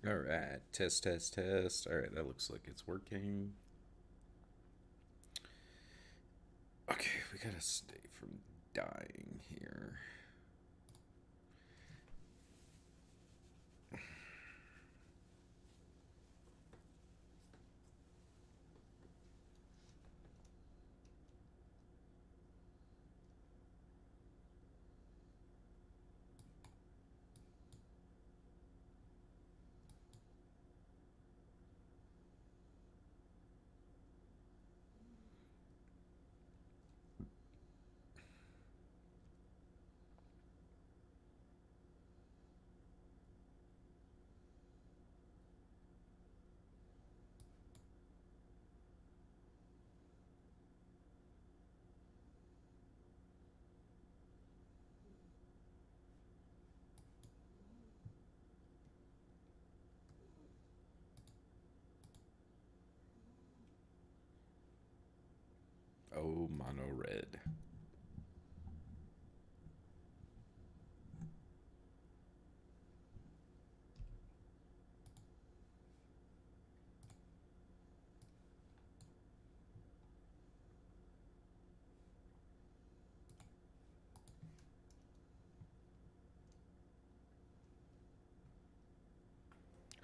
All right, test, test, test. All right, that looks like it's working. Okay, we gotta stay from dying here. Oh, mono red.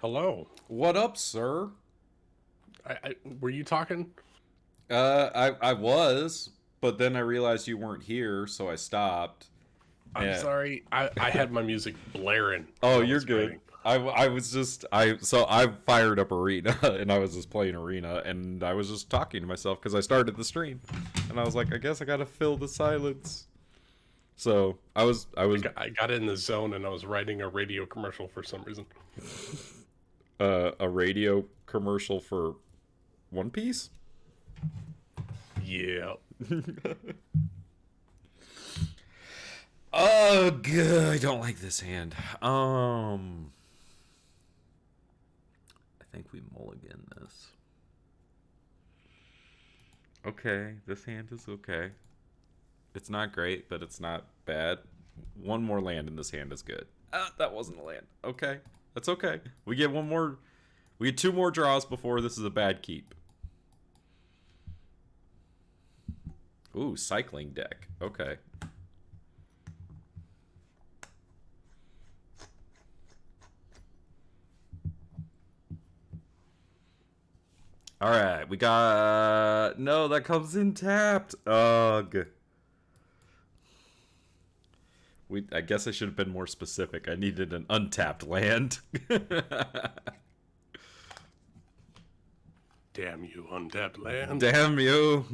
Hello. What up, sir? Were you talking? I was, but then I realized you weren't here, so I stopped. I'm Yeah. sorry. I had my music blaring Oh, when I you're was good. writing. I was just I fired up Arena and I was just playing Arena and I was just talking to myself because I started the stream and I was like, I guess I gotta fill the silence. So I got in the zone and I was writing a radio commercial for some reason. a radio commercial for One Piece. Yeah. Oh, good. I don't like this hand. I think we mulligan this. Okay, this hand is okay. It's not great, but it's not bad. One more land in this hand is good. That wasn't a land. Okay, that's okay. We get one more. We get two more draws before this is a bad keep. Ooh, cycling deck. Okay. All right, we got no. That comes in tapped. Ugh. I guess I should have been more specific. I needed an untapped land. Damn you, untapped land. Damn you.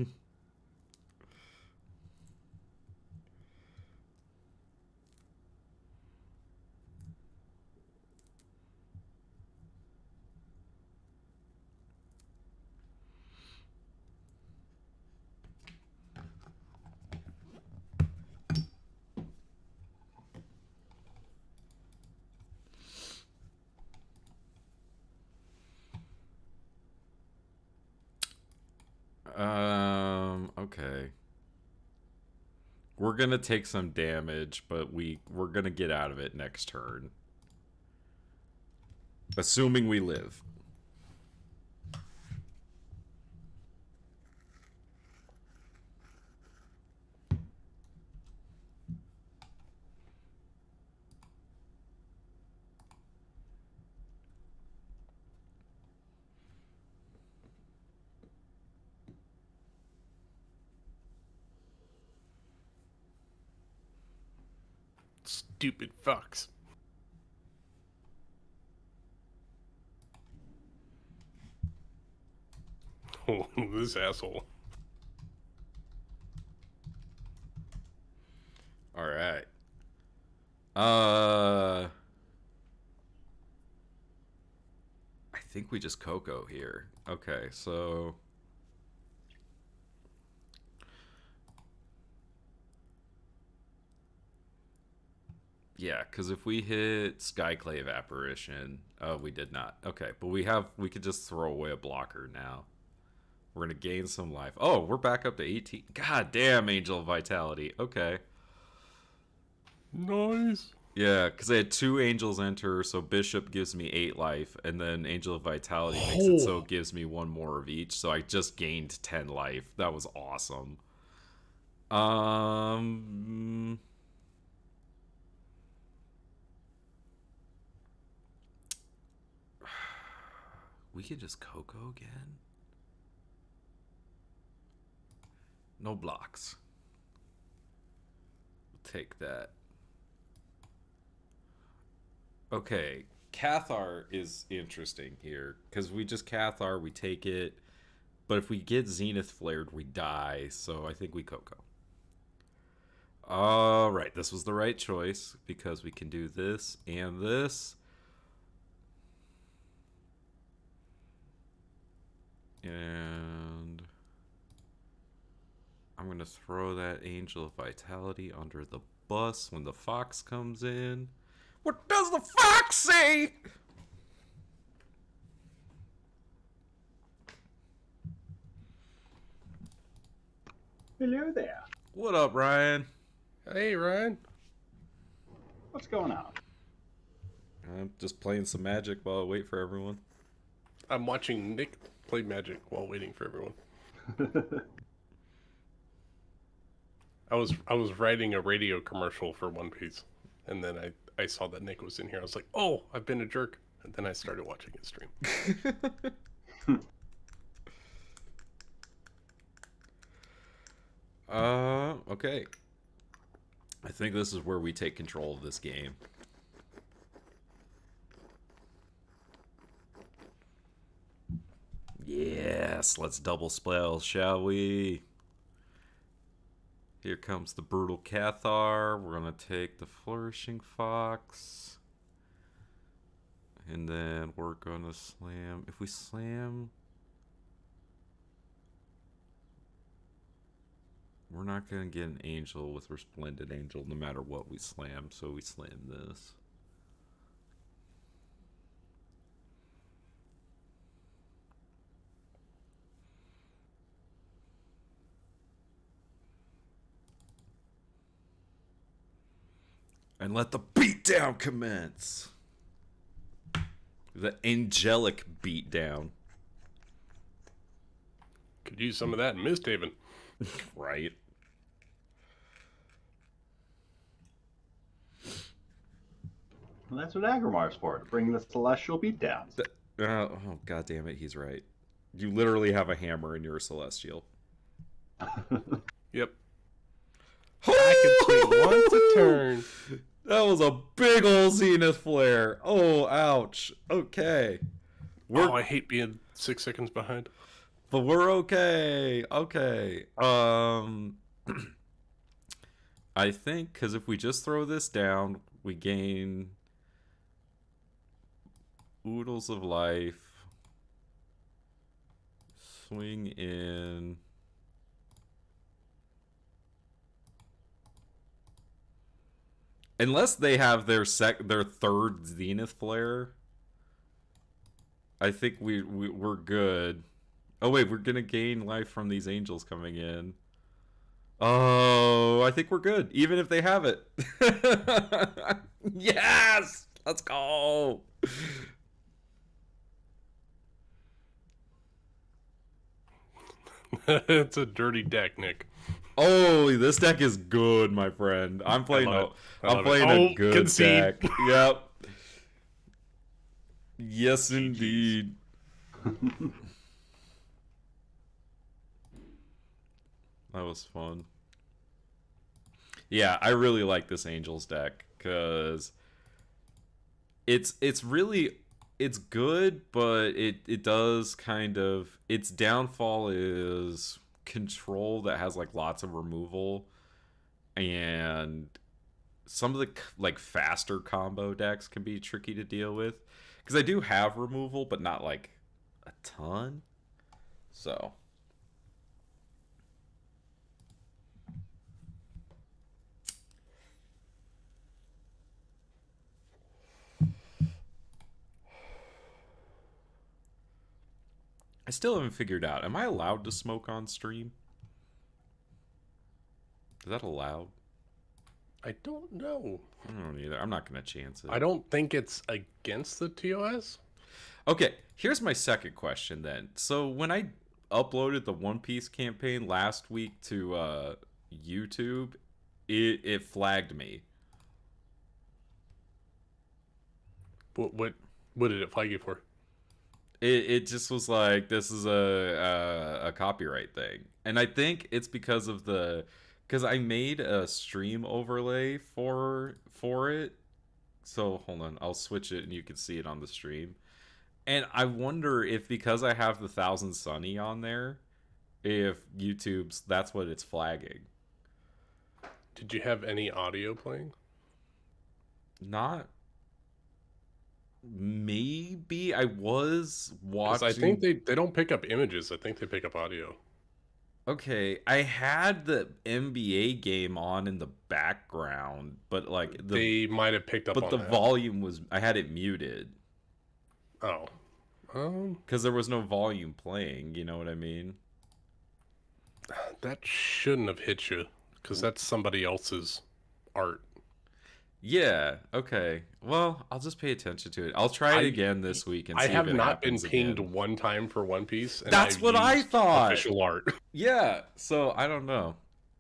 Okay. We're gonna take some damage, but we're gonna get out of it next turn. Assuming we live. Stupid fucks. Oh, this asshole. All right. I think we just Coco here. Okay, so yeah, because if we hit Skyclave Apparition, oh, we did not. Okay, but we could just throw away a blocker now. We're gonna gain some life. Oh, we're back up to 18. God damn, Angel of Vitality. Okay. Nice. Yeah, because I had 2 angels enter, so Bishop gives me 8 life, and then Angel of Vitality makes it so Oh. it gives me 1 more of each, so I just gained 10 life. That was awesome. Um, we could just Coco again. No blocks. Take that. Okay, Cathar is interesting here because we just Cathar, we take it, but if we get Zenith flared, we die. So I think we Coco. All right, this was the right choice because we can do this and this. And I'm going to throw that Angel of Vitality under the bus when the fox comes in. What does the fox say? Hello there. What up, Ryan? Hey, Ryan. What's going on? I'm just playing some Magic while I wait for everyone. I'm watching Nick play Magic while waiting for everyone. I was writing a radio commercial for One Piece, and then I saw that Nick was in here. I was like, oh, I've been a jerk. And then I started watching his stream. Okay. I think this is where we take control of this game. Yes, let's double spell, shall we? Here comes the brutal Cathar. We're gonna take the flourishing fox. And then we're gonna slam. If we slam, we're not gonna get an angel with Resplendent Angel no matter what we slam, so we slam this. And let the beatdown commence. The angelic beatdown. Could use some of that in Misthaven. Right. Well, that's what Agrimar's for, to bring the celestial beatdowns. Oh, god damn it, he's right. You literally have a hammer in your celestial. Yep. I can swing once a turn. That was a big ol' Zenith flare. Oh, ouch. Okay. Oh, I hate being 6 seconds behind. But we're okay. Okay. I think because if we just throw this down, we gain oodles of life. Swing in. Unless they have their third Zenith flare, I think we're good. Oh wait, we're gonna gain life from these angels coming in. Oh, I think we're good, even if they have it. Yes! Let's go! It's a dirty deck, Nick. Oh, this deck is good, my friend. I'm playing a good concede. deck. Yep. Yes, indeed. That was fun. Yeah, I really like this Angels deck because it's really it's good, but it does kind of its downfall is control that has like lots of removal, and some of the like faster combo decks can be tricky to deal with because I do have removal, but not like a ton. So. I still haven't figured out. Am I allowed to smoke on stream? Is that allowed? I don't know. I don't either. I'm not gonna chance it. I don't think it's against the TOS. Okay, here's my second question then. So when I uploaded the One Piece campaign last week to YouTube, it flagged me. What did it flag you for? It just was like this is a copyright thing, and I think it's because I made a stream overlay for it. So hold on, I'll switch it and you can see it on the stream. And I wonder if because I have the Thousand Sunny on there, if YouTube's that's what it's flagging. Did you have any audio playing? Not maybe I was 'Cause watching. I think they don't pick up images. I think they pick up audio. Okay, I had the NBA game on in the background, but like They might have picked up but on the that. volume was I had it muted Oh. because there was no volume playing. You know what I mean? That shouldn't have hit you, because that's somebody else's art. Yeah. Okay. Well, I'll just pay attention to it. I'll try it again this week and I see have if it not been happens pinged again. one time for One Piece. And That's I've what I used thought. Official art. Yeah. So I don't know.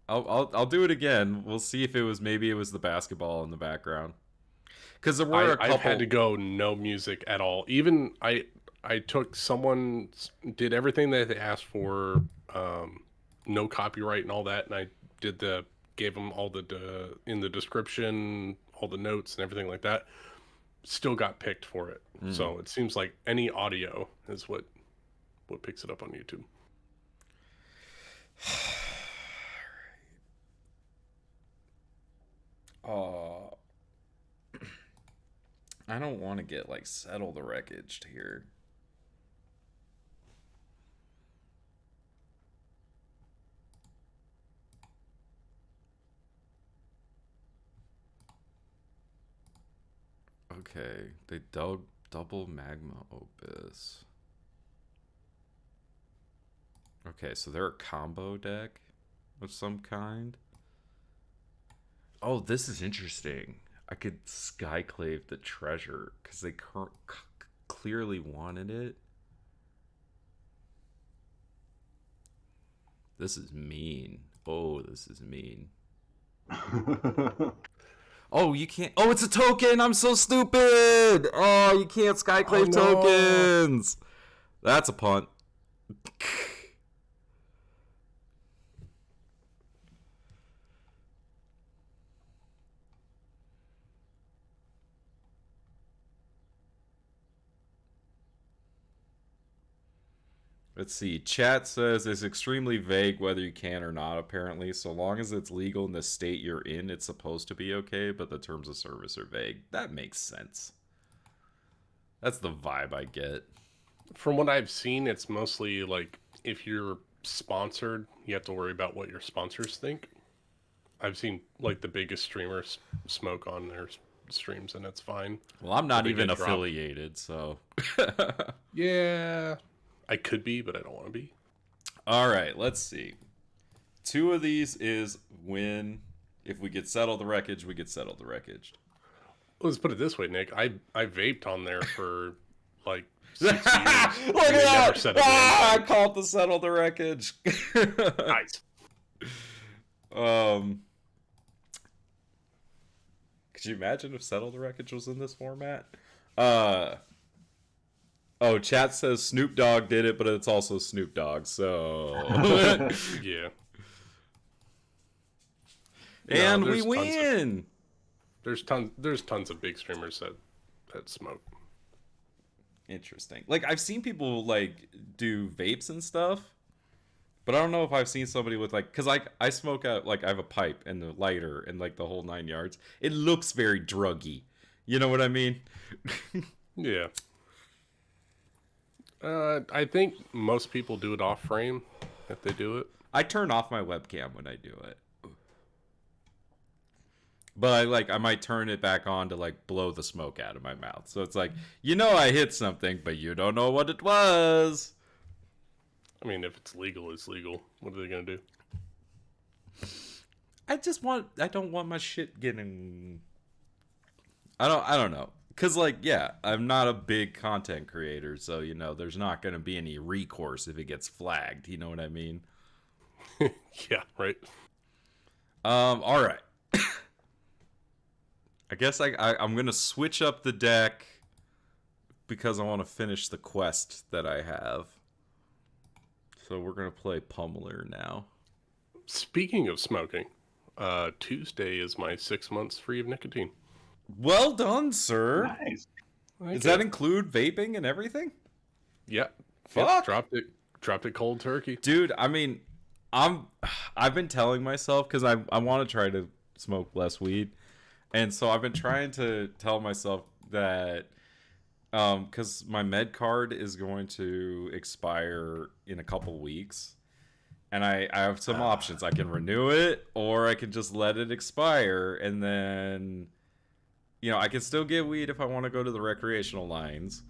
I'll do it again. We'll see if maybe it was the basketball in the background. Because there were a couple. I've had to go no music at all. Even I took someone did everything that they asked for, no copyright and all that, and I gave them all the in the description, all the notes and everything like that. Still got picked for it. So it seems like any audio is what picks it up on YouTube. I don't want to get like settle the wreckage here. Okay, they double magma opus. Okay, so they're a combo deck of some kind. Oh, this is interesting. I could skyclave the treasure because they clearly wanted it. This is mean. Oh, this is mean. Oh, you can't. Oh, it's a token. I'm so stupid. Oh, you can't skyclave tokens. That's a punt. Let's see. Chat says it's extremely vague whether you can or not, apparently. So long as it's legal in the state you're in, it's supposed to be okay, but the terms of service are vague. That makes sense. That's the vibe I get. From what I've seen, it's mostly like if you're sponsored, you have to worry about what your sponsors think. I've seen like the biggest streamers smoke on their streams, and it's fine. Well, I'm not They even get dropped. affiliated, so. Yeah, I could be, but I don't want to be. All right, let's see. 2 of these is win. If we get settle the wreckage, we get settle the wreckage. Let's put it this way, Nick. I vaped on there for like 6 years. Look and at they never that! said a damn I thing. called the settle the wreckage. Nice. Could you imagine if settle the wreckage was in this format? Oh, chat says Snoop Dogg did it, but it's also Snoop Dogg, so. Yeah. And No, we there's tons of- win! There's tons of big streamers that smoke. Interesting. Like, I've seen people, like, do vapes and stuff, but I don't know if I've seen somebody with, like, because, like, I smoke out, like, I have a pipe and a lighter and, like, the whole 9 yards. It looks very druggy. You know what I mean? Yeah. I think most people do it off frame if they do it. I turn off my webcam when I do it. But I might turn it back on to like blow the smoke out of my mouth. So it's like, you know I hit something, but you don't know what it was. I mean, if it's legal, it's legal. What are they gonna do? I don't want my shit getting. I don't know. Cause like, yeah, I'm not a big content creator, so there's not gonna be any recourse if it gets flagged. You know what I mean? Yeah, right. All right. I guess I'm gonna switch up the deck because I want to finish the quest that I have. So we're gonna play Pummeler now. Speaking of smoking, Tuesday is my 6 months free of nicotine. Well done, sir. Nice. Does that include vaping and everything? Yeah. Fuck. Yep, dropped it cold turkey. Dude, I mean, I've been telling myself because I want to try to smoke less weed, and so I've been trying to tell myself that because my med card is going to expire in a couple weeks, and I have some options. I can renew it, or I can just let it expire, and then I can still get weed if I want to go to the recreational lines.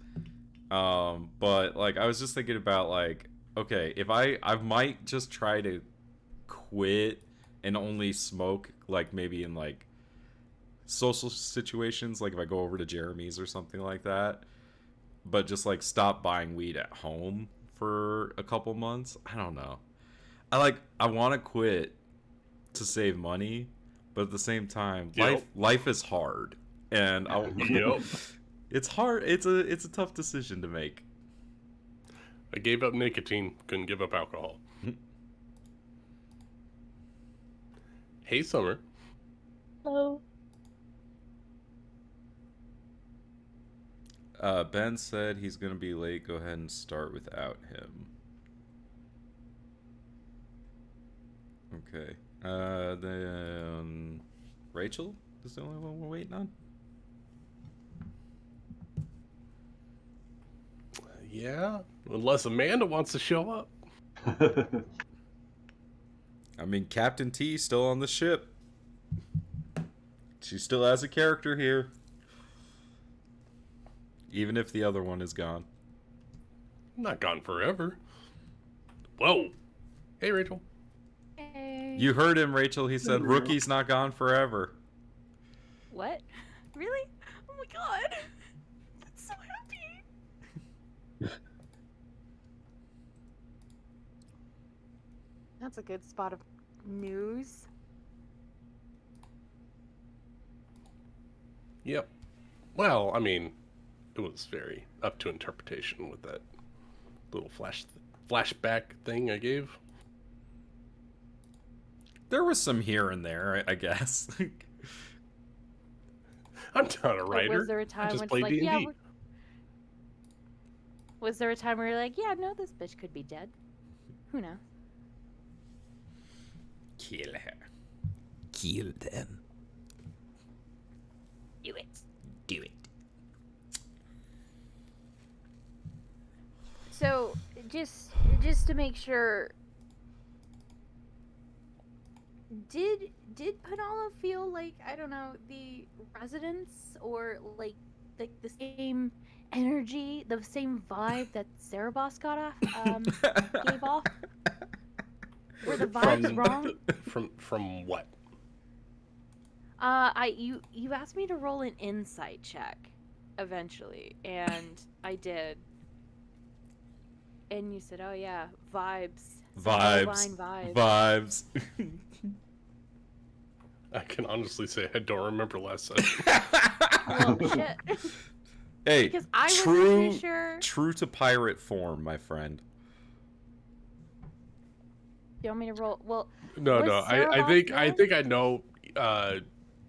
But like I was just thinking about like, okay, if I might just try to quit and only smoke like maybe in like social situations, like if I go over to Jeremy's or something like that, but just like stop buying weed at home for a couple months. I don't know. I want to quit to save money, but at the same time, Yep. life is hard, and Yep. it's hard. It's a tough decision to make. I gave up nicotine, couldn't give up alcohol. Hey, Summer. Hello. Ben said he's gonna be late. Go ahead and start without him. Okay. Then Rachel is the only one we're waiting on. Yeah, unless Amanda wants to show up. I mean, Captain T still on the ship. She still has a character here, even if the other one is gone. Not gone forever. Whoa. Hey, Rachel. Hey. You heard him, Rachel. He said, "Rookie's not gone forever." What? Really? Oh my god. That's so happy. That's a good spot of news. Yep. Well, I mean, it was very up to interpretation with that little flashback thing I gave. There was some here and there, I guess. I'm not a Or writer. was there a I time just when play it's like, D&D. yeah, was there a time where you're like, yeah, no, this bitch could be dead? Who knows? Kill her. Kill them. Do it. Do it. So, just to make sure, did Panala feel like, I don't know, the residents or like the same energy, the same vibe that Cerebos gave off? Were the vibes wrong? From what? You asked me to roll an insight check eventually, and I did. And you said, "Oh yeah, vibes, Vibes. divine vibes." Vibes. I can honestly say I don't remember last session. Well, shit. Hey, Because I wasn't true, too sure. true to pirate form, my friend. Do you want me to roll? Well, No, Was no. I Cerebos think I know.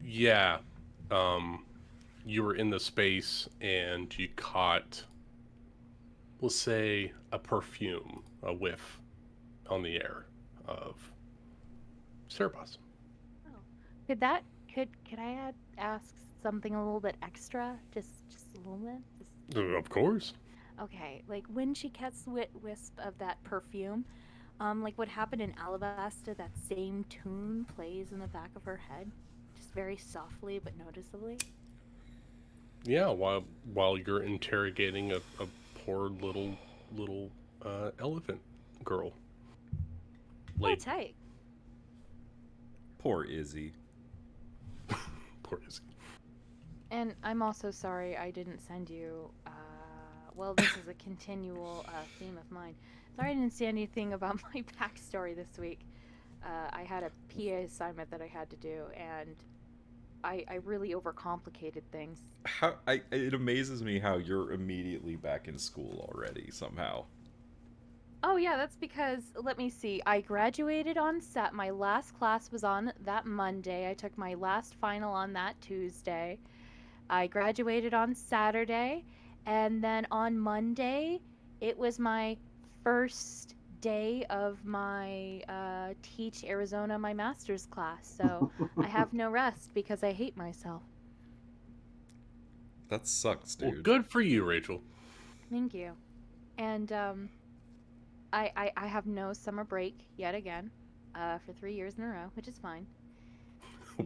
Yeah. You were in the space and you caught, we'll say, a perfume, a whiff, on the air of Cerebos. could I ask something a little bit extra? Just a little bit. Of course. Okay, like when she gets wisp of that perfume, like what happened in Alabasta, that same tune plays in the back of her head, just very softly but noticeably. Yeah. While you're interrogating a poor little elephant girl. Oh, Lady. tight. Poor Izzy. Poor Izzy. And I'm also sorry I didn't send you. Well, this is a continual theme of mine. Sorry I didn't say anything about my backstory this week. I had a PA assignment that I had to do, and I really overcomplicated things. It amazes me how you're immediately back in school already somehow. Oh yeah, that's because, let me see, I graduated on my last class was on that Monday. I took my last final on that Tuesday. I graduated on Saturday, and then on Monday, it was my first day of my Teach Arizona, my master's class. So I have no rest because I hate myself. That sucks, dude. Well, good for you, Rachel. Thank you. And I have no summer break yet again for 3 years in a row, which is fine.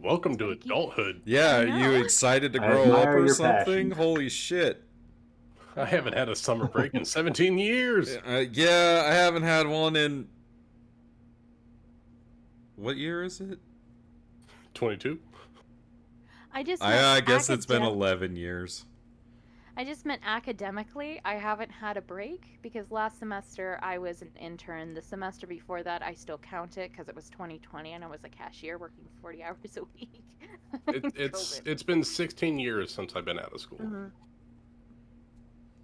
Welcome to Gotta keep- adulthood. Yeah, I are you know. excited to I grow up admire or your something? passion. Holy shit. I haven't had a summer break in 17 years. Yeah, I haven't had one in... What year is it? 22. I just I meant guess it's been academ- 11 years. I just meant academically, I haven't had a break because last semester I was an intern. The semester before that, I still count it because it was 2020 and I was a cashier working 40 hours a week. It's been 16 years since I've been out of school. Mhm.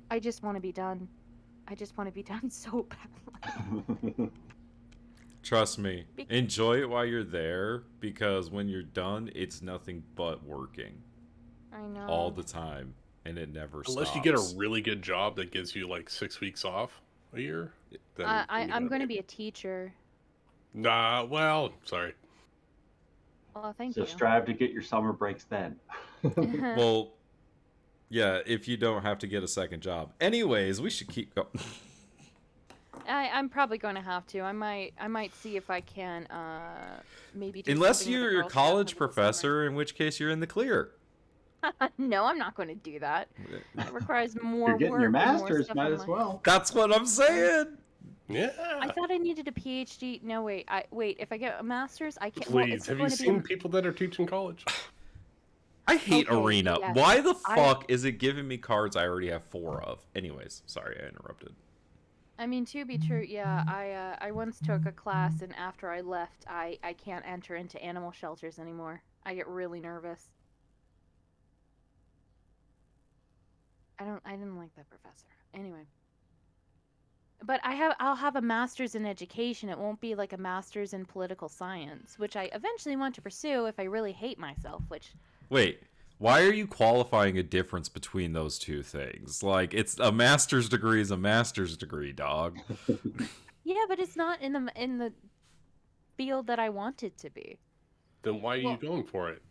I just want to be done. I just want to be done so badly. Trust me. Bec- Enjoy it while you're there, because when you're done, it's nothing but working. I know. All the time. And it never stops. Unless you get a really good job that gives you like 6 weeks off a year. Then I'm going to be a teacher. Nah, well, sorry. Well, thank So you. strive to get your summer breaks then. Well, yeah, if you don't have to get a second job. Anyways, we should keep going. I'm probably going to have to. I might see if I can maybe do Unless something with the you're a Girl Scouts college over the summer. professor, in which case you're in the clear. No, I'm not going to do that. It requires more You're getting work your and more master's, stuff might on as my- well. That's what I'm saying. Yeah. I thought I needed a PhD. No, wait. If I get a master's, I can't. Please, have you seen people that are teaching college? I hate Okay, Arena. yes. Why the I- fuck is it giving me cards I already have 4 of? Anyways, sorry I interrupted. I mean, to be true, yeah. I once took a class, and after I left, I can't enter into animal shelters anymore. I get really nervous. I didn't like that professor. Anyway. But I'll have a master's in education. It won't be like a master's in political science, which I eventually want to pursue if I really hate myself, which Wait, why are you qualifying a difference between those two things? Like, it's a master's degree is a master's degree, dog. yeah, but it's not in the field that I want it to be. Then why are Well- you going for it?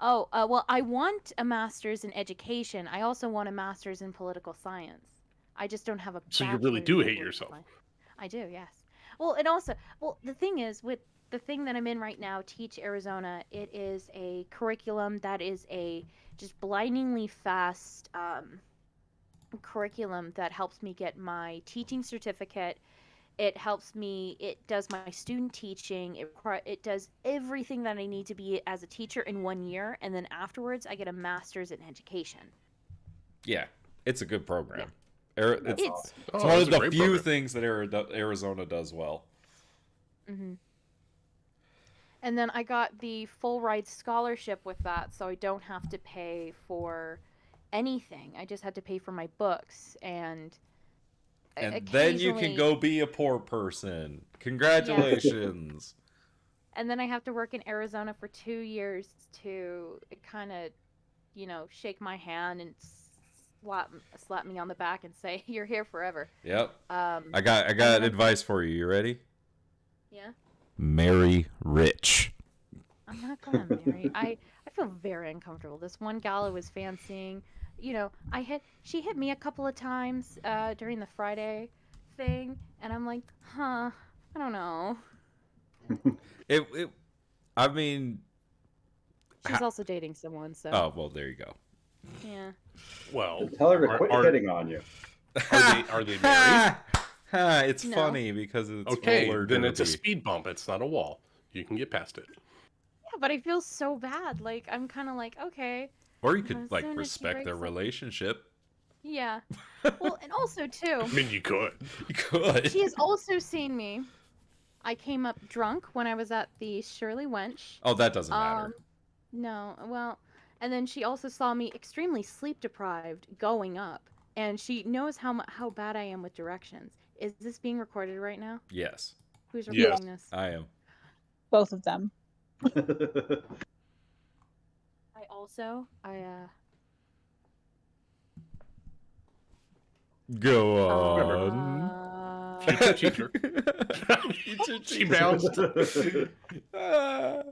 Oh, well, I want a master's in education. I also want a master's in political science. I just don't have a So you really bachelor's do in hate political yourself. science. I do, yes. Well, the thing is, with the thing that I'm in right now, Teach Arizona, it is a curriculum that is a just blindingly fast curriculum that helps me get my teaching certificate. It helps me. It does my student teaching. It does everything that I need to be as a teacher in 1 year, and then afterwards, I get a master's in education. Yeah, it's a good program. That's It's awesome. Oh, one that's of a the great few program. things that Arizona does well. hmm And then I got the full ride scholarship with that, so I don't have to pay for anything. I just had to pay for my books and. And then you can occasionally- go be a poor person. Congratulations. And then I have to work in Arizona for 2 years to kind of, shake my hand and slap me on the back and say, "You're here forever." Yep. Um, I got then- advice for you. You ready? yeah. Marry rich. I'm not gonna marry. I feel very uncomfortable. This one gal I was fancying, she hit me a couple of times during the Friday thing, and I'm like, I don't know. I mean, She's also dating someone, so oh, well, there you go. yeah. Well, Tell her to are- quit are- hitting on you. Are they married? It's No. funny because it's Okay, roller then it's a derby. speed bump. It's not a wall. You can get past it. but I feel so bad. Like I'm kind of like, okay, Or you as could like soon as she respect their breaks up- relationship. Yeah. Well, and also too, I mean, you could. You could. she has also seen me. I came up drunk when I was at the Shirley Wench. Oh, that doesn't matter. No, well, and then she also saw me extremely sleep deprived going up, and she knows how bad I am with directions. Is this being recorded right now? Yes, Who's Yes. recording this? I am. Both of them. I Go on. Cheater. Future She cheater. bounced. Ah.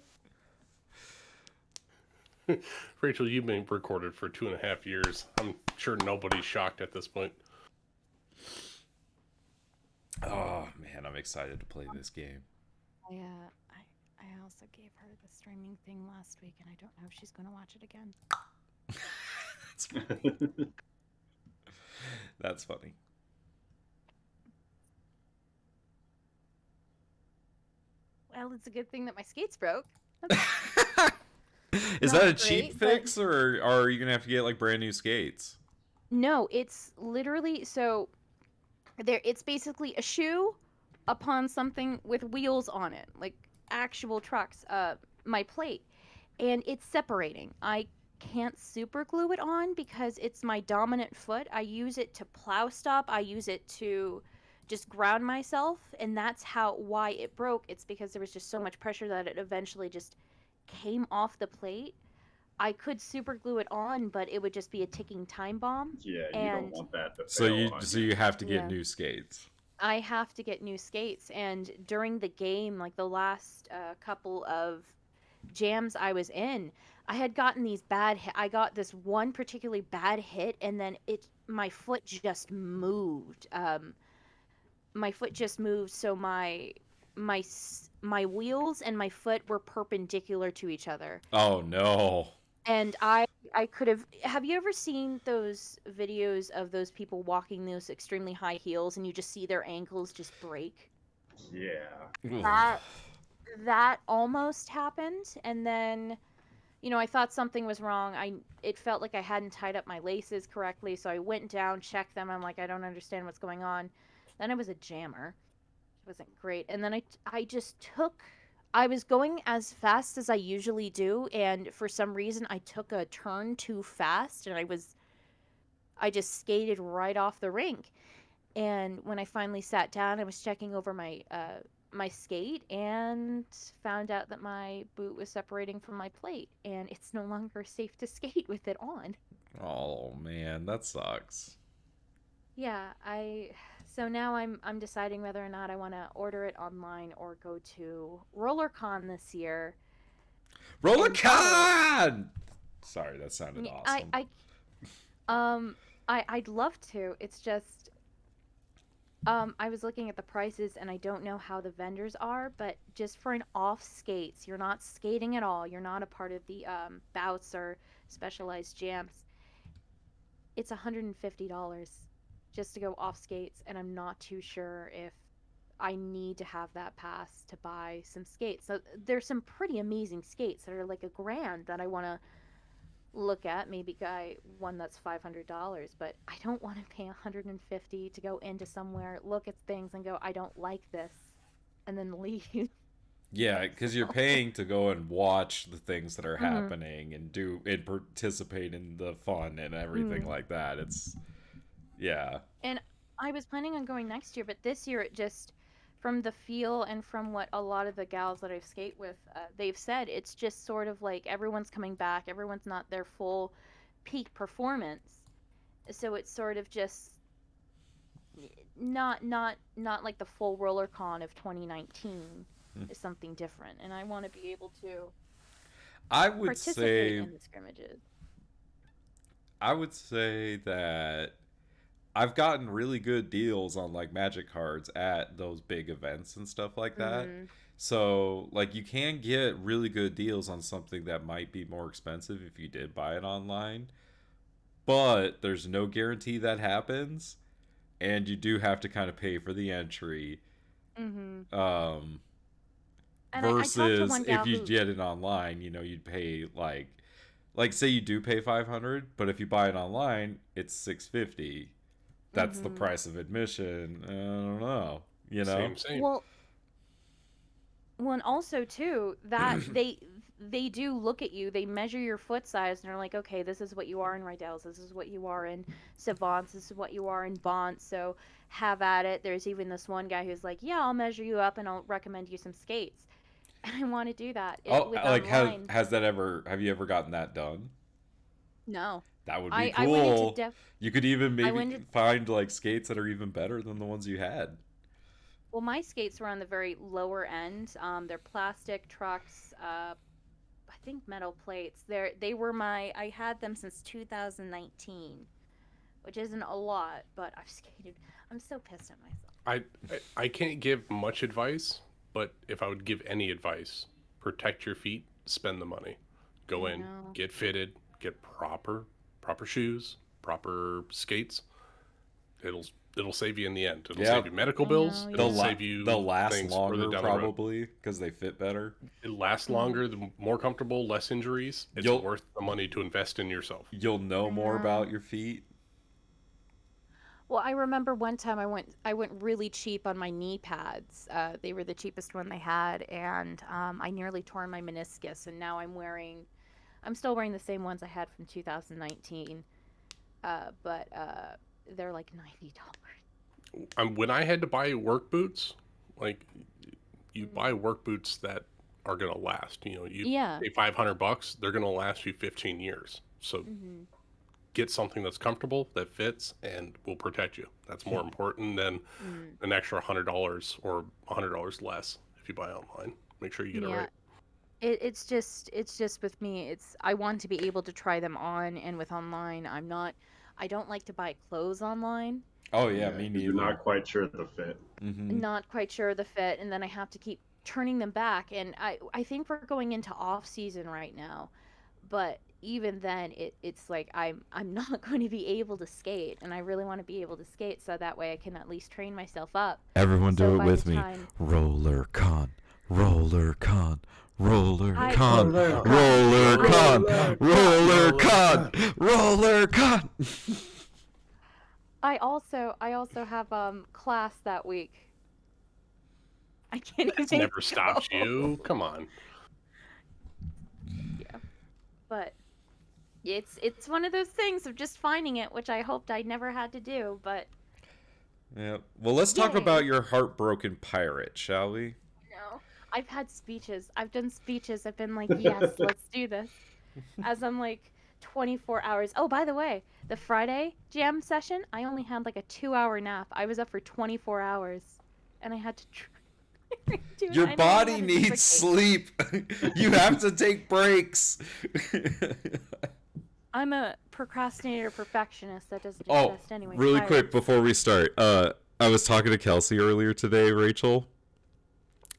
Rachel, you've been recorded for 2.5 years. I'm sure nobody's shocked at this point. Oh man, I'm excited to play this game. I also gave her the streaming thing last week, and I don't know if she's gonna watch it again. That's funny. That's funny. Well, it's a good thing that my skates broke. Is Not that a cheap great, but- fix, or are you gonna have to get like brand new skates? No, it's literally so there it's basically a shoe upon something with wheels on it, like actual trucks, my plate. And it's separating. I can't super glue it on because it's my dominant foot. I use it to plow stop, I use it to just ground myself, and that's why it broke. It's because there was just so much pressure that it eventually just came off the plate. I could super glue it on, but it would just be a ticking time bomb. Yeah, you And- don't want that to So fail on you have to get Yeah. new skates. I have to get new skates, and during the game, like the last couple of jams I was in, I had gotten these I got this one particularly bad hit, and then my foot just moved. My foot just moved, so my wheels and my foot were perpendicular to each other. Oh no. And I could have you ever seen those videos of those people walking those extremely high heels and you just see their ankles just break? Yeah. That almost happened, and then I thought something was wrong. It felt like I hadn't tied up my laces correctly, so I went down, checked them. I'm like, I don't understand what's going on. Then it was a jammer. It wasn't great. And then I was going as fast as I usually do, and for some reason I took a turn too fast, and I just skated right off the rink. And when I finally sat down, I was checking over my skate and found out that my boot was separating from my plate, and it's no longer safe to skate with it on. Oh man, that sucks. Yeah, so now I'm deciding whether or not I want to order it online or go to RollerCon this year. RollerCon! Sorry, that sounded awesome. I'd love to. It's just I was looking at the prices, and I don't know how the vendors are, but just for an off skates, you're not skating at all. You're not a part of the bouts or specialized jams. It's $150 just to go off skates, and I'm not too sure if I need to have that pass to buy some skates. So there's some pretty amazing skates that are like $1,000 that I want to look at. Maybe buy one that's $500, but I don't want to pay $150 to go into somewhere, look at things, and go, I don't like this, and then leave. Yeah, because you're paying to go and watch the things that are Mhm. happening and participate in the fun and everything like that. It's yeah. I was planning on going next year, but this year it just, from the feel and from what a lot of the gals that I've skate with, they've said, it's just sort of like everyone's coming back. Everyone's not their full peak performance, so it's sort of just not like the full RollerCon of 2019. Is something different, and I want to be able to I would participate say in the scrimmages. I would say that I've gotten really good deals on like Magic cards at those big events and stuff like that. Mhm. So, like, you can get really good deals on something that might be more expensive if you did buy it online. But there's no guarantee that happens, and you do have to kind of pay for the entry. Mhm. And I talked to versus one if gal you who, get it online, you'd pay like say you do pay 500, but if you buy it online, it's 650. That's the Mhm. price of admission. I don't know, Same. well, and also too that they do look at you, they measure your foot size, and they're like, okay, this is what you are in Rydell's, this is what you are in Savants, this is what you are in Bont, so have at it. There's even this one guy who's like, yeah, I'll measure you up and I'll recommend you some skates. And I want to do that Oh, with like online. have you ever gotten that done? No, That would be I went into cool. You could even I maybe went to find like skates that are even better than the ones you had. well, my skates were on the very lower end. They're plastic trucks. I think metal plates. They were I had them since 2019, which isn't a lot, but I've skated. I'm so pissed at myself. I can't give much advice, but if I would give any advice, protect your feet, spend the money. Go I in, know. get fitted, get proper shoes, proper skates. It'll save you in the end. It'll Yeah. save you medical I bills. know, It'll yeah. save you They'll last things longer further down the road. probably because they fit better. It lasts longer, the more comfortable, less injuries. It's You'll- worth the money to invest in yourself. You'll know more know. about your feet. Well, I remember one time I went really cheap on my knee pads. They were the cheapest one they had, and I nearly tore my meniscus. And now I'm still wearing the same ones I had from 2019, but they're like $90. When I had to buy work boots, like you buy work boots that are gonna last. You Yeah. pay $500, they're gonna last you 15 years. So Hmm. get something that's comfortable, that fits, and will protect you. That's more important than an extra $100 or $100 less if you buy online. Make sure you get it Yeah. right. It's just with me. I want to be able to try them on, and with online, I don't like to buy clothes online. Oh yeah, me 'cause neither. You're not quite sure of the fit. Mhm. Not quite sure of the fit, and then I have to keep turning them back. And I think we're going into off season right now, but even then, it's like I'm not going to be able to skate, and I really want to be able to skate so that way I can at least train myself up. Everyone So do it by with the me. time- Roller con, roller con, roller I- con, Roller roller con, con, roller roller con, roller con. I also have class that week. I can't It's even never stopped go. you. Come on. But it's one of those things of just finding it, which I hoped I never had to do. But Yeah. Well, let's talk Yay. about your heartbroken pirate, shall we? no, I've had speeches. I've done speeches. I've been like, yes, let's do this. As I'm like 24 hours. Oh, by the way, the Friday jam session, I only had like a 2-hour nap. I was up for 24 hours, and I had to. Dude, Your I know I body had a needs different- sleep. You have to take breaks. I'm a procrastinator perfectionist that doesn't Oh, exist anyway. really Pirate. quick before we start, I was talking to Kelsey earlier today, Rachel. Do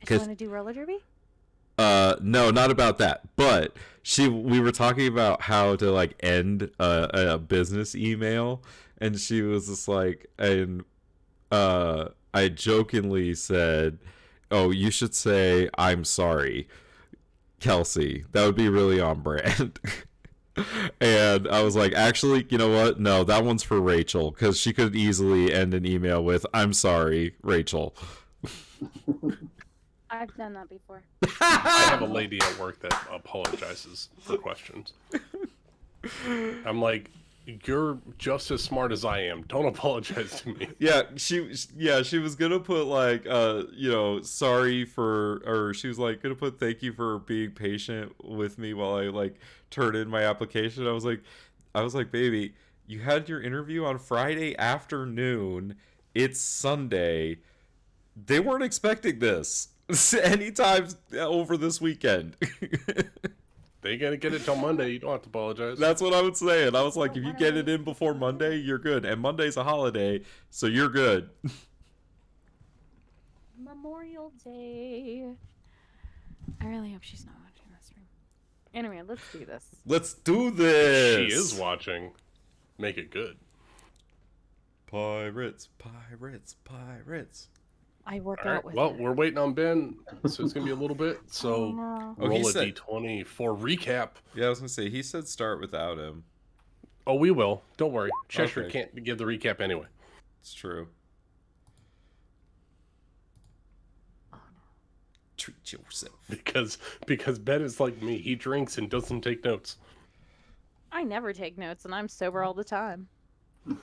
you 'cause- want to do roller derby? No, not about that. But we were talking about how to like end a business email, and she was just like, and I jokingly said, "Oh, you should say I'm sorry, Kelsey. That would be really on brand." And I was like, actually, you know what? No, that one's for Rachel, because she could easily end an email with, "I'm sorry, Rachel." I've done that before. I have a lady at work that apologizes for questions. I'm like, you're just as smart as I am. Don't apologize to me. Yeah, she was gonna put like sorry for, or she was like gonna put thank you for being patient with me while I like turn in my application. I was like, baby, you had your interview on Friday afternoon. It's Sunday. They weren't expecting this anytime over this weekend. They gotta get it till Monday. You don't have to apologize. That's what I would say. And I was like, if you What get I- it in before Monday, you're good. And Monday's a holiday, so you're good. Memorial Day. I really hope she's not watching this stream. Anyway, let's do this. Let's do this. She is watching. Make it good. Pirates, pirates, pirates. I work All right. out with Well, her. we're waiting on Ben, so it's gonna be a little bit. So no. Oh, he roll a said- d20 for recap. Yeah, I was gonna say he said start without him. Oh, we will. Don't worry. Cheshire Okay. can't give the recap anyway. It's true. Oh, Treat yourself. Because Ben is like me. He drinks and doesn't take notes. I never take notes, and I'm sober all the time.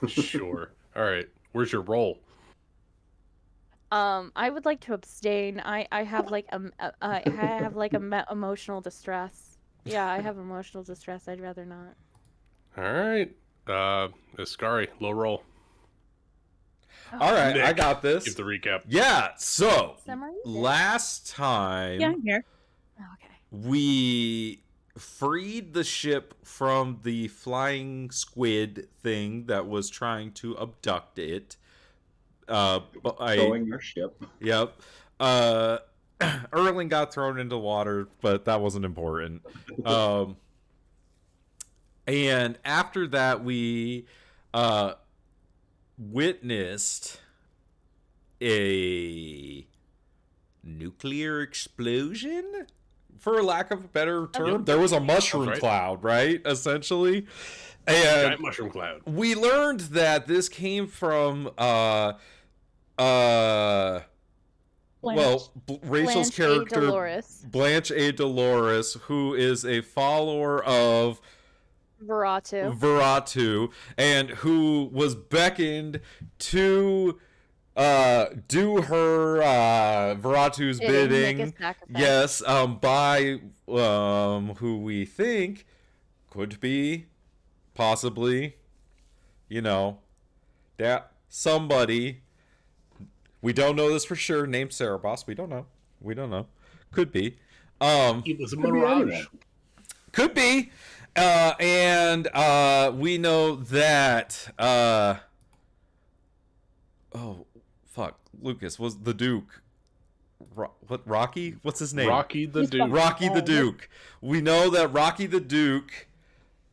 Sure. All right. Where's your roll? I would like to abstain. I have like I have like emotional distress. Yeah, I have emotional distress. I'd rather not. All right. Ascari, low roll. All right, I Nick, got this. Give the recap. Yeah, so Summary? last time Yeah, I'm here. Oh, okay. we freed the ship from the flying squid thing that was trying to abduct it. Towing your ship. Yep. Erling got thrown into water, but that wasn't important. And after that, we witnessed a nuclear explosion, for lack of a better term. Yep. There was a mushroom That's right. cloud, right? Essentially. And Giant mushroom cloud. we learned that this came from Rachel's Blanche A. character Dolores. Blanche A. Dolores, who is a follower of Veratu. and who was beckoned to do her Veratu's Make a bidding. sacrifice. Yes, by who we think could be possibly, that somebody, we don't know this for sure, named Cerebos. We don't know. Could be. It was a Could be mirage. anyone. Could be. And we know that oh fuck, Lucas was the Duke. Rocky? What's his name? Rocky the He's Duke. fucking- Rocky the Duke. We know that Rocky the Duke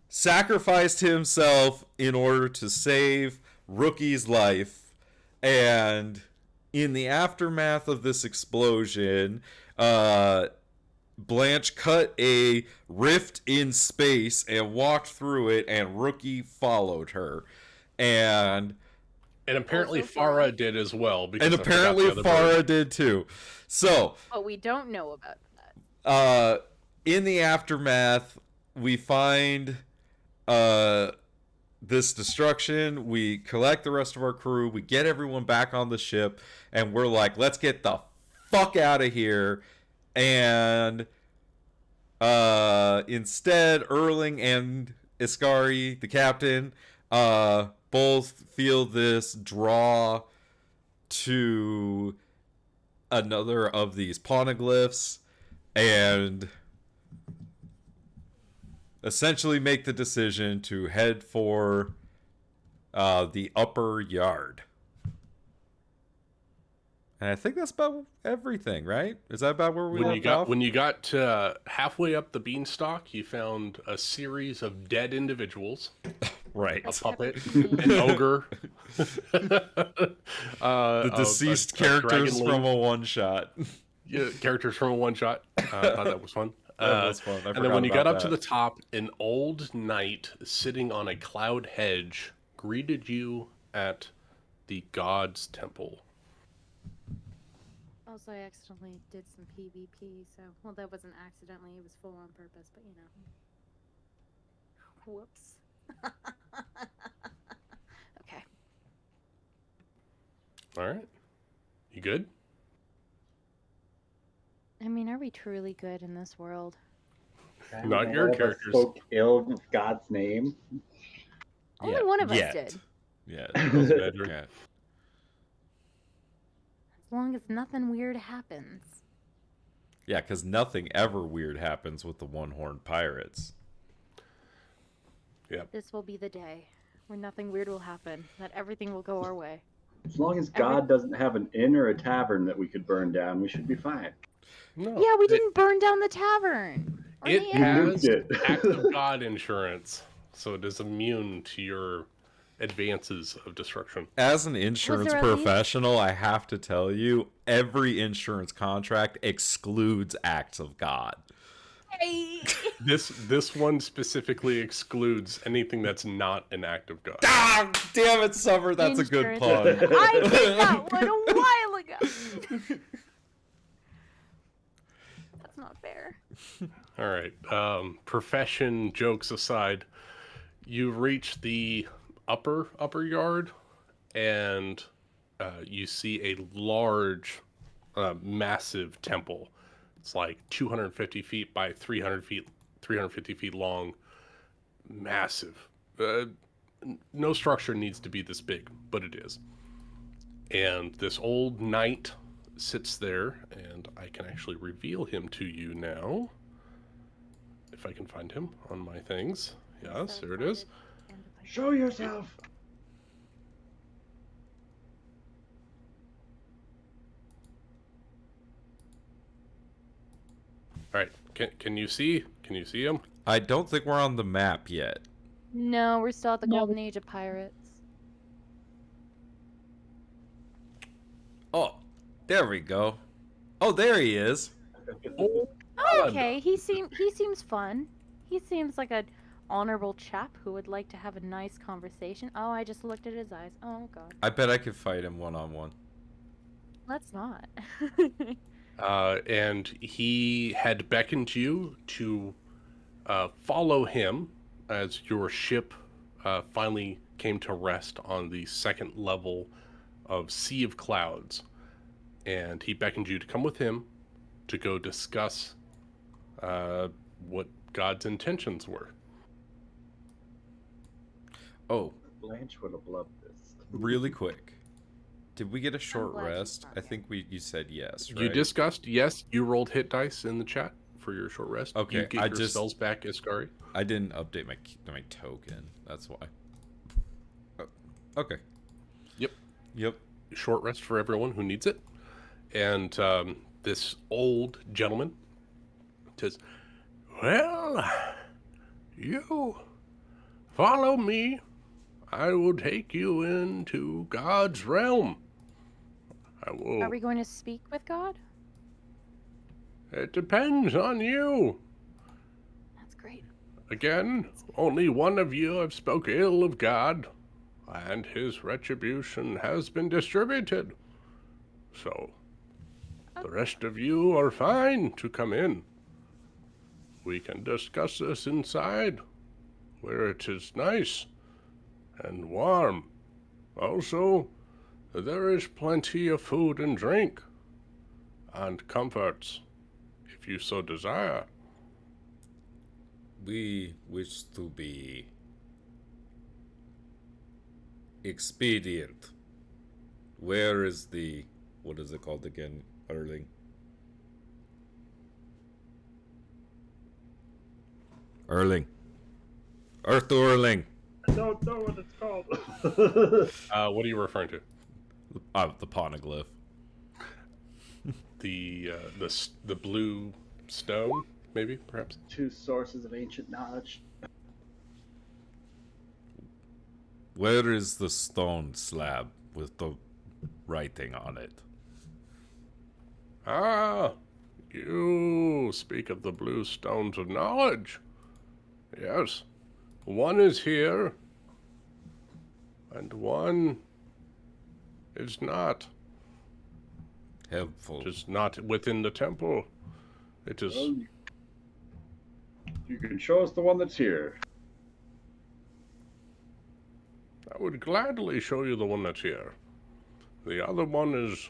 sacrificed himself in order to save Rookie's life, and in the aftermath of this explosion, Blanche cut a rift in space and walked through it, and Rookie followed her. And apparently Also Farah Farah. did as well. Because and I forgot apparently the other bird. Farah did too. So, But we don't know about that. in the aftermath, we find this destruction. We collect the rest of our crew. We get everyone back on the ship, and we're like, let's get the fuck out of here. And instead, Erling and Iskari, the captain, both feel this draw to another of these poneglyphs and essentially make the decision to head for the upper yard. And I think that's about everything, right? Is that about where we left off? When you got halfway up the beanstalk, you found a series of dead individuals, Right. a puppet, Pepperoni. an ogre, The deceased characters from a one-shot. characters from a one shot. I thought that was fun. That was fun. I And then when you forgot got about up to that. the top, an old knight sitting on a cloud hedge greeted you at the god's temple. Also, I accidentally did some PvP, so well, that wasn't accidentally; it was full on purpose. But whoops. Okay. All right, you good? I mean, are we truly good in this world? Not your One of us characters. Spoke ill of God's name. Only one of us Yet. did. Yeah. better. Yeah. As long as nothing weird happens. Yeah, because nothing ever weird happens with the one-horned pirates. This will be the day where nothing weird will happen. That everything will go our way. As long as God doesn't have an inn or a tavern that we could burn down, we should be fine. No. Yeah, we didn't burn down the tavern. Or It the You inn. has moved it. act of God insurance, so it is immune to your advances of destruction. As an insurance there a lead? professional, I have to tell you, every insurance contract excludes acts of God. Hey. This one specifically excludes anything that's not an act of God. Ah, damn it, Summer, that's a good Insurance. pun. I did that one a while ago. That's not fair. All right. Profession jokes aside, you reach the upper yard, and you see a large, massive temple. It's like 250 feet by 350 feet long. Massive. No structure needs to be this big, but it is. And this old knight sits there, and I can actually reveal him to you now. If I can find him on my things. Yes, So there it is. excited. Show yourself. All right. Can you see? Can you see him? I don't think we're on the map yet. No, we're still at the golden age of pirates. Oh, there we go. Oh, there he is. Oh, Okay, he seems fun. He seems like an honorable chap who would like to have a nice conversation. Oh, I just looked at his eyes. Oh god. I bet I could fight him one-on-one. Let's not. and he had beckoned you to follow him as your ship finally came to rest on the second level of Sea of Clouds. And he beckoned you to come with him to go discuss what God's intentions were. Oh, Blanche would have loved this. really quick. Did we get a short glad you rest? brought I me. think you said yes, right? You discussed, yes, you rolled hit dice in the chat for your short rest. Okay, You get I your just- spells back, Iskari. I didn't update my token. That's why. Oh, okay. Yep. Yep. Short rest for everyone who needs it. And this old gentleman says, "Well, you follow me. I will take you into God's realm. I will. Are we going to speak with God? It depends on you. That's great. Again, only one of you have spoke ill of God, and his retribution has been distributed. So, the rest of you are fine to come in. We can discuss this inside, where it is nice and warm. Also, there is plenty of food and drink, and comforts, if you so desire. We wish to be expedient. Where is the... What is it called again, Erling? Erling. Earth Erling. I don't know what it's called. What are you referring to? The poneglyph. The blue stone, maybe, perhaps? Two sources of ancient knowledge. Where is the stone slab with the writing on it? Ah, you speak of the blue stones of knowledge. Yes, one is here, and one is not. Helpful. It is not within the temple. It is. Well, you can show us the one that's here. I would gladly show you the one that's here. The other one is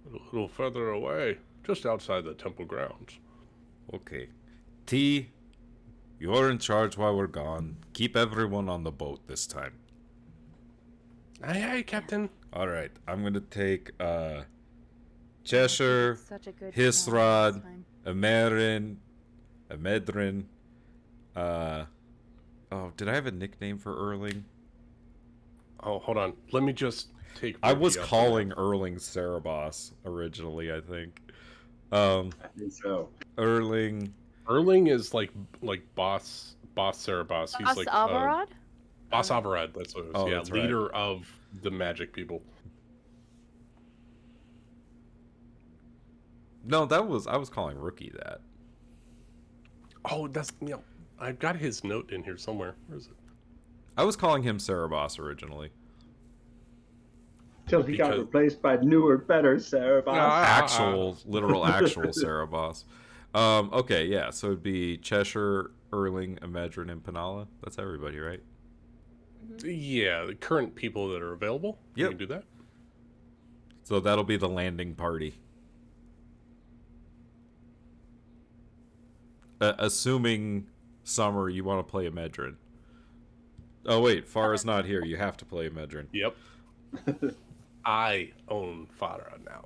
a little further away, just outside the temple grounds. Okay. T, you're in charge while we're gone. Keep everyone on the boat this time. Aye, aye, Captain. All right. I'm going to take Cheshire, Such a good Hisrod, this time. Amerin, Amedrin. Oh, did I have a nickname for Erling? Oh, hold on. Let me just take. I was Ricky up calling Erling Cerebos originally, I think. I think so. Erling. Erling is like boss Cerebos. He's Us like Alvarad? Boss Averad, that's what it was. Oh, Yeah, that's right. leader of the magic people. No, I was calling Rookie that. Oh, that's I've got his note in here somewhere. Where is it? I was calling him Cerebos originally. Till he got Because- replaced by newer, better Cerebos. Actual, literal, actual Cerebos. Okay, yeah. So it'd be Cheshire, Erling, Imedrin, and Penala. That's everybody, right? Yeah, the current people that are available. Yep. You can do that. So that'll be the landing party. Assuming Summer, you want to play Imedrin. Oh wait, Farah's not here. You have to play Imedrin. Yep. I own Farah now.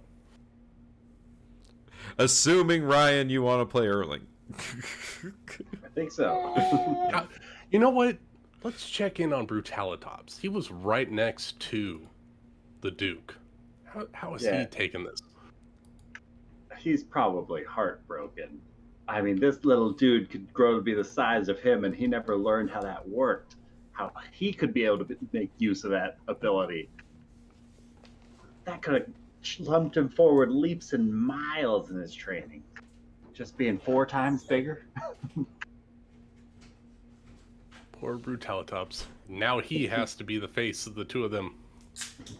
Assuming Ryan, you want to play Erling. I think so. You know what? Let's check in on Brutalitops. He was right next to the Duke. How is Yeah. he taking this? He's probably heartbroken. I mean, this little dude could grow to be the size of him, and he never learned how that worked. How he could be able to make use of that ability. That could have slumped him forward leaps and miles in his training. Just being 4 times bigger. Poor Brutalitops. Now he has to be the face of the two of them.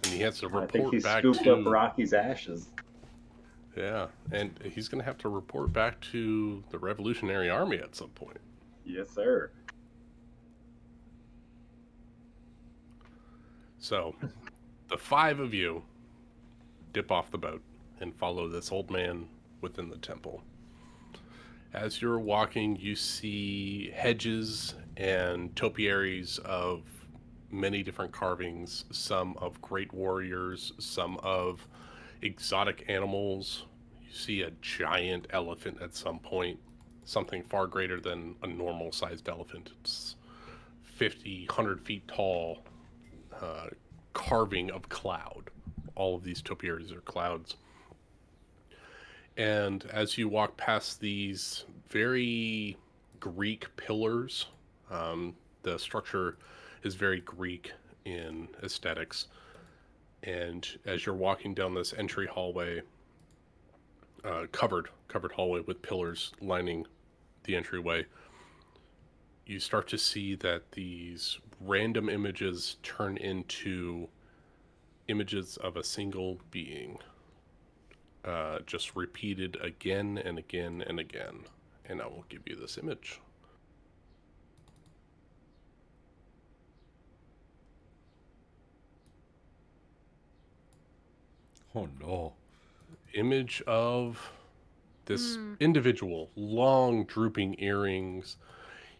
And he has to I think he report back scooped to... up Rocky's ashes. Yeah, and he's going to have to report back to the Revolutionary Army at some point. Yes, sir. So, the 5 of you dip off the boat and follow this old man within the temple. As you're walking, you see hedges and topiaries of many different carvings, some of great warriors, some of exotic animals. You see a giant elephant at some point, something far greater than a normal sized elephant. It's 50, 100 feet tall, carving of cloud. All of these topiaries are clouds. And as you walk past these very Greek pillars, the structure is very Greek in aesthetics. And as you're walking down this entry hallway, covered hallway with pillars lining the entryway, you start to see that these random images turn into images of a single being, just repeated again and again and again. And I will give you this image. Oh no. Image of this individual, long drooping earrings.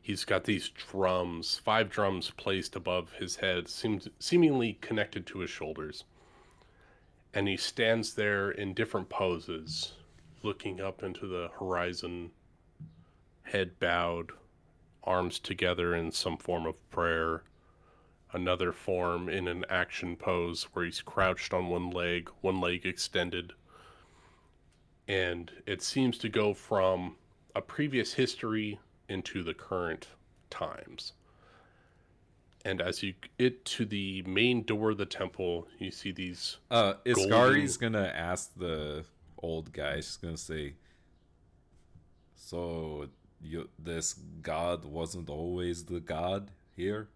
He's got these drums, 5 drums placed above his head, seemingly connected to his shoulders. And he stands there in different poses, looking up into the horizon, head bowed, arms together in some form of prayer. Another form in an action pose where he's crouched on one leg extended. And it seems to go from a previous history into the current times. And as you get to the main door of the temple, you see these... Iskari's gonna ask the old guy, she's gonna say, so this god wasn't always the god here?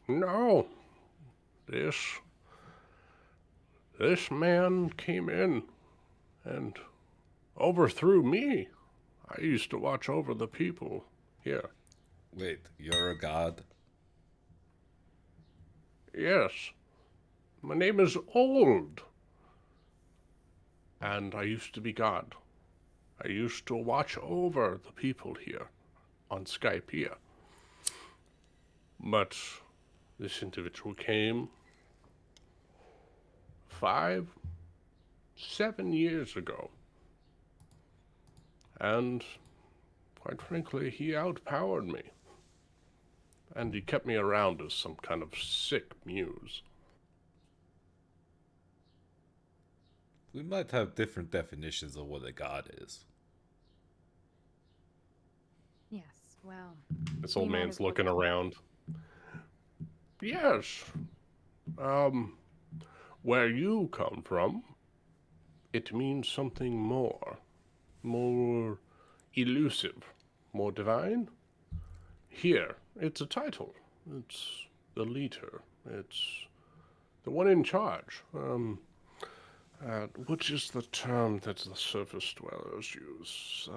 No. This man came in and overthrew me. I used to watch over the people here. Wait, you're a god? Yes. My name is Old. And I used to be God. I used to watch over the people here on Skype here. But this individual came 5, 7 years ago. And quite frankly, he outpowered me. And he kept me around as some kind of sick muse. We might have different definitions of what a god is. Yes, well. This old We might man's as well looking talk. around. Yes. Where you come from, it means something more elusive, more divine. Here, it's a title. It's the leader. It's the one in charge. Which is the term that the surface dwellers use?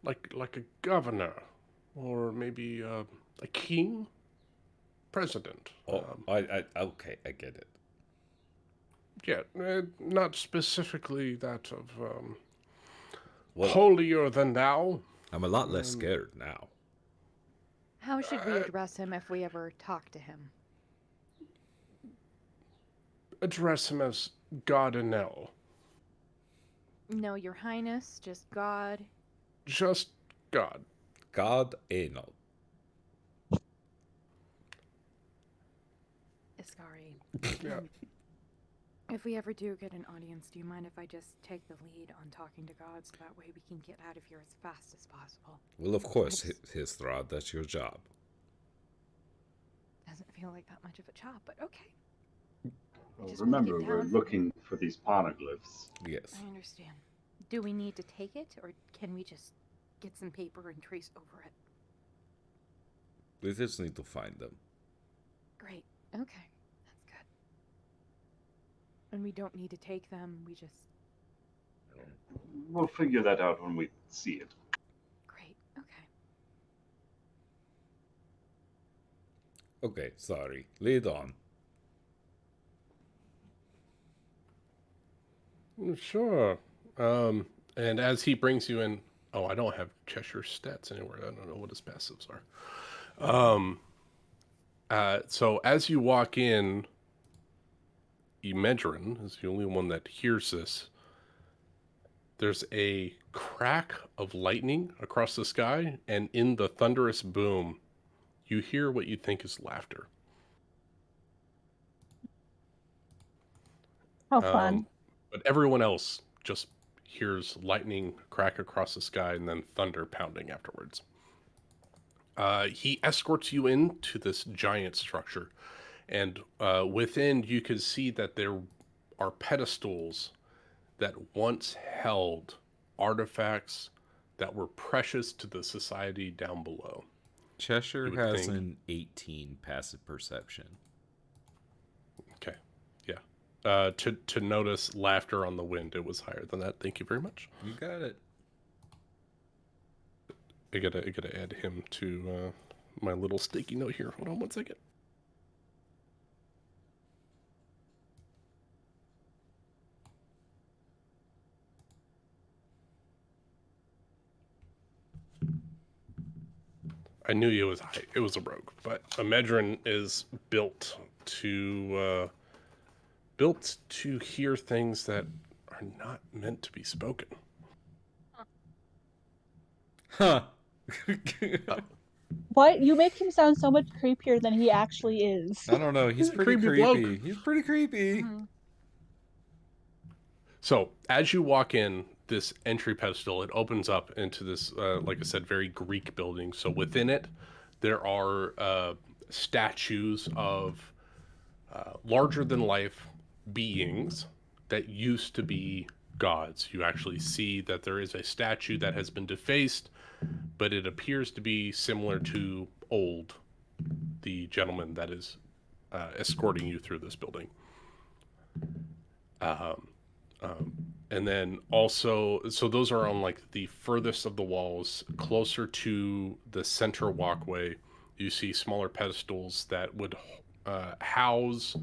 Like a governor, or maybe a king, president. Oh, I okay, I get it. Yeah, not specifically that of Well, holier than thou. I'm a lot less scared now. How should we address him if we ever talk to him? Address him as Gardenel. No, Your Highness, just God. Just God. God anal. Iskari. Yeah. If we ever do get an audience, do you mind if I just take the lead on talking to God so that way we can get out of here as fast as possible? Well, of course, his Throd, that's your job. Doesn't feel like that much of a job, but okay. Well, Just wanna remember, get we're down. looking for these poneglyphs. Yes. I understand. Do we need to take it, or can we just get some paper and trace over it? We just need to find them. Great. Okay. That's good. And we don't need to take them, we just... We'll figure that out when we see it. Great. Okay. Okay, sorry. Lead on. Sure. And as he brings you in, oh, I don't have Cheshire stats anywhere. I don't know what his passives are. So as you walk in, Emedrin is the only one that hears this. There's a crack of lightning across the sky, and in the thunderous boom, you hear what you think is laughter. How fun. But everyone else just hears lightning crack across the sky and then thunder pounding afterwards. He escorts you into this giant structure, and within you can see that there are pedestals that once held artifacts that were precious to the society down below. Cheshire You would has think. an 18 passive perception. Okay, yeah. To notice laughter on the wind, it was higher than that. Thank you very much. You got it. I gotta add him to my little sticky note here. Hold on one second. I knew it was high. It was a rogue, but Emedrin is built to hear things that are not meant to be spoken. Huh. What? You make him sound so much creepier than he actually is. I don't know. He's He's a pretty creepy bloke. creepy. He's pretty creepy. So as you walk in this entry pedestal, it opens up into this, like I said, very Greek building. So within it, there are statues of larger than life beings that used to be gods. You actually see that there is a statue that has been defaced, but it appears to be similar to Old, the gentleman that is escorting you through this building. And then also, so those are on like the furthest of the walls, closer to the center walkway. You see smaller pedestals that would house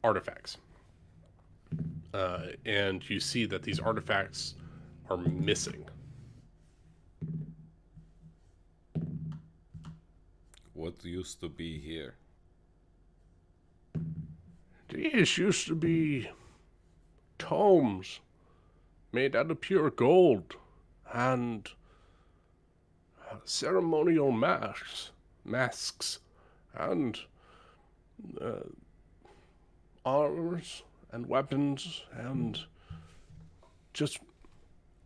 artifacts. And you see that these artifacts are missing. What used to be here? These used to be tomes made out of pure gold and ceremonial masks and armors and weapons and just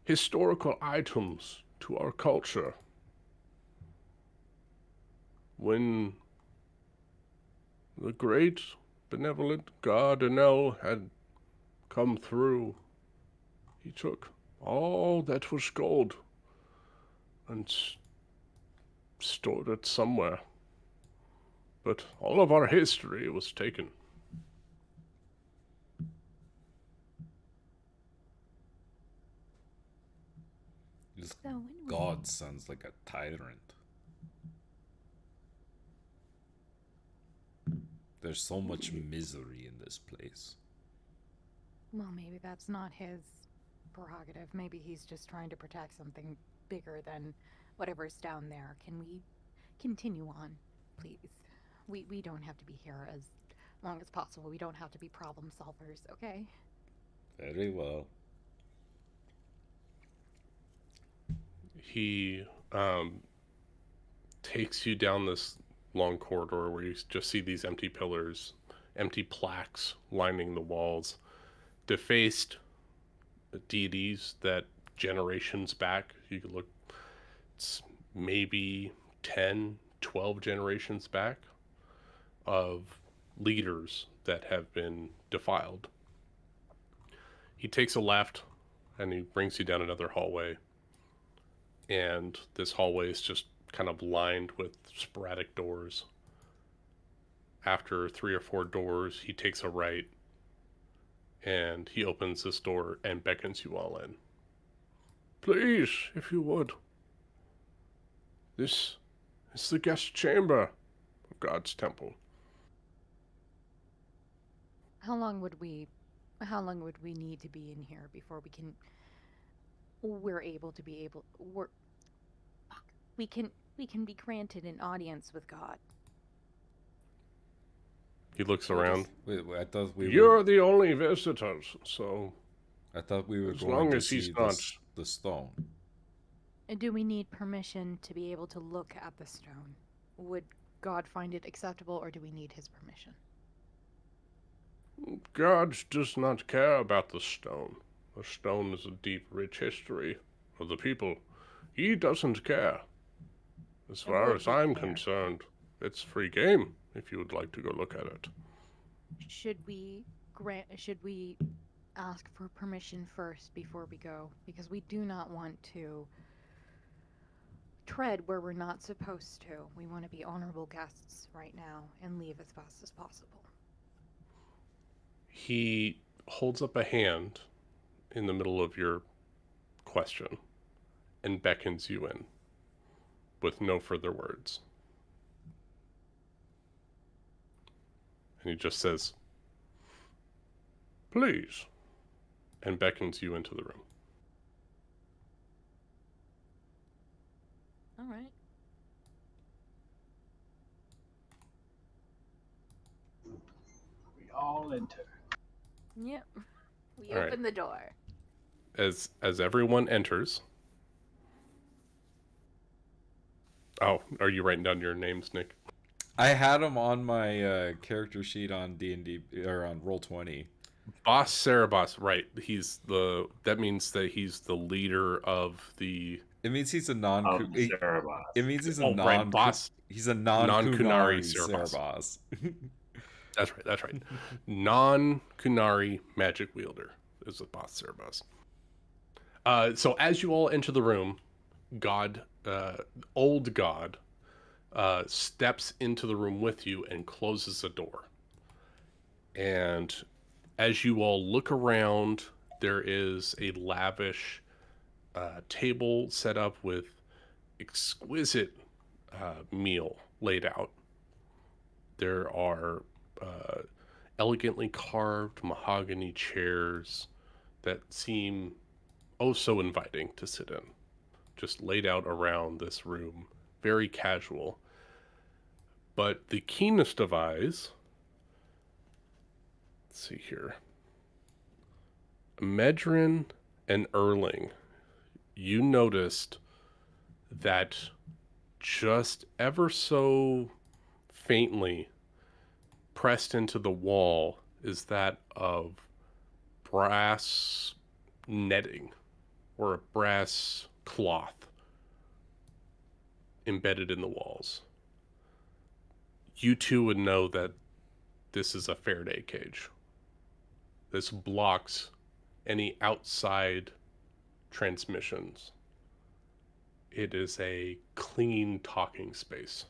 historical items to our culture. When the great benevolent God Enel had come through. He took all that was gold and stored it somewhere. But all of our history was taken. This So when we- God sounds like a tyrant. There's so much misery in this place. Well, maybe that's not his prerogative. Maybe he's just trying to protect something bigger than whatever's down there. Can we continue on, please? We don't have to be here as long as possible. We don't have to be problem solvers, okay? Very well. He takes you down this long corridor where you just see these empty pillars, empty plaques lining the walls, defaced deities that generations back, you could look, it's maybe 10, 12 generations back, of leaders that have been defiled. He takes a left and he brings you down another hallway. And this hallway is just kind of lined with sporadic doors. After 3 or 4 doors, he takes a right and he opens this door and beckons you all in. Please, if you would. This is the guest chamber of God's temple. How long would we need to be in here before we can be granted an audience with God? He looks around. Wait, I thought we You're were. the only visitors, so I thought we were as going long to as he's see not- the stone. Do we need permission to be able to look at the stone? Would God find it acceptable, or do we need his permission? God does not care about the stone. The stone is a deep, rich history of the people. He doesn't care. As And far would as he I'm care? concerned, it's free game if you would like to go look at it. Should we ask for permission first before we go? Because we do not want to tread where we're not supposed to. We want to be honorable guests right now and leave as fast as possible. He holds up a hand in the middle of your question and beckons you in with no further words. And he just says, please, and beckons you into the room. All right. We all enter. Yep. We All right. open the door. As everyone enters. Oh, are you writing down your names, Nick? I had him on my character sheet on D&D or on Roll20. Boss Cerebos, right? That means that he's the leader of the It means he's a Cerebos. It means he's a Oh, right, boss. He's a Non-Kunari non-Kunari Cerebos. Cerebos. That's right. Non-Kunari magic wielder is the boss Cerebos. So as you all enter the room, old God, steps into the room with you and closes the door. And as you all look around, there is a lavish table set up with exquisite meal laid out. There are elegantly carved mahogany chairs that seem oh so inviting to sit in, just laid out around this room, very casual. But the keenest of eyes, let's see here, Medrin and Erling, you noticed that just ever so faintly pressed into the wall is that of brass netting or a brass cloth embedded in the walls. You two would know that this is a Faraday cage. This blocks any outside transmissions. It is a clean talking space.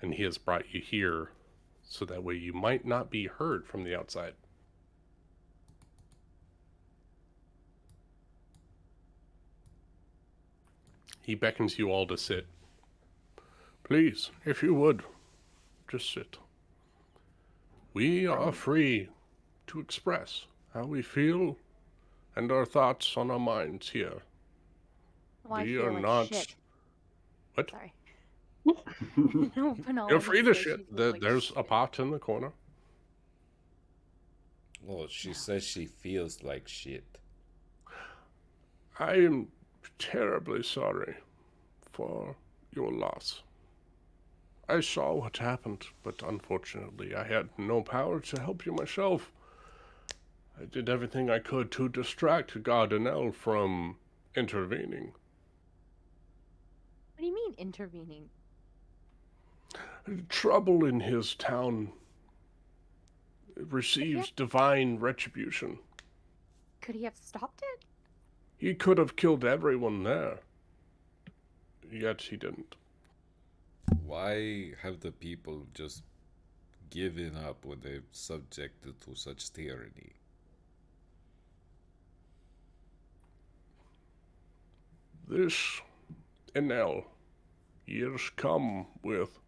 And he has brought you here so that way you might not be heard from the outside. He beckons you all to sit. Please, if you would, just sit. We are free to express how we feel and our thoughts on our minds here. Well, I We feel are like not. shit. What? Sorry. No, Penala You're free to would say shit. she feels like There's a shit. pot in the corner. Well, she says she feels like shit. I am terribly sorry for your loss. I saw what happened, but unfortunately I had no power to help you myself. I did everything I could to distract Gardanel from intervening. What do you mean intervening? Trouble in his town receives divine retribution. Could he have stopped it? He could have killed everyone there. Yet he didn't. Why have the people just given up when they're subjected to such tyranny? This Enel years come with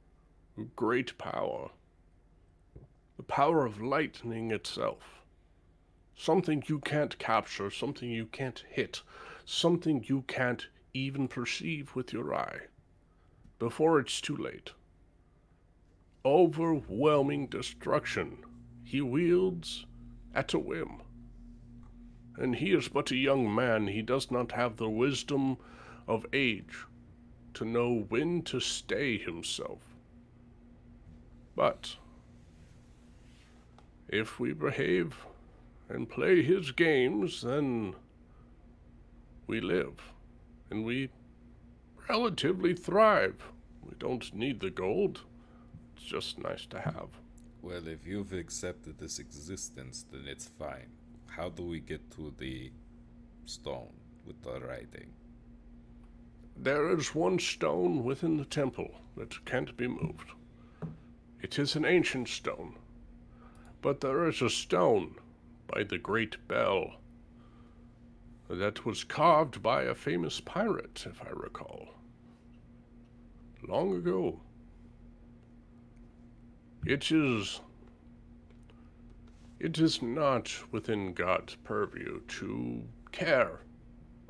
great power. The power of lightning itself. Something you can't capture, something you can't hit, something you can't even perceive with your eye. Before it's too late. Overwhelming destruction he wields at a whim. And he is but a young man. He does not have the wisdom of age to know when to stay himself. But if we behave and play his games, then we live, and we relatively thrive. We don't need the gold. It's just nice to have. Well, if you've accepted this existence, then it's fine. How do we get to the stone with the writing? There is one stone within the temple that can't be moved. It is an ancient stone, but there is a stone by the Great Bell that was carved by a famous pirate, if I recall, long ago. It is not within God's purview to care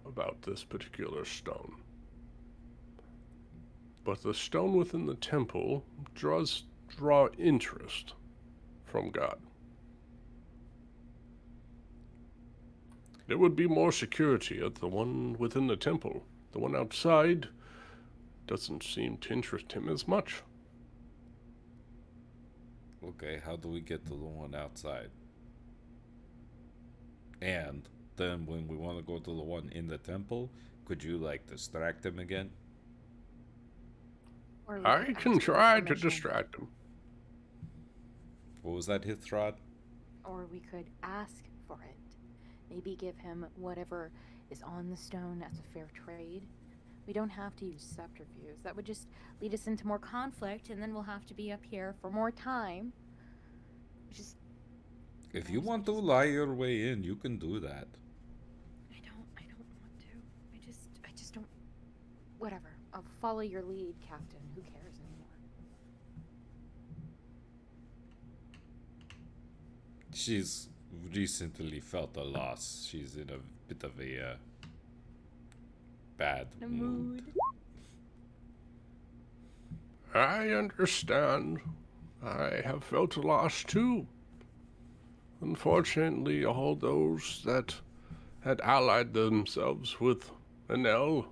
about this particular stone. But the stone within the temple draw interest from God. There would be more security at the one within the temple. The one outside doesn't seem to interest him as much. Okay, how do we get to the one outside? And then when we want to go to the one in the temple, could you like distract him again? Or we I could can ask for try to permission. distract him. What was that, Hithrod? Or we could ask for it. Maybe give him whatever is on the stone as a fair trade. We don't have to use subterfuge. That would just lead us into more conflict, and then we'll have to be up here for more time. Just If you want to lie your way in, you can do that. I don't want to. I just don't. Whatever. I'll follow your lead, Captain. Who cares anymore? She's recently felt a loss. She's in a bit of a bad In a mood. mood. I understand. I have felt a loss too. Unfortunately, all those that had allied themselves with Enel,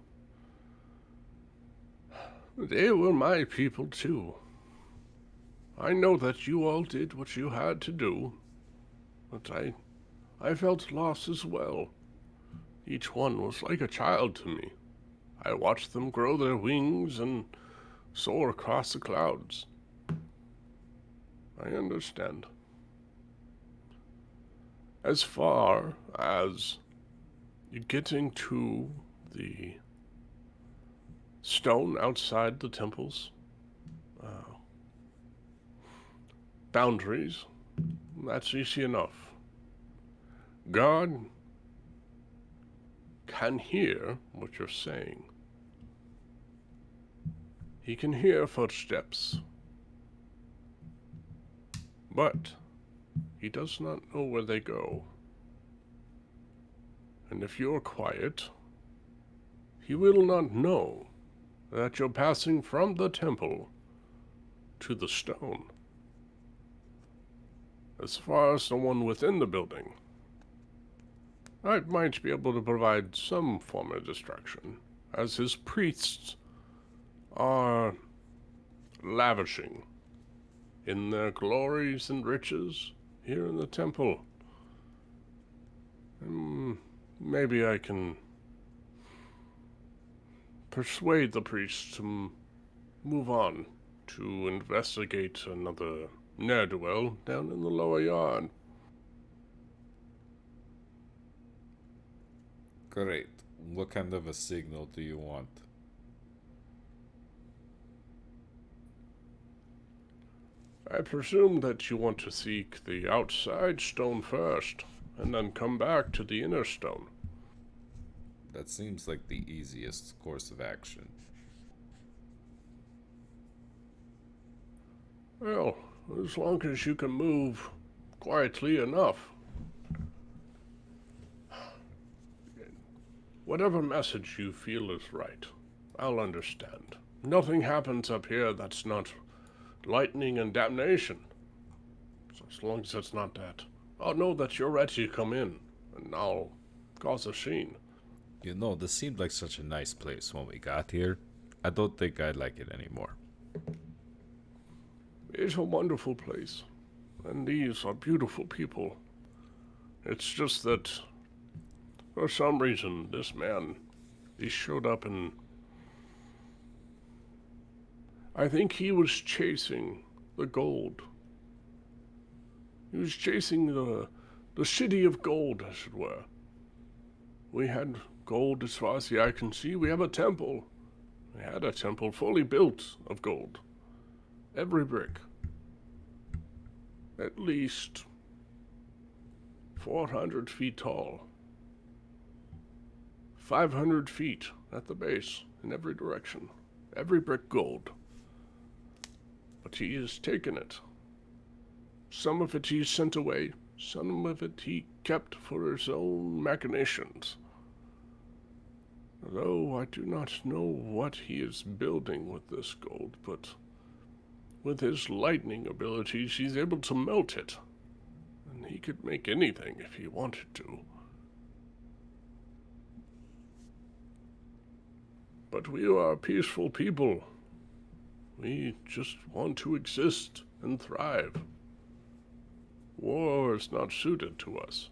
they were my people too. I know that you all did what you had to do, but I felt loss as well. Each one was like a child to me. I watched them grow their wings and soar across the clouds. I understand. As far as getting to the stone outside the temple's boundaries, that's easy enough. God can hear what you're saying. He can hear footsteps. But he does not know where they go. And if you're quiet, he will not know that you're passing from the temple to the stone. As far as the one within the building, I might be able to provide some form of distraction, as his priests are lavishing in their glories and riches here in the temple. Maybe I can persuade the priests to move on to investigate another ne'er-do-well down in the lower yard. Great. What kind of a signal do you want? I presume that you want to seek the outside stone first, and then come back to the inner stone. That seems like the easiest course of action. Well, as long as you can move quietly enough. Whatever message you feel is right, I'll understand. Nothing happens up here that's not lightning and damnation. So as long as it's not that, I'll know that you're ready to come in, and I'll cause a scene. You know, this seemed like such a nice place when we got here. I don't think I'd like it anymore. It's a wonderful place, and these are beautiful people. It's just that, for some reason, this man, he showed up and I think he was chasing the gold. He was chasing the city of gold, as it were. We had gold as far as the eye can see. We have a temple. We had a temple fully built of gold. Every brick. At least 400 feet tall. 500 feet at the base in every direction. Every brick gold. But he has taken it. Some of it he sent away. Some of it he kept for his own machinations. Though I do not know what he is building with this gold, but with his lightning abilities, he's able to melt it. And he could make anything if he wanted to. But we are peaceful people. We just want to exist and thrive. War is not suited to us.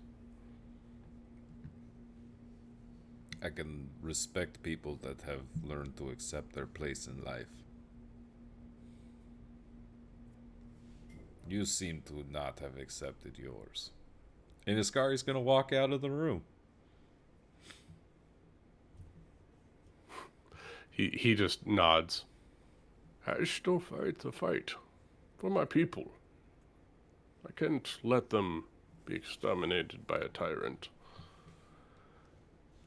I can respect people that have learned to accept their place in life. You seem to not have accepted yours. And Iskari's gonna walk out of the room. He just nods. I still fight the fight for my people. I can't let them be exterminated by a tyrant.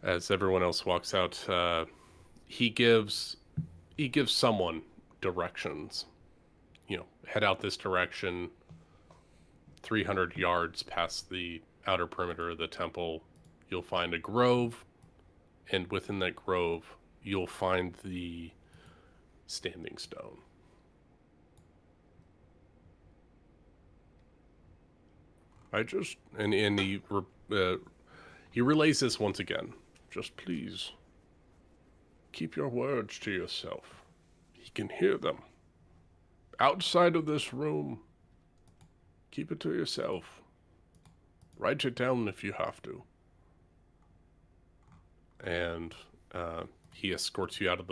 As everyone else walks out, he gives someone directions. You know, head out this direction, 300 yards past the outer perimeter of the temple, you'll find a grove, and within that grove, you'll find the standing stone. He relays this once again. Just please, keep your words to yourself. He can hear them. Outside of this room, keep it to yourself. Write it down if you have to. And he escorts you out of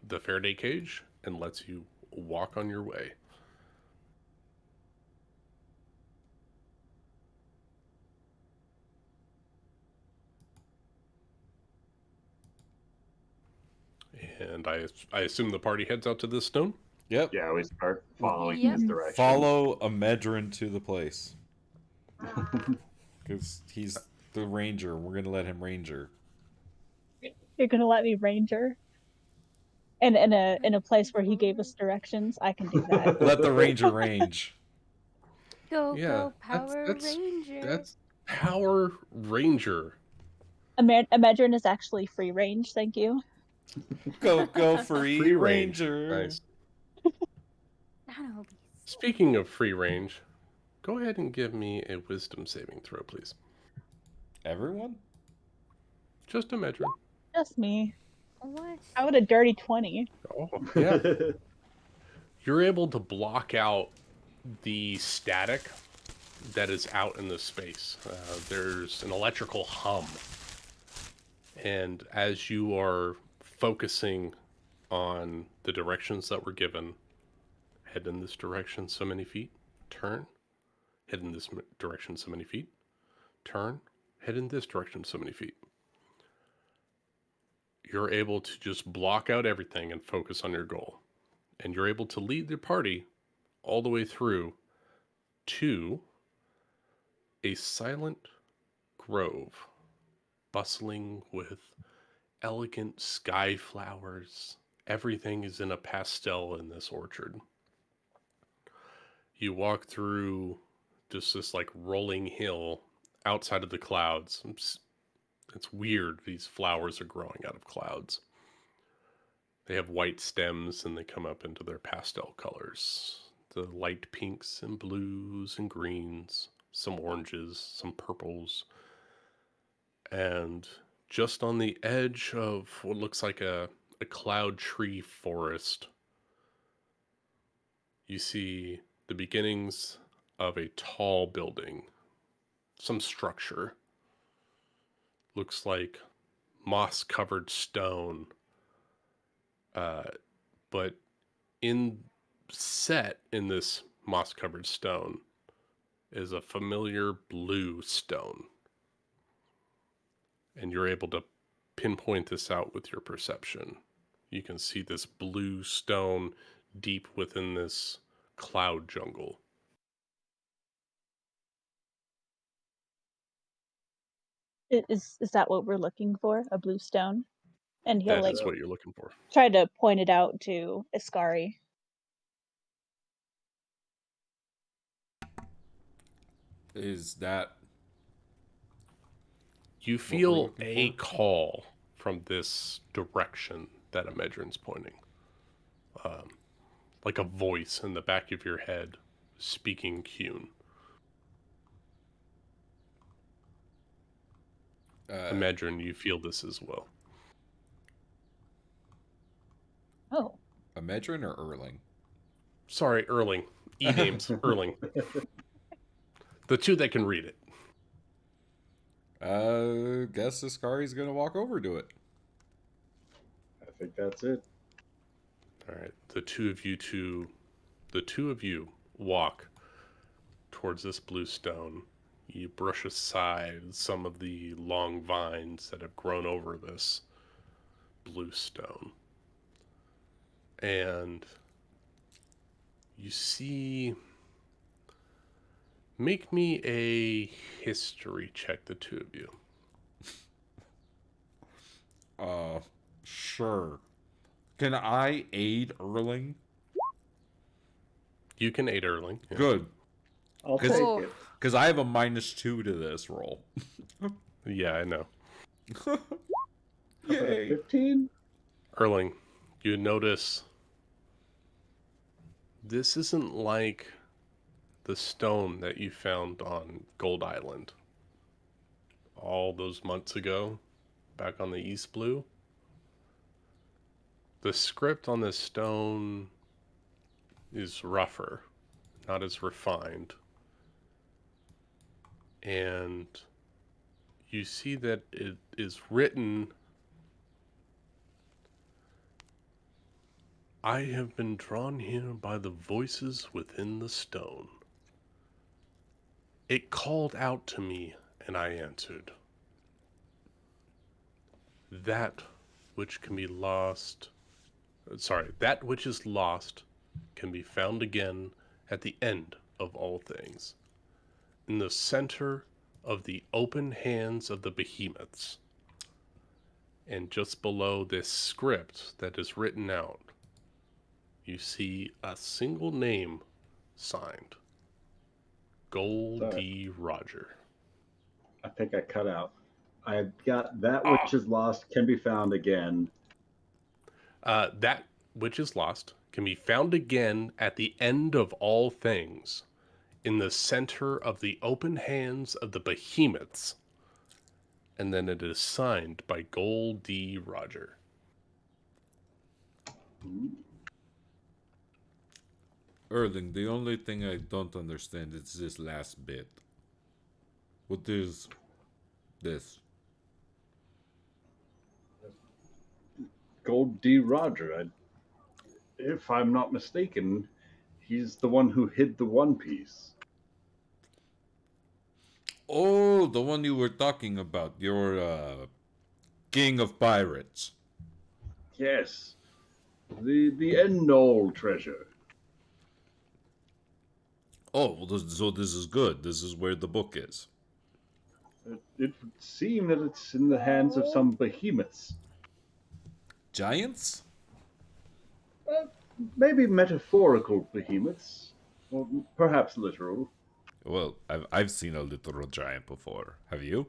the Faraday cage and lets you walk on your way. And I assume the party heads out to this stone. Yep. Yeah, we start following Yep. his direction. Follow a Medron to the place. Because he's the ranger. We're going to let him ranger. You're gonna let me ranger? And in a place where he gave us directions, I can do that. Let the ranger range. Go, Yeah, go, that's- Power that's- Ranger. That's Power Ranger. Imagine is actually free range. Thank you. Go, go, free, Free range. ranger. Nice. That'll be so Speaking of free range, go ahead and give me a wisdom saving throw, please. Everyone? Just a measure. Just me. What? I would a dirty 20. Oh, yeah. You're able to block out the static that is out in the space. There's an electrical hum. And as you are focusing on the directions that were given, head in this direction so many feet, turn, head in this direction so many feet, turn, head in this direction so many feet. You're able to just block out everything and focus on your goal. And you're able to lead the party all the way through to a silent grove, bustling with elegant sky flowers. Everything is in a pastel in this orchard. You walk through just this like rolling hill outside of the clouds. It's weird. These flowers are growing out of clouds. They have white stems and they come up into their pastel colors. The light pinks and blues and greens, some oranges, some purples. And just on the edge of what looks like a cloud tree forest, you see the beginnings of a tall building, some structure. Looks like moss-covered stone, but set in this moss-covered stone is a familiar blue stone. And you're able to pinpoint this out with your perception. You can see this blue stone deep within this cloud jungle. Is that what we're looking for? A blue stone? And he'll That like is what you're looking for. try to point it out to Iskari. Is that... You we're feel looking a for? call from this direction that Amedron's pointing. Like a voice in the back of your head speaking Qun. Amedron, you feel this as well. Oh. a Medron or Erling? Sorry, Erling. E-names, Erling. The two that can read it. Guess Iskari's gonna walk over to it. I think that's it. All right, the two of you walk towards this blue stone. You brush aside some of the long vines that have grown over this blue stone. And you see... Make me a history check, the two of you. Sure. Can I aid Erling? You can aid Erling. Yeah. Good. I'll Cause- take Oh. it. Because I have a -2 to this roll. Yeah, I know. Yay. 15? Erling, you notice this isn't like the stone that you found on Gold Island all those months ago, back on the East Blue. The script on this stone is rougher, not as refined. And you see that it is written, "I have been drawn here by the voices within the stone. It called out to me, and I answered. That which can be lost. Sorry, that which is lost can be found again at the end of all things, in the center of the open hands of the behemoths. And just below this script that is written out, you see a single name signed. Gold D. Roger. I think I cut out. I got that which is lost can be found again. That which is lost can be found again at the end of all things, in the center of the open hands of the behemoths. And then it is signed by Gold D. Roger. Erling, the only thing I don't understand is this last bit. What is this? Gold D. Roger. If I'm not mistaken, he's the one who hid the One Piece. Oh, the one you were talking about. Your king of pirates. Yes, the end all treasure. Oh, well, so this is good. This is where the book is. It would seem that it's in the hands of some behemoths. Giants? Maybe metaphorical behemoths, or perhaps literal. Well, I've seen a literal giant before. Have you?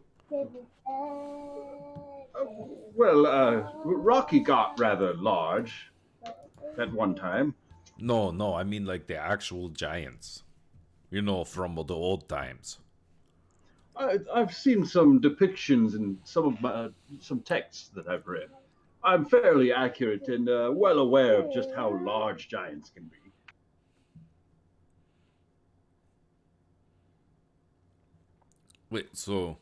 Rocky got rather large at one time. No, I mean like the actual giants. You know, from the old times. I've seen some depictions in some texts that I've read. I'm fairly accurate and well aware of just how large giants can be. Wait, so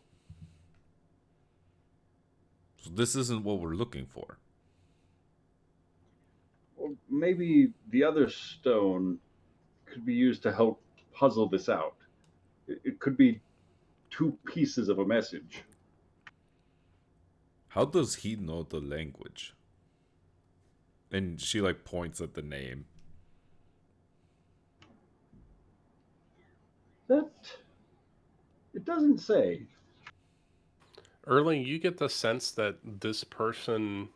this isn't what we're looking for. Or maybe the other stone could be used to help puzzle this out. It could be two pieces of a message. How does he know the language? And she like points at the name. That it doesn't say. Erling, you get the sense that this person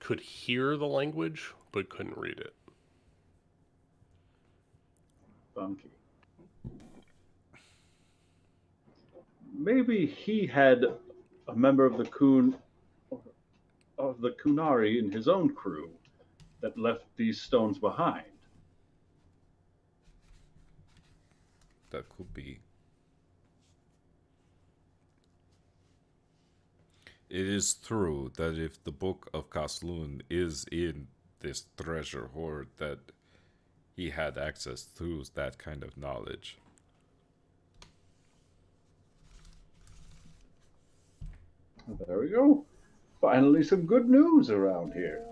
could hear the language, but couldn't read it. Funky. Maybe he had a member of the Kunari in his own crew that left these stones behind. That could be. It is true that if the Book of Kasloon is in this treasure hoard, that he had access to that kind of knowledge. There we go. Finally, some good news around here.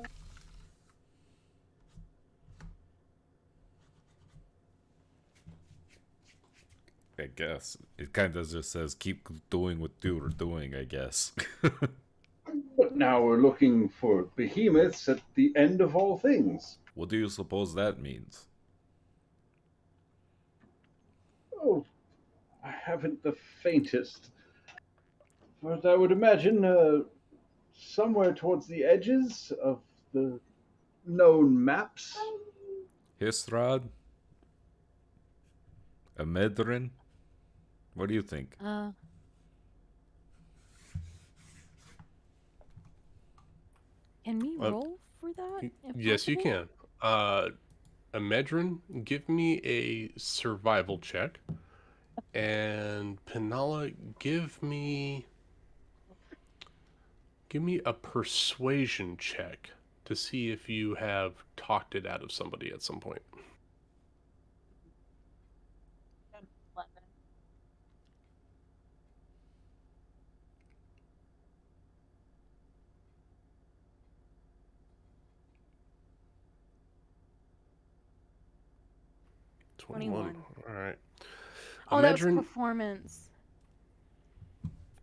I guess. It kind of just says, keep doing what you were doing, I guess. But now we're looking for behemoths at the end of all things. What do you suppose that means? Oh, I haven't the faintest. But I would imagine somewhere towards the edges of the known maps. Histrad? A Medrin? What do you think? Can we roll for that? if Yes, you possible? can. Amedrin, give me a survival check. And Penala, give me a persuasion check to see if you have talked it out of somebody at some point. 11. All right. Oh, that was Amedrin, performance.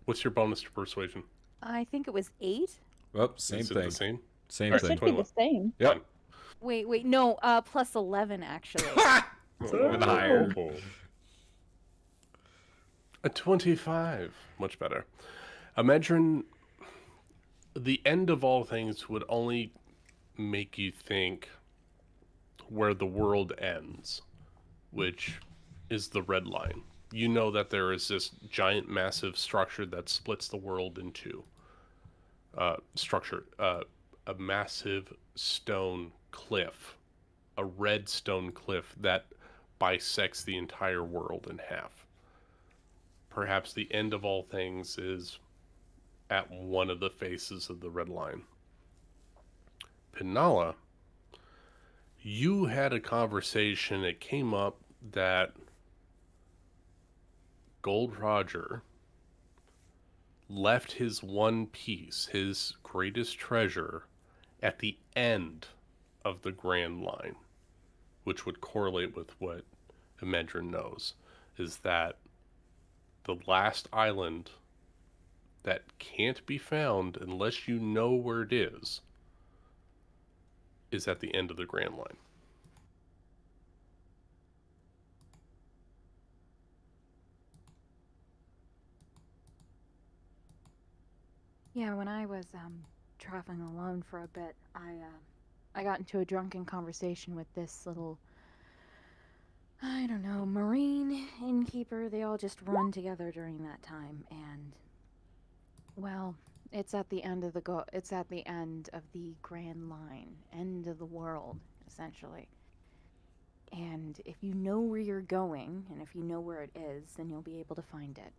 what's your bonus to persuasion? I think it was 8. Well, same Is it thing. the same? Same It thing. should be the same. Yep. Wait, no, plus 11 actually. Even higher. A 25. Much better. Imagine the end of all things would only make you think where the world ends, which is the red line. You know that there is this giant, massive structure that splits the world in two. A massive stone cliff, a red stone cliff that bisects the entire world in half. Perhaps the end of all things is at one of the faces of the red line. Penala, you had a conversation. It came up that Gold Roger left his one piece, his greatest treasure, at the end of the Grand Line, which would correlate with what Imedrin knows, is that the last island that can't be found unless you know where it is at the end of the Grand Line. Yeah, when I was traveling alone for a bit, I got into a drunken conversation with this little, I don't know, marine innkeeper. They all just run together during that time, and well, it's at the end of it's at the end of the Grand Line, end of the world, essentially. And if you know where you're going, and if you know where it is, then you'll be able to find it.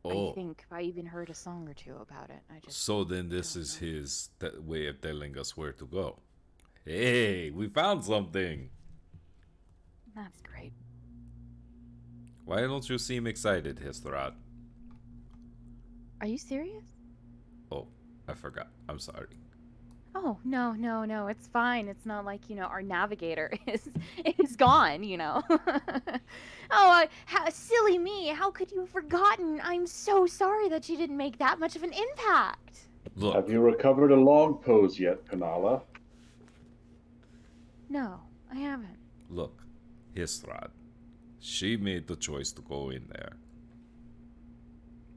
I think I even heard a song or two about it. So then this is his way of telling us where to go. Hey, we found something. That's great. Why don't you seem excited, Histrat? Are you serious? Oh, I forgot. I'm sorry. Oh, no, it's fine. It's not like, our navigator is gone, Oh, silly me. How could you have forgotten? I'm so sorry that you didn't make that much of an impact. Look, Have you recovered a log pose yet, Penala? No, I haven't. look, Histrat. She made the choice to go in there.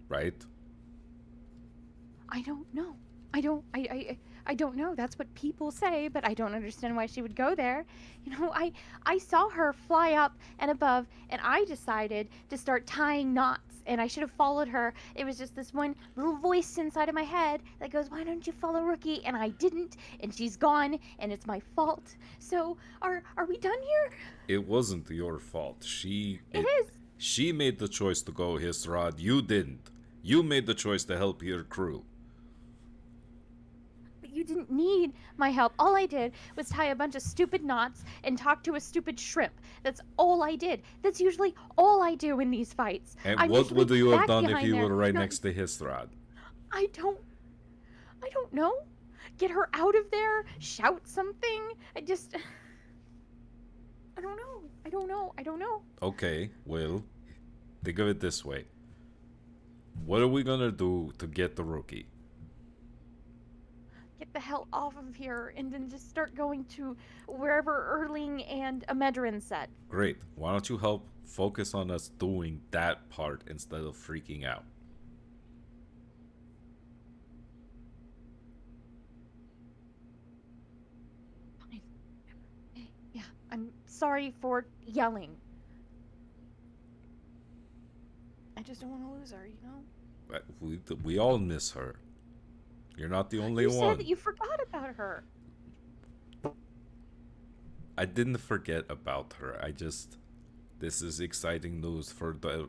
Right? I don't know. I don't know. That's what people say, but I don't understand why she would go there. I saw her fly up and above, and I decided to start tying knots, and I should have followed her. It was just this one little voice inside of my head that goes, "Why don't you follow Rookie?" And I didn't, and she's gone, and it's my fault. So, are we done here? It wasn't your fault. It is. She made the choice to go, Histrat. You didn't. You made the choice to help your crew. You didn't need my help. All I did was tie a bunch of stupid knots and talk to a stupid shrimp. That's all I did. That's usually all I do in these fights. And I'm what usually would you have back done if behind you there. were right No, next to Histrat? I don't know. Get her out of there? Shout something? I don't know. I don't know. Okay, well, think of it this way. What are we gonna do to get the Rookie? Get the hell off of here and then just start going to wherever Erling and Imedrin said. Great. Why don't you help focus on us doing that part instead of freaking out? Fine. Yeah, I'm sorry for yelling. I just don't want to lose her, We all miss her. You're not the only You one. said that you forgot about her. I didn't forget about her. This is exciting news for the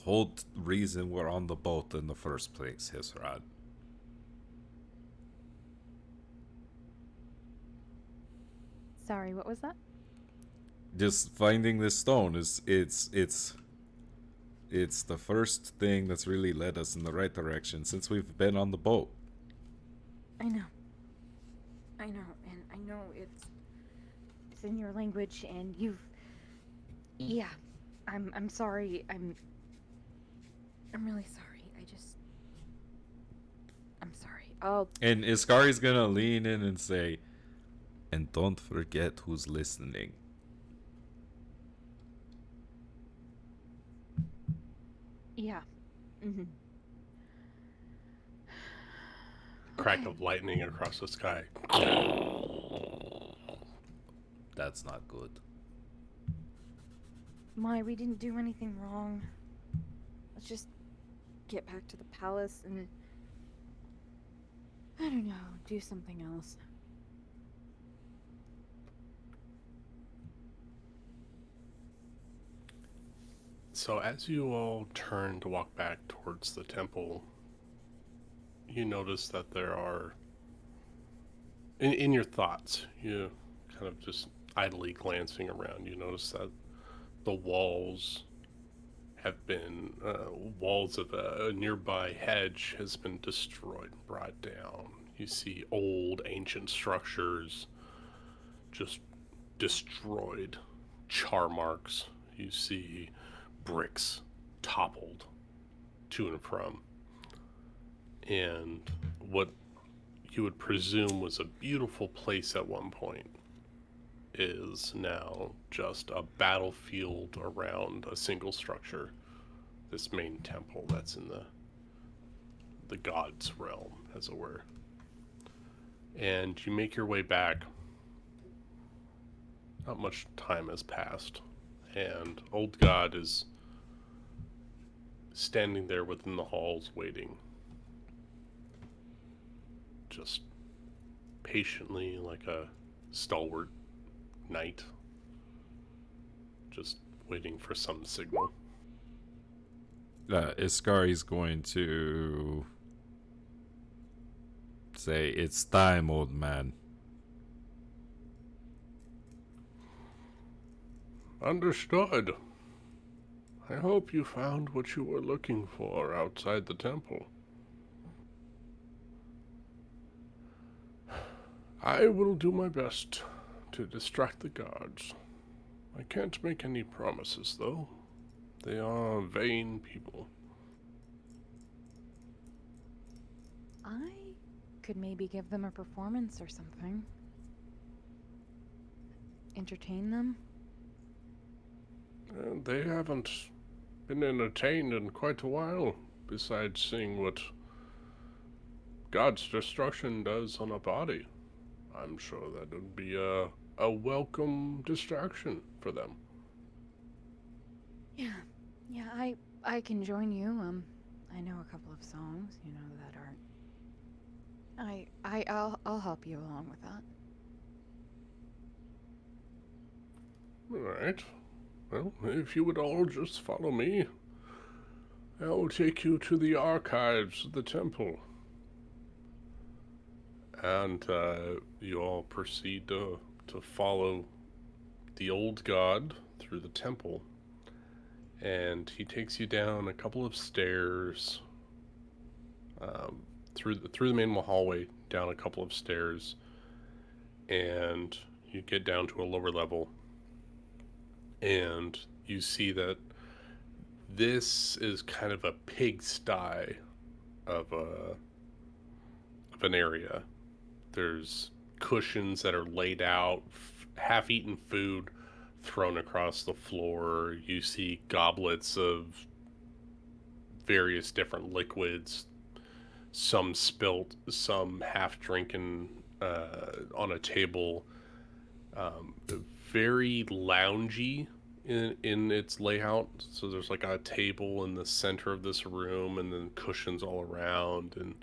whole reason we're on the boat in the first place, Histrat. Sorry, what was that? Just finding this stone it's the first thing that's really led us in the right direction since we've been on the boat. I know, and I know it's in your language, and yeah, I'm sorry, I'm really sorry. I'm sorry. Oh, And Iskari's gonna lean in and say, and don't forget who's listening. Yeah. Mm-hmm. Crack okay. of lightning across the sky. That's not good. Mai, we didn't do anything wrong. Let's just get back to the palace and I don't know, do something else. So as you all turn to walk back towards the temple, you notice that there are, in your thoughts, you kind of just idly glancing around, you notice that the walls have been, walls of a nearby hedge has been destroyed, brought down. You see old ancient structures just destroyed, char marks. You see bricks toppled to and from. And what you would presume was a beautiful place at one point is now just a battlefield around a single structure, this main temple that's in the god's realm, as it were. And you make your way back. Not much time has passed, and Old God is standing there within the halls waiting, just patiently, like a stalwart knight, just waiting for some signal. Iskari's going to say, "It's time, old man." Understood. I hope you found what you were looking for outside the temple. I will do my best to distract the guards. I can't make any promises, though. They are vain people. I could maybe give them a performance or something. Entertain them. They haven't been entertained in quite a while, besides seeing what God's destruction does on a body. I'm sure that would be a welcome distraction for them. Yeah, I can join you. I know a couple of songs, you know, that aren't. I'll help you along with that. Alright. Well, if you would all just follow me, I will take you to the archives of the temple. And you all proceed to follow the old god through the temple. And he takes you down a couple of stairs, through the main hallway, down a couple of stairs, and you get down to a lower level. And you see that this is kind of a pigsty of an area. There's cushions that are laid out, half-eaten food thrown across the floor. You see goblets of various different liquids, some spilt, some half-drinking on a table. Very loungy in its layout. So there's like a table in the center of this room and then cushions all around, and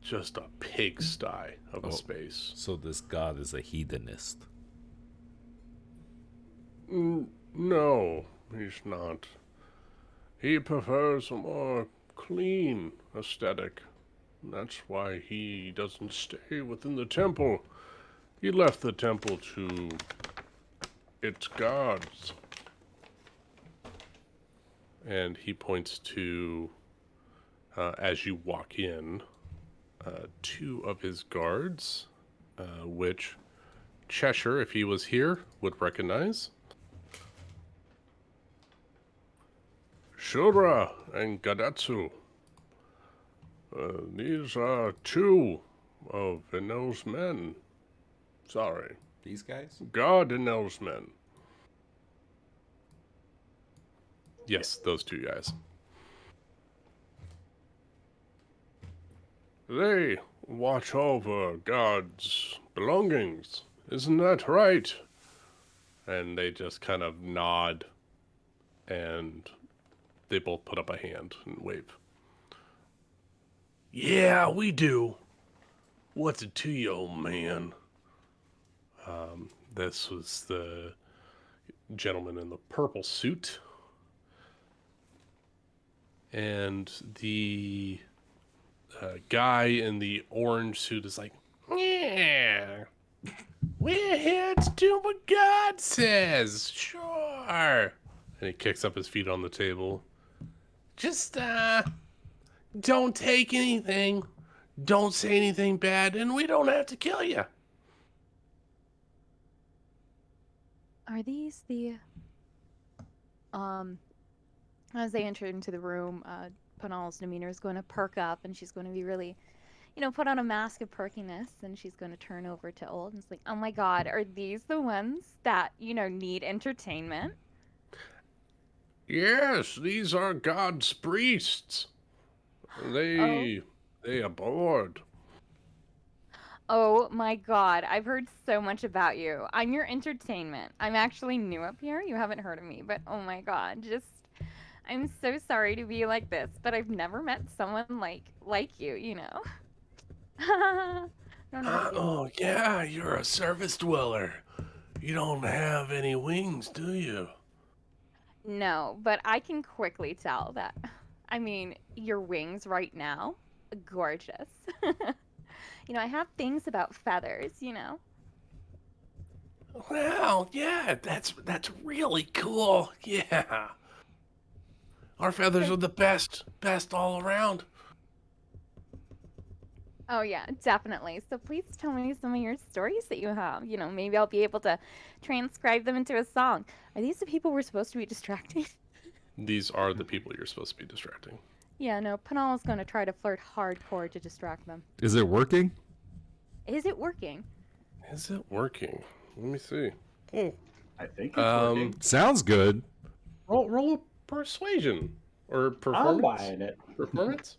just a pigsty of a space. So this god is a hedonist. No, he's not. He prefers a more clean aesthetic. That's why he doesn't stay within the temple. He left the temple to its gods. And he points to, as you walk in, two of his guards, which Cheshire, if he was here, would recognize. Shura and Gadatsu. These are two of Enel's men. Sorry, These guys? God Enel's men. Yes, those two guys. They watch over God's belongings. Isn't that right? And they just kind of nod, and they both put up a hand and wave. Yeah, we do. What's it to you, old man? This was the gentleman in the purple suit. And the guy in the orange suit is like, yeah, we're here to do what God says. Sure. And he kicks up his feet on the table. Just, don't take anything. Don't say anything bad, and we don't have to kill you. Are these the as they enter into the room, Panal's demeanor is going to perk up, and she's going to be really, put on a mask of perkiness, and she's going to turn over to Old and it's like, oh my god, are these the ones that, need entertainment? Yes, these are God's priests. They are bored. Oh my god, I've heard so much about you. I'm your entertainment. I'm actually new up here. You haven't heard of me, but oh my god, I'm so sorry to be like this, but I've never met someone like you, I don't know how to- Oh, yeah, you're a surface dweller. You don't have any wings, do you? No, but I can quickly tell that. I mean, your wings right now, gorgeous. I have things about feathers, Well, yeah, that's really cool. Yeah. Our feathers are the best all around. Oh yeah, definitely. So please tell me some of your stories that you have. Maybe I'll be able to transcribe them into a song. Are these the people we're supposed to be distracting? These are the people you're supposed to be distracting. Yeah, no, Panala's going to try to flirt hardcore to distract them. Is it working? Is it working? Is it working? Let me see. I think it's working. Sounds good. Roll a persuasion or I'm performance. buying it. Performance?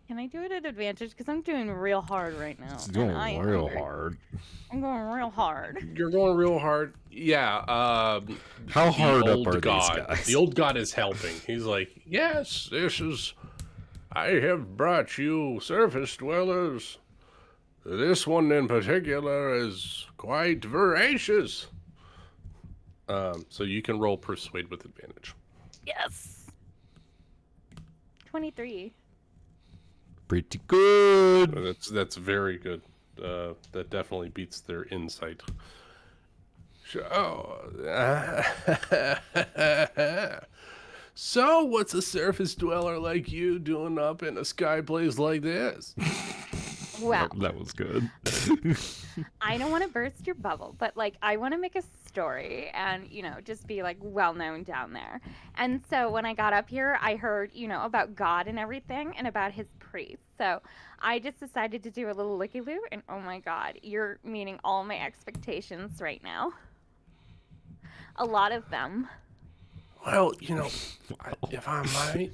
Can I do it at advantage? Because I'm doing real hard right now. It's and going I am real hungry. hard. I'm going real hard. You're going real hard. Yeah. How the hard up old are god, these guys? The old god is helping. He's like, yes, I have brought you surface dwellers. This one in particular is quite voracious. So you can roll persuade with advantage. Yes. 23. Pretty good. That's very good. That definitely beats their insight. So, what's a surface dweller like you doing up in a sky place like this? Well, That was good. I don't want to burst your bubble, but I want to make a story and, just be well known down there. And so when I got up here, I heard, about God and everything and about his priests. So I just decided to do a little looky-loo, and oh my god, you're meeting all my expectations right now. A lot of them. Well, if I might,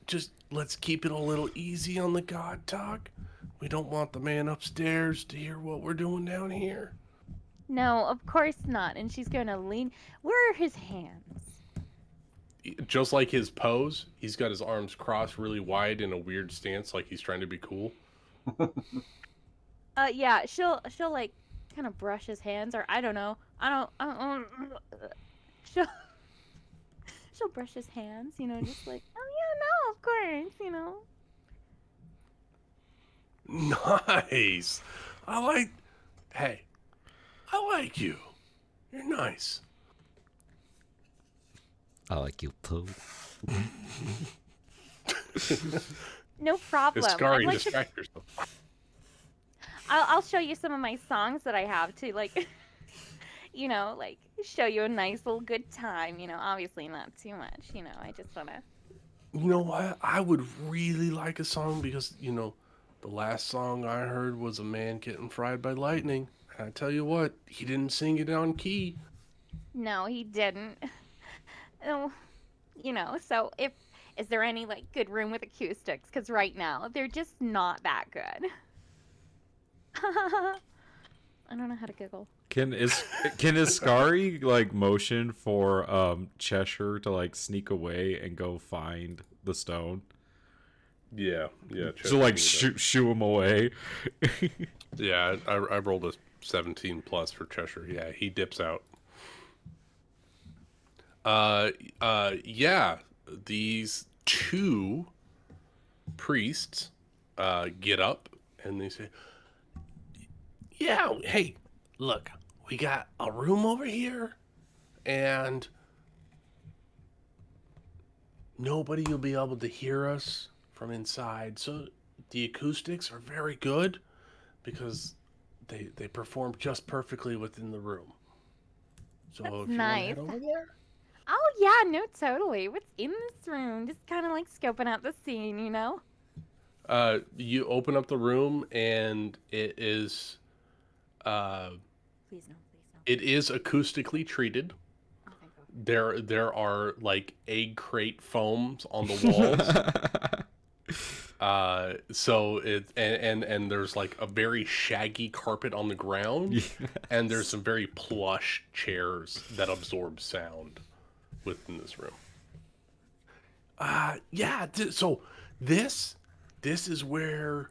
just let's keep it a little easy on the god talk. We don't want the man upstairs to hear what we're doing down here. No, of course not. And she's going to lean. Where are his hands? Just like his pose, he's got his arms crossed really wide in a weird stance, like he's trying to be cool. Yeah, she'll kind of brush his hands, or I don't know. She'll brush his hands, just oh yeah, no, of course, Nice. Hey, I like you. You're nice. I like you too. No problem. Iskari, I'd like to- distract yourself. I'll show you some of my songs that I have to show you a nice little good time. Obviously not too much. I just wanna You know what? I would really like a song because, the last song I heard was a man getting fried by lightning. And I tell you what, he didn't sing it on key. No, he didn't. Oh, so is there any like good room with acoustics? Because right now they're just not that good. I don't know how to giggle. Can Iskari like motion for Cheshire to like sneak away and go find the stone? Yeah. So like shoo him away. Yeah, I rolled a 17 plus for Cheshire. Yeah, he dips out. Yeah, these two priests get up and they say, "Yeah, hey, look, we got a room over here, and nobody will be able to hear us from inside. So the acoustics are very good because they perform just perfectly within the room. So That's if you nice. want to head over there." Oh yeah, no, totally. What's in this room? Just kind of like scoping out the scene, You open up the room and it is Please no, please no. it is acoustically treated. Oh, thank God. There are like egg crate foams on the walls. So and there's like a very shaggy carpet on the ground, and there's some very plush chairs that absorb sound within this room. Yeah. So this is where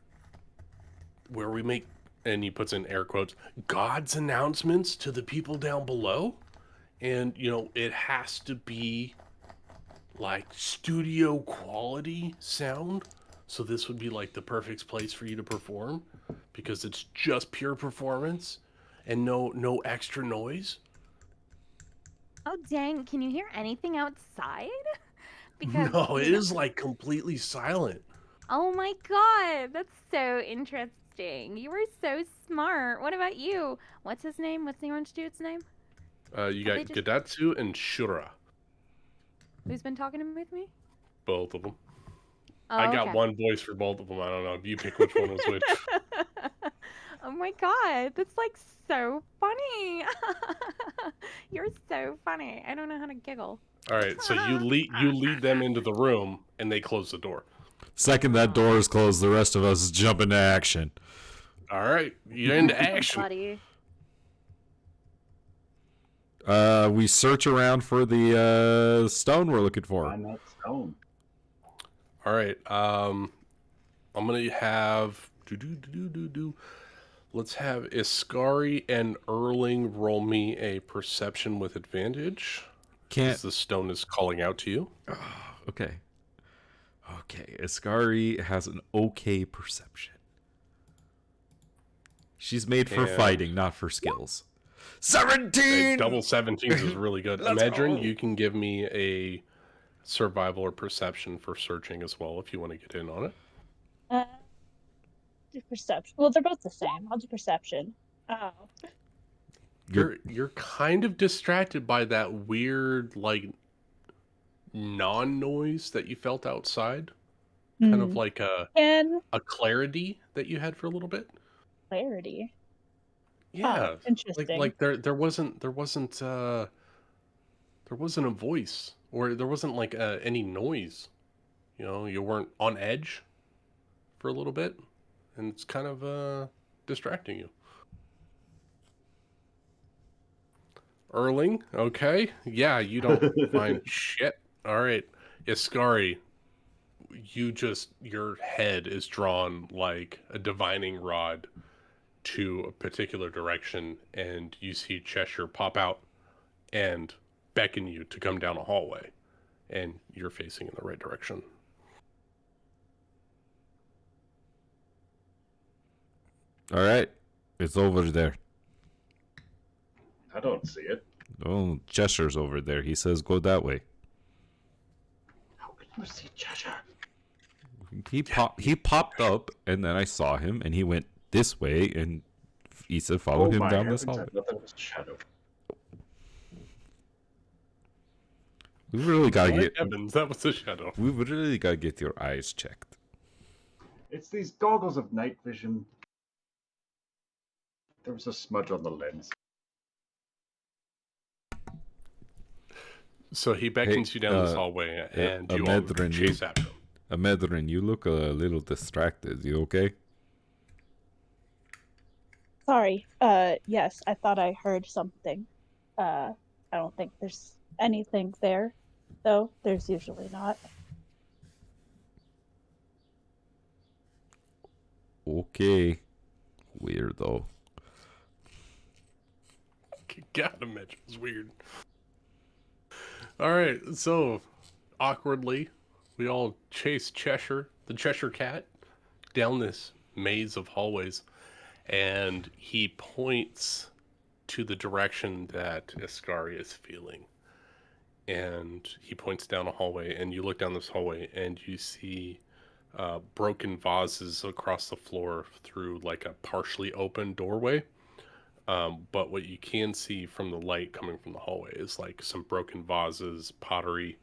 we make, and he puts in air quotes, God's announcements to the people down below, and it has to be like studio quality sound. So this would be like the perfect place for you to perform because it's just pure performance and no extra noise. Oh dang! Can you hear anything outside? Because No, it is like completely silent. Oh my God, that's so interesting. You were so smart. What about you? What's his name? What's the orange dude's name? You got Gadatsu and Shura, Who's been talking with me? both of them. Oh, I got okay. one voice for both of them. I don't know. You pick which one was which. Oh my God, that's like so funny. You're so funny. I don't know how to giggle. All right, so you lead them into the room, and they close the door. Second that door is closed, the rest of us jump into action. All right, you're into action. Buddy. We search around for the stone we're looking for. Find that stone. All right, I'm gonna have Let's have Iskari and Erling roll me a perception with advantage. Can't. As the stone is calling out to you. Okay. Iskari has an okay perception. She's made for fighting, not for skills. 17! Double 17s is really good. Imagine you can give me a survival or perception for searching as well if you want to get in on it. Do perception. Well, they're both the same. I'll do perception. Oh. You're kind of distracted by that weird like non-noise that you felt outside. Kind of like a clarity that you had for a little bit. Clarity. Yeah. Oh, interesting. Like there wasn't a voice, or there wasn't like any noise. You weren't on edge for a little bit, and it's kind of distracting you. Erling, okay. Yeah, you don't find shit. All right. Iskari, your head is drawn like a divining rod to a particular direction, and you see Cheshire pop out and beckon you to come down a hallway, and you're facing in the right direction. All right. It's over there. I don't see it. Oh, Chester's over there. He says go that way. How can you see Cheshire? He popped up, and then I saw him, and he went this way, and he said follow him down this hallway. Nothing but shadow. We really gotta What get. heavens, that was a shadow. We really gotta get your eyes checked. It's these goggles of night vision. There was a smudge on the lens. So he beckons you down this hallway, and you all Amedren, chase after him. Amedren, you look a little distracted. You okay? Sorry. Yes, I thought I heard something. I don't think there's anything there, though. There's usually not. Okay. Weirdo. Gotta imagine it's weird. All right, so awkwardly, we all chase Cheshire, the Cheshire Cat, down this maze of hallways, and he points to the direction that Iskari is feeling. And he points down a hallway, and you look down this hallway, and you see broken vases across the floor through like a partially open doorway. But what you can see from the light coming from the hallway is like some broken vases, pottery,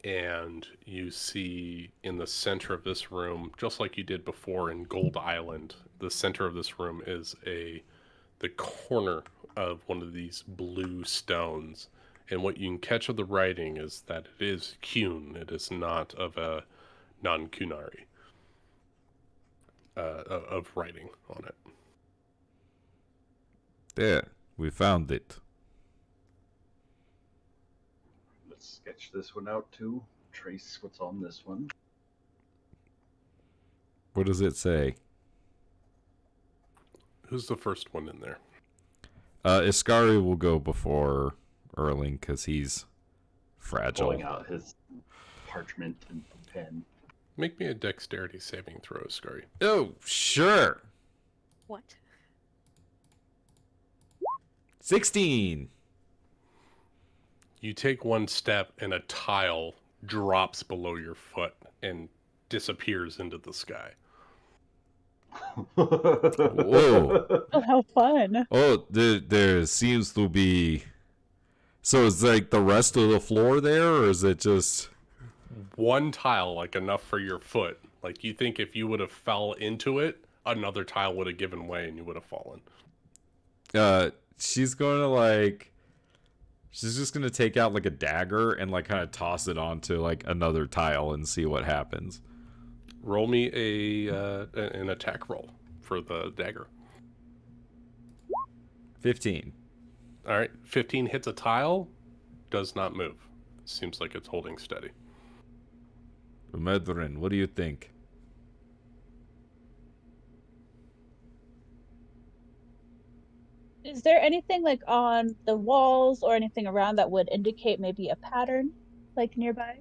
and you see in the center of this room, just like you did before in Gold Island, the center of this room is the corner of one of these blue stones. And what you can catch of the writing is that it is Qun. It is not of a non-Qunari of writing on it. There, we found it. Let's sketch this one out too. Trace what's on this one. What does it say? Who's the first one in there? Iskari will go before Erling because he's fragile. Pulling out his parchment and pen. Make me a dexterity saving throw, Scurry. Oh, sure. What? 16. You take one step and a tile drops below your foot and disappears into the sky. Whoa. Oh, how fun! Oh, there seems to be. So is like the rest of the floor there, or is it just One tile, like enough for your foot. Like you think if you would have fell into it, another tile would have given way and you would have fallen. she's going to like she's just going to take out like a dagger and like kind of toss it onto like another tile and see what happens. Roll me an attack roll for the dagger. 15. All right, 15 hits a tile, does not move. Seems like it's holding steady. Medrin, what do you think? Is there anything like on the walls or anything around that would indicate maybe a pattern, like nearby?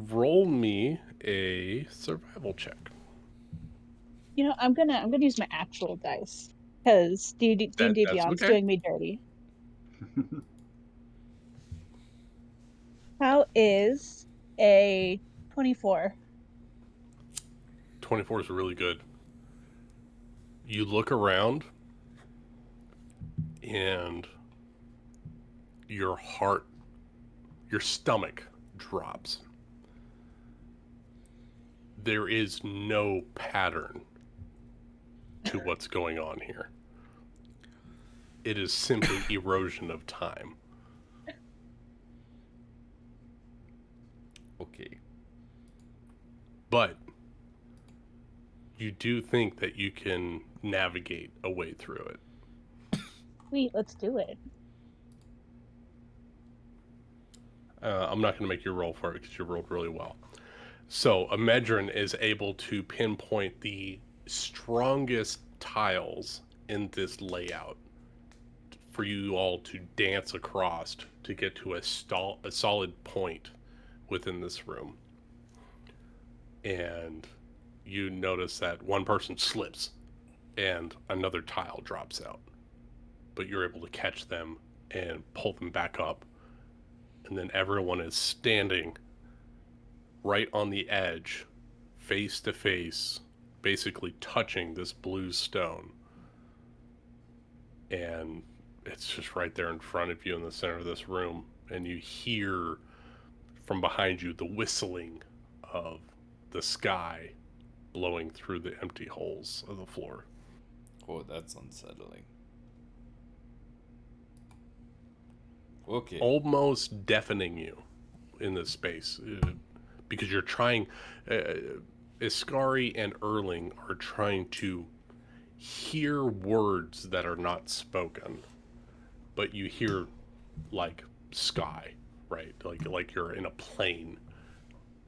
Roll me a survival check. You know, I'm gonna use my actual dice because D&D That's Beyond's okay. doing me dirty. How is a 24? 24 is really good. You look around and your stomach drops. There is no pattern to what's going on here. It is simply erosion of time. Okay. But you do think that you can navigate a way through it. Sweet, let's do it. I'm not going to make you roll for it because you rolled really well. So Amedrin is able to pinpoint the strongest tiles in this layout for you all to dance across to get to a solid point within this room. And you notice that one person slips and another tile drops out. But you're able to catch them and pull them back up. And then everyone is standing right on the edge, face to face, basically touching this blue stone. And it's just right there in front of you in the center of this room, and you hear from behind you the whistling of the sky blowing through the empty holes of the floor. Oh, that's unsettling. Okay. Almost deafening you in this space, because you're trying. Iskari and Erling are trying to hear words that are not spoken, but you hear like sky, right? Like you're in a plane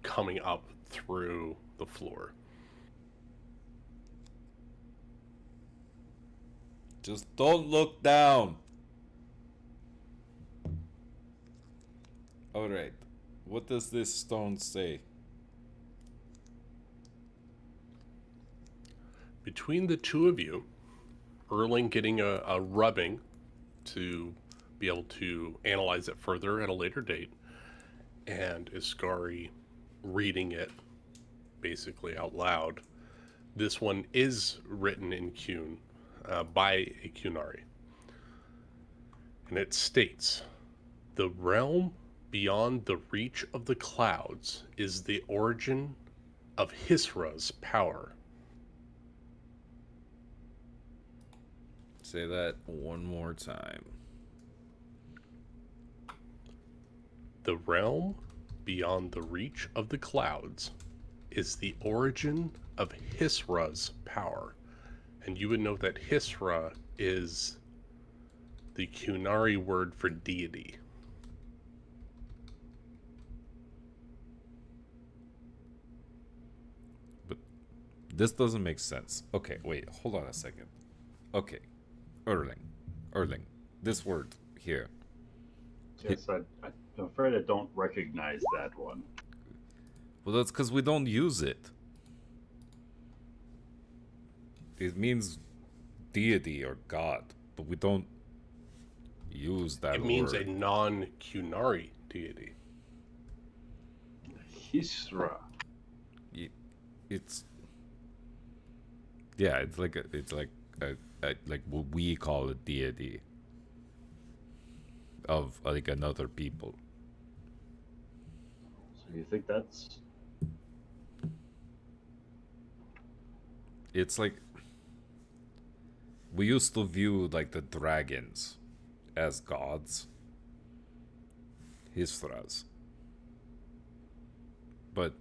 coming up through the floor. Just don't look down. Alright. What does this stone say? Between the two of you, Erling getting a rubbing to be able to analyze it further at a later date, and Iskari reading it basically out loud. This one is written in Qun by a Qunari. And it states, "The realm beyond the reach of the clouds is the origin of Hisra's power." Say that one more time. The realm beyond the reach of the clouds is the origin of Hisra's power. And you would know that Hisra is the Qunari word for deity. But this doesn't make sense. Okay, wait, hold on a second. Okay, Erling, this word here. Yes, I'm afraid I don't recognize that one. Well, that's because we don't use it. It means deity or god, but we don't use that It means word. a non-Qunari deity. Hisra. It's yeah, it's like like what we call a deity of like another people. So you think that's... It's like we used to view like the dragons as gods, Hisras, but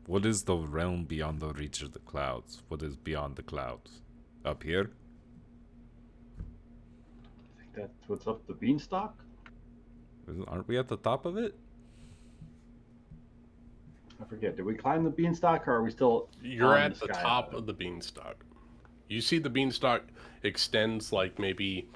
what is the realm beyond the reach of the clouds? What is beyond the clouds? Up here? I think that's what's up the beanstalk? Aren't we at the top of it? I forget. Did we climb the beanstalk, or are we still? You're on at the sky top island? of the beanstalk. You see the beanstalk extends like maybe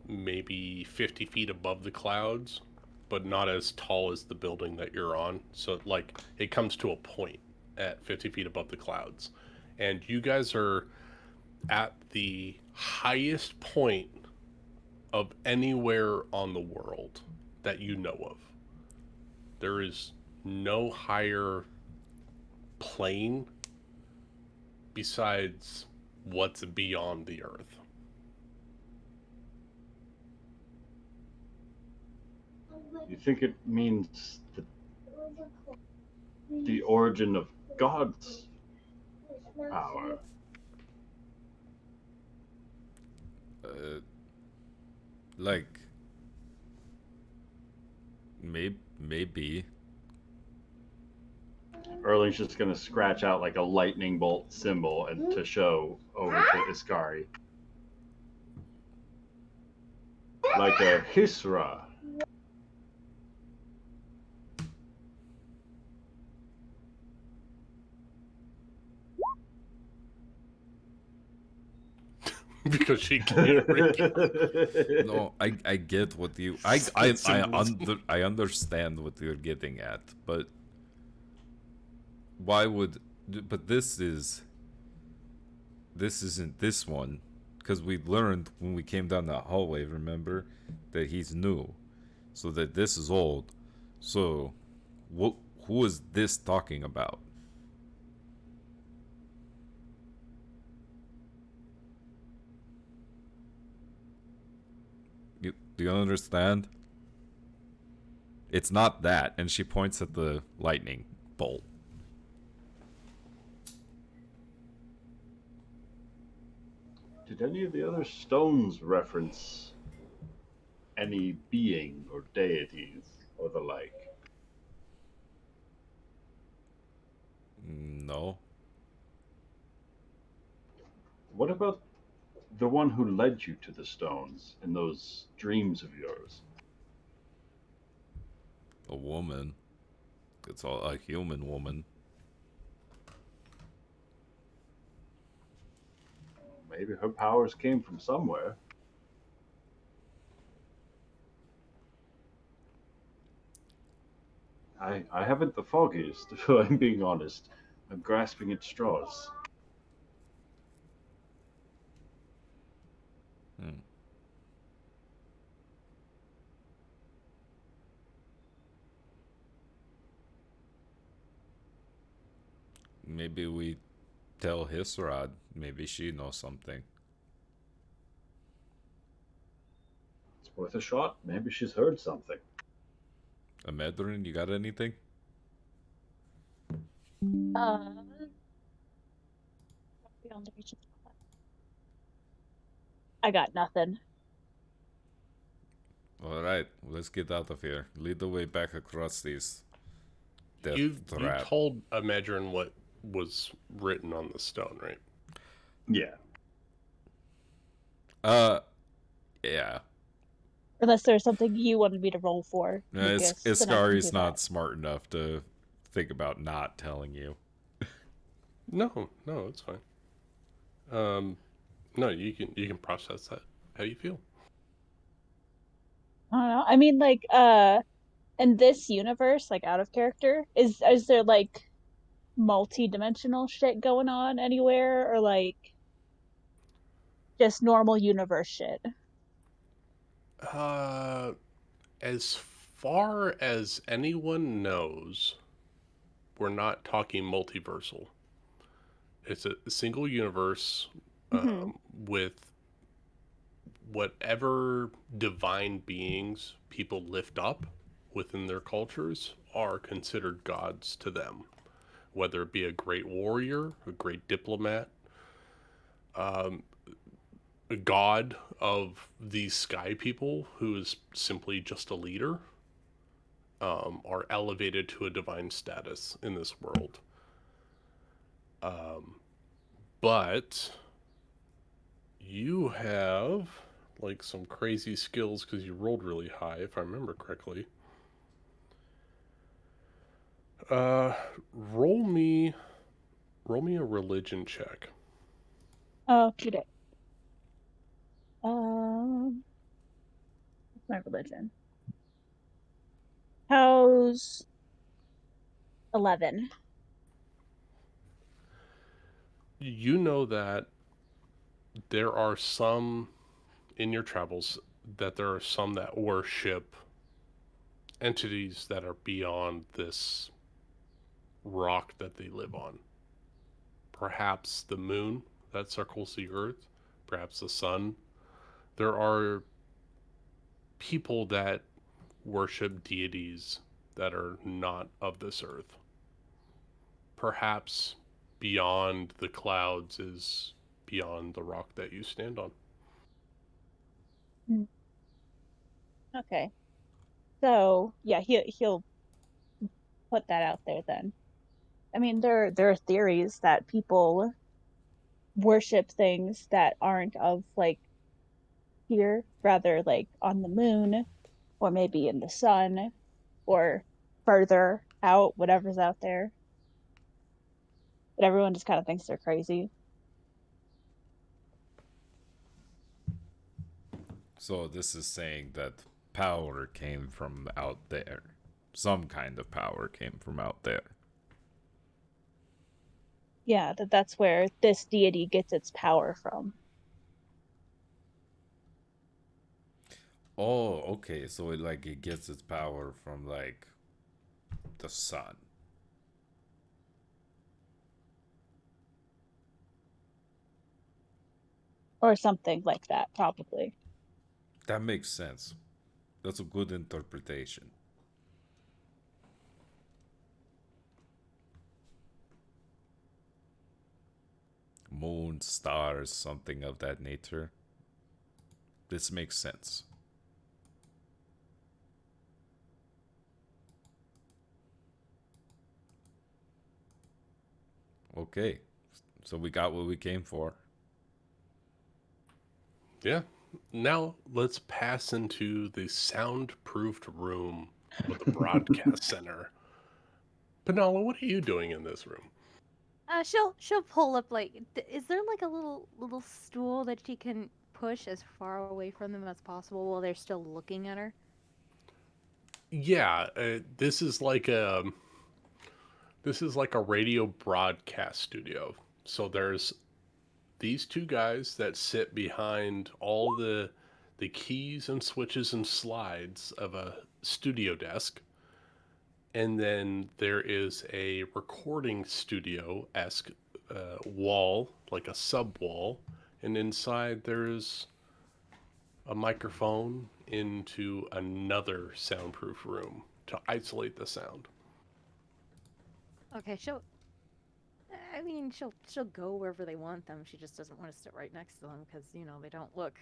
50 feet above the clouds, but not as tall as the building that you're on. So like it comes to a point at 50 feet above the clouds. And you guys are at the highest point of anywhere on the world that you know of. There is no higher plane besides what's beyond the earth. You think it means the origin of God's power? Like maybe. Erling's just gonna scratch out like a lightning bolt symbol and to show over to Iskari. Like a Hisra. Because she can't read. No, I get what you I understand what you're getting at, but why would but this isn't this one, because we learned when we came down that hallway, remember, that he's new, so that this is old. So who is this talking about? Do you understand? It's not that. And she points at the lightning bolt. Did any of the other stones reference any being or deities or the like? No. What about the one who led you to the stones in those dreams of yours? A woman. It's all a human woman. Maybe her powers came from somewhere. I haven't the foggiest, if I'm being honest. I'm grasping at straws. Hmm. Maybe we tell Hisrod. Maybe she knows something. It's worth a shot. Maybe she's heard something. Amedrin, you got anything? Beyond the reach of the cloud. I got nothing. Alright, let's get out of here. Lead the way back across these death You trap. told Imagine what was written on the stone, right? Yeah. Yeah. Unless there's something you wanted me to roll for. Lucas, then I can do Iskari's that. not smart enough to think about not telling you. No, it's fine. No, you can process that how you feel. I don't know. I mean, like, in this universe, like out of character, is there like multi-dimensional shit going on anywhere, or like just normal universe shit? As far as anyone knows, we're not talking multiversal. It's a single universe Mhm. with whatever divine beings people lift up within their cultures are considered gods to them, whether it be a great warrior, a great diplomat, a god of these sky people who is simply just a leader, are elevated to a divine status in this world. But you have like some crazy skills because you rolled really high, if I remember correctly. Roll me a religion check. Oh, today. What's my religion? How's 11? You know that there are some in your travels that there are some that worship entities that are beyond this rock that they live on. Perhaps the moon that circles the earth, perhaps the sun. There are people that worship deities that are not of this earth. Perhaps beyond the clouds is beyond the rock that you stand on. Okay. So, yeah, he'll put that out there then. I mean, there are theories that people worship things that aren't of like here, rather like on the moon, or maybe in the sun, or further out, whatever's out there. But everyone just kind of thinks they're crazy. So this is saying that power came from out there. Some kind of power came from out there. Yeah, that's where this deity gets its power from. Oh, okay. So it gets its power from like the sun. Or something like that, probably. That makes sense. That's a good interpretation. Moon, stars, something of that nature. This makes sense. Okay. So we got what we came for. Yeah. Now let's pass into the soundproofed room of the broadcast center. Penala, what are you doing in this room? She'll pull up like. Is there like a little stool that she can push as far away from them as possible while they're still looking at her? Yeah, this is like a radio broadcast studio. So there's these two guys that sit behind all the keys and switches and slides of a studio desk. And then there is a recording studio-esque wall, like a sub wall. And inside there's a microphone into another soundproof room to isolate the sound. Okay, she'll go wherever they want them. She just doesn't want to sit right next to them because they don't look.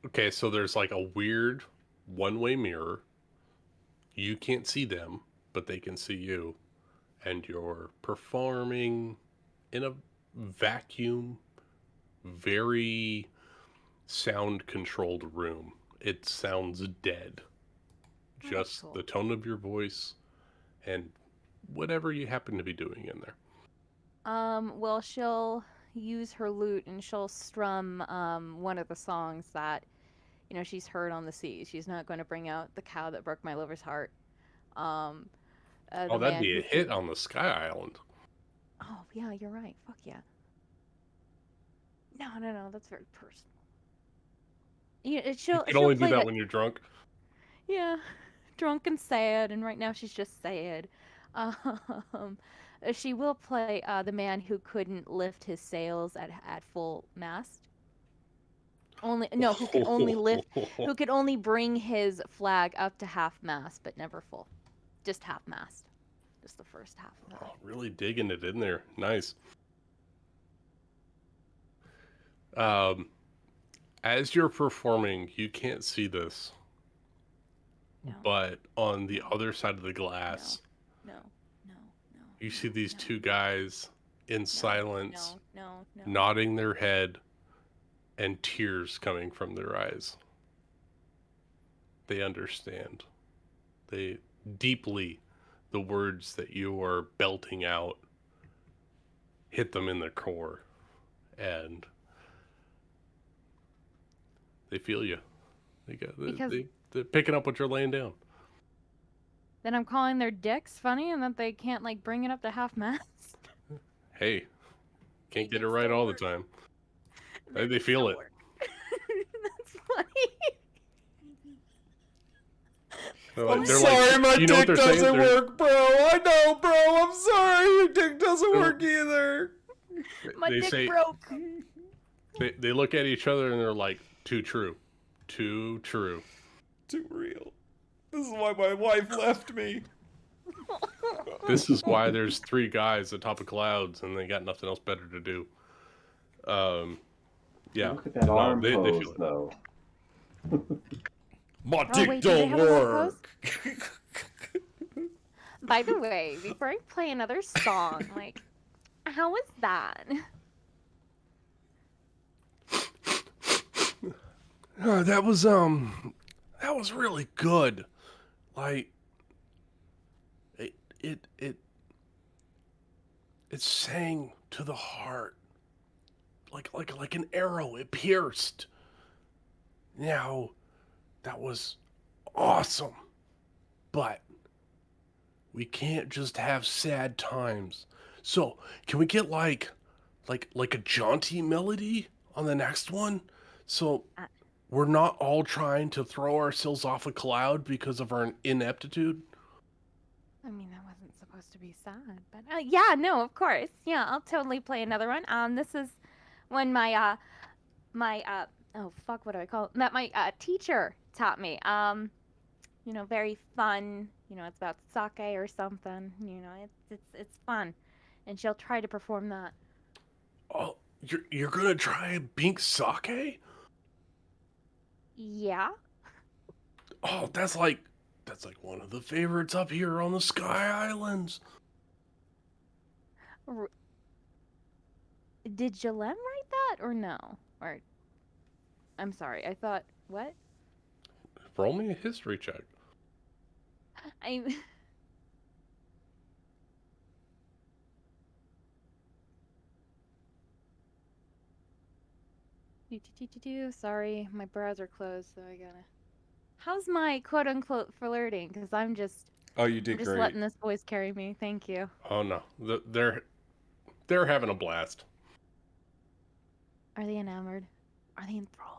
Okay, so there's like a weird one-way mirror. You can't see them, but they can see you. And you're performing in a vacuum, very sound-controlled room. It sounds dead. Oh, Just cool. the tone of your voice and whatever you happen to be doing in there. Well, she'll use her lute and she'll strum one of the songs that she's heard on the sea. She's not going to bring out The Cow That Broke My Lover's Heart. Oh, that'd be a hit on the Sky Island. Oh, yeah, you're right. Fuck yeah. No, that's very personal. You can only do that when you're drunk. Yeah, drunk and sad, and right now she's just sad. She will play The Man Who Couldn't Lift His Sails at full mast. Who could only bring his flag up to half mast, but never full. Just half mast. Just the first half of that. Oh, really digging it in there. Nice. As you're performing, you can't see this. No. But on the other side of the glass, No. you see these two guys in silence, No. nodding their head, and tears coming from their eyes. They understand. They deeply, the words that you are belting out hit them in their core, and they feel you. They're picking up what you're laying down. Then I'm calling their dicks funny and that they can't bring it up to half mast. Hey, can't get it right all the time. They feel it. That's funny. I'm sorry, my dick doesn't work, bro. I know, bro. I'm sorry, your dick doesn't work either. My dick broke. They look at each other and they're like, too true. Too true. Too real. This is why my wife left me. This is why there's three guys atop of clouds and they got nothing else better to do. Yeah. Look at that arm they pose, feel it. though. My dick wait, do they don't have another work. By the way, before I play another song, how was that? That was really good. Like it sang to the heart. Like an arrow, it pierced. Now, that was awesome. But we can't just have sad times. So, can we get like a jaunty melody on the next one? So we're not all trying to throw ourselves off a cloud because of our ineptitude. I mean, that wasn't supposed to be sad, but yeah, no, of course. Yeah, I'll totally play another one. This is when my oh fuck, what do I call it? That my teacher taught me. Very fun. It's about sake or something. It's fun, and she'll try to perform that. Oh, you're gonna try Bink Sake? Yeah. Oh, that's like one of the favorites up here on the Sky Islands. Did Jalem write that or no? Or I'm sorry, I thought what? Roll me a history check. I Sorry, my browser closed, so I gotta. How's my quote unquote flirting? Because I'm just Oh, you did just great. letting this voice carry me. Thank you. Oh no, they're having a blast. Are they enamored? Are they enthralled?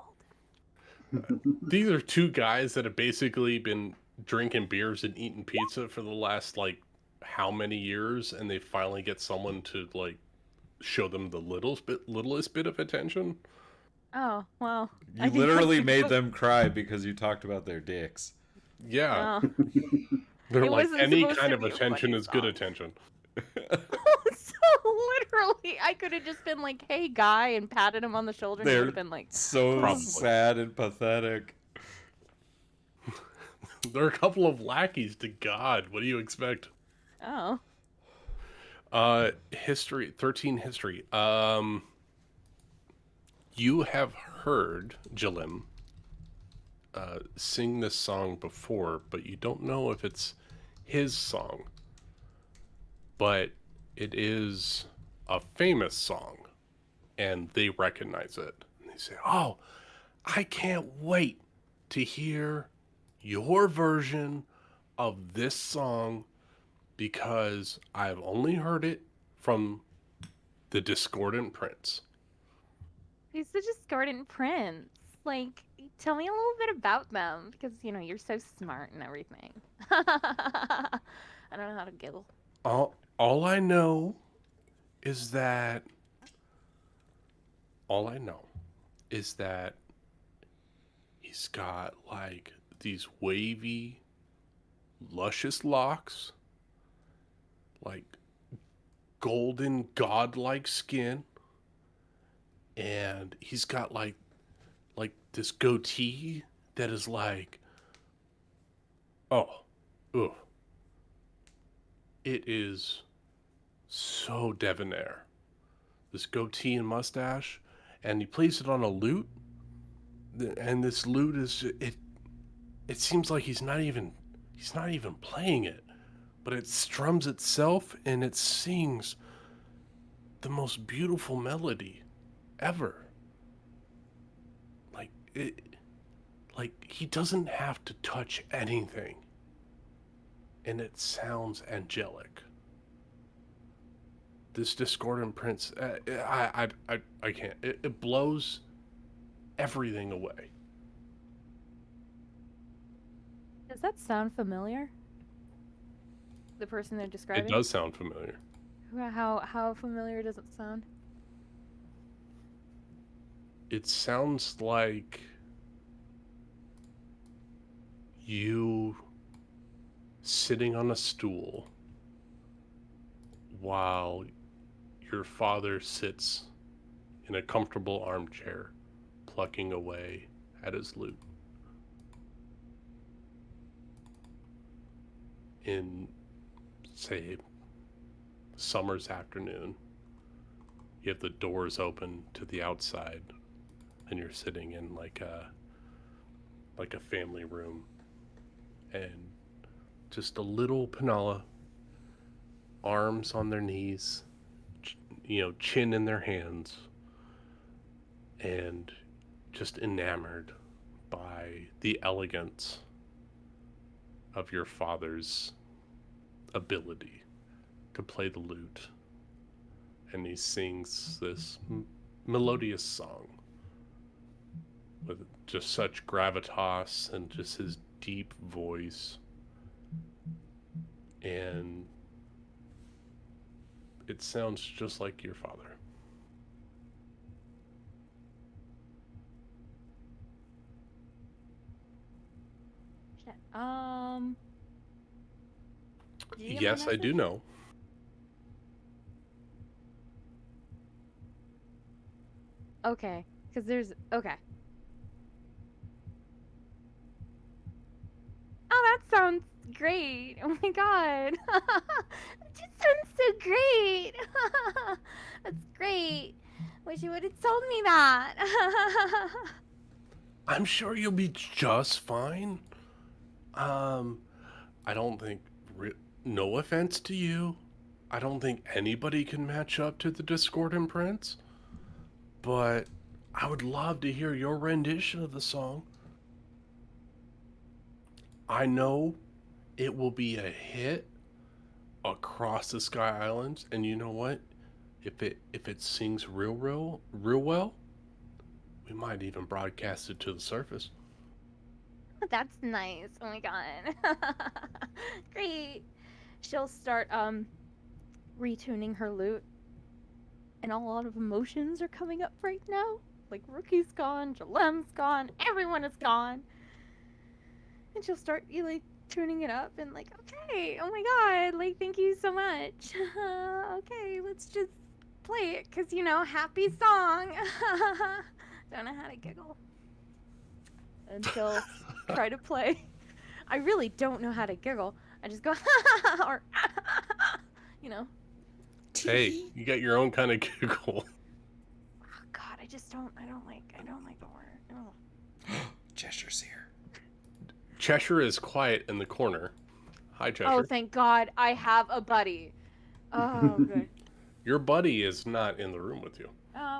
These are two guys that have basically been drinking beers and eating pizza for the last like how many years, and they finally get someone to like show them the littlest bit of attention. Oh well. You literally made them cry because you talked about their dicks. Yeah, Oh. they're It like wasn't any supposed kind to of be a attention funny is good song. attention. So literally, I could have just been like, "Hey, guy," and patted him on the shoulder, and he They're would have been like, so Probably. sad and pathetic. They're a couple of lackeys to God. What do you expect? "Oh, History 13 history. You have heard Jalim sing this song before, but you don't know if it's his song. But it is a famous song, and they recognize it. And they say, "Oh, I can't wait to hear your version of this song because I've only heard it from the Discordant Prince." he's the discordant prince." Like, tell me a little bit about them because you're so smart and everything. I don't know how to giggle. All I know is that all I know is that he's got like these wavy, luscious locks, like golden godlike skin, and he's got like this goatee that is like, oh, ugh. It is so debonair. This goatee and mustache, and he plays it on a lute, and this lute is it. It seems like he's not even playing it, but it strums itself and it sings the most beautiful melody ever. Like he doesn't have to touch anything, and it sounds angelic. This Discordant Prince, I can't. It blows everything away. Does that sound familiar? The person they're describing? It does sound familiar. How familiar does it sound? It sounds like you sitting on a stool while your father sits in a comfortable armchair plucking away at his lute. In, say, summer's afternoon, you have the doors open to the outside, and you're sitting in like a family room, and just a little Penala, arms on their knees, chin in their hands, and just enamored by the elegance of your father's ability to play the lute. And he sings this melodious song with just such gravitas and just his deep voice. And it sounds just like your father. Shit. Did you get my Yes, I do message? know. Okay, because there's okay. Oh, that sounds great. Oh my god. That just sounds so great. That's great. Wish you would have told me that. I'm sure you'll be just fine. I don't think, no offense to you, I don't think anybody can match up to the Discordant Prince, but I would love to hear your rendition of the song. I know it will be a hit across the Sky Islands, and you know what? If it sings real well, we might even broadcast it to the surface. That's nice. Oh my god. Great. She'll start retuning her lute. And a lot of emotions are coming up right now. Like Rookie's gone, Jalem's gone, everyone is gone. And she'll start like tuning it up and like, okay, oh my god, like thank you so much. Okay, let's just play it, cause you know, happy song. Don't know how to giggle. And she'll try to play. I really don't know how to giggle. I just go or you know. Hey, you got your own kind of giggle. Oh god, I don't like the word. Oh. Gesture's here. Cheshire is quiet in the corner. Hi, Cheshire. Oh, thank God, I have a buddy. Oh, good. Your buddy is not in the room with you.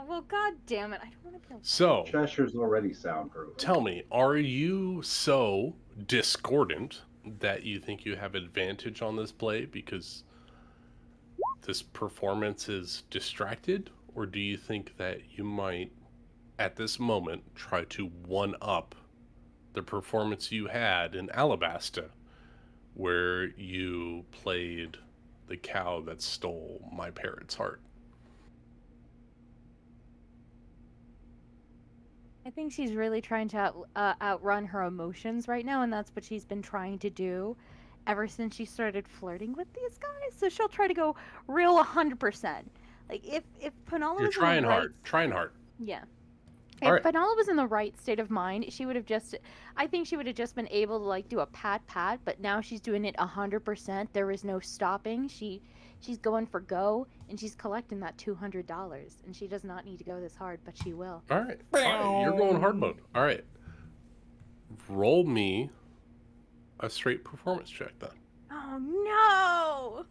Well, God damn it, I don't want to be. So, Cheshire's already soundproof. tell me, are you so discordant that you think you have advantage on this play because this performance is distracted? Or do you think that you might, at this moment, try to one-up the performance you had in Alabasta, where you played the cow that stole my parrot's heart? I think she's really trying to outrun her emotions right now, and that's what she's been trying to do ever since she started flirting with these guys. So she'll try to go real 100%. Like if Penala You're was trying in the right, hard. Trying hard. yeah. All If right. Penala was in the right state of mind, she would have just. I think she would have just been able to like do a pat, but now she's doing it 100%. There is no stopping. She's going for go, and she's collecting that $200, and she does not need to go this hard, but she will. All right. All right. You're going hard mode. All right. Roll me a straight performance check then. Oh no!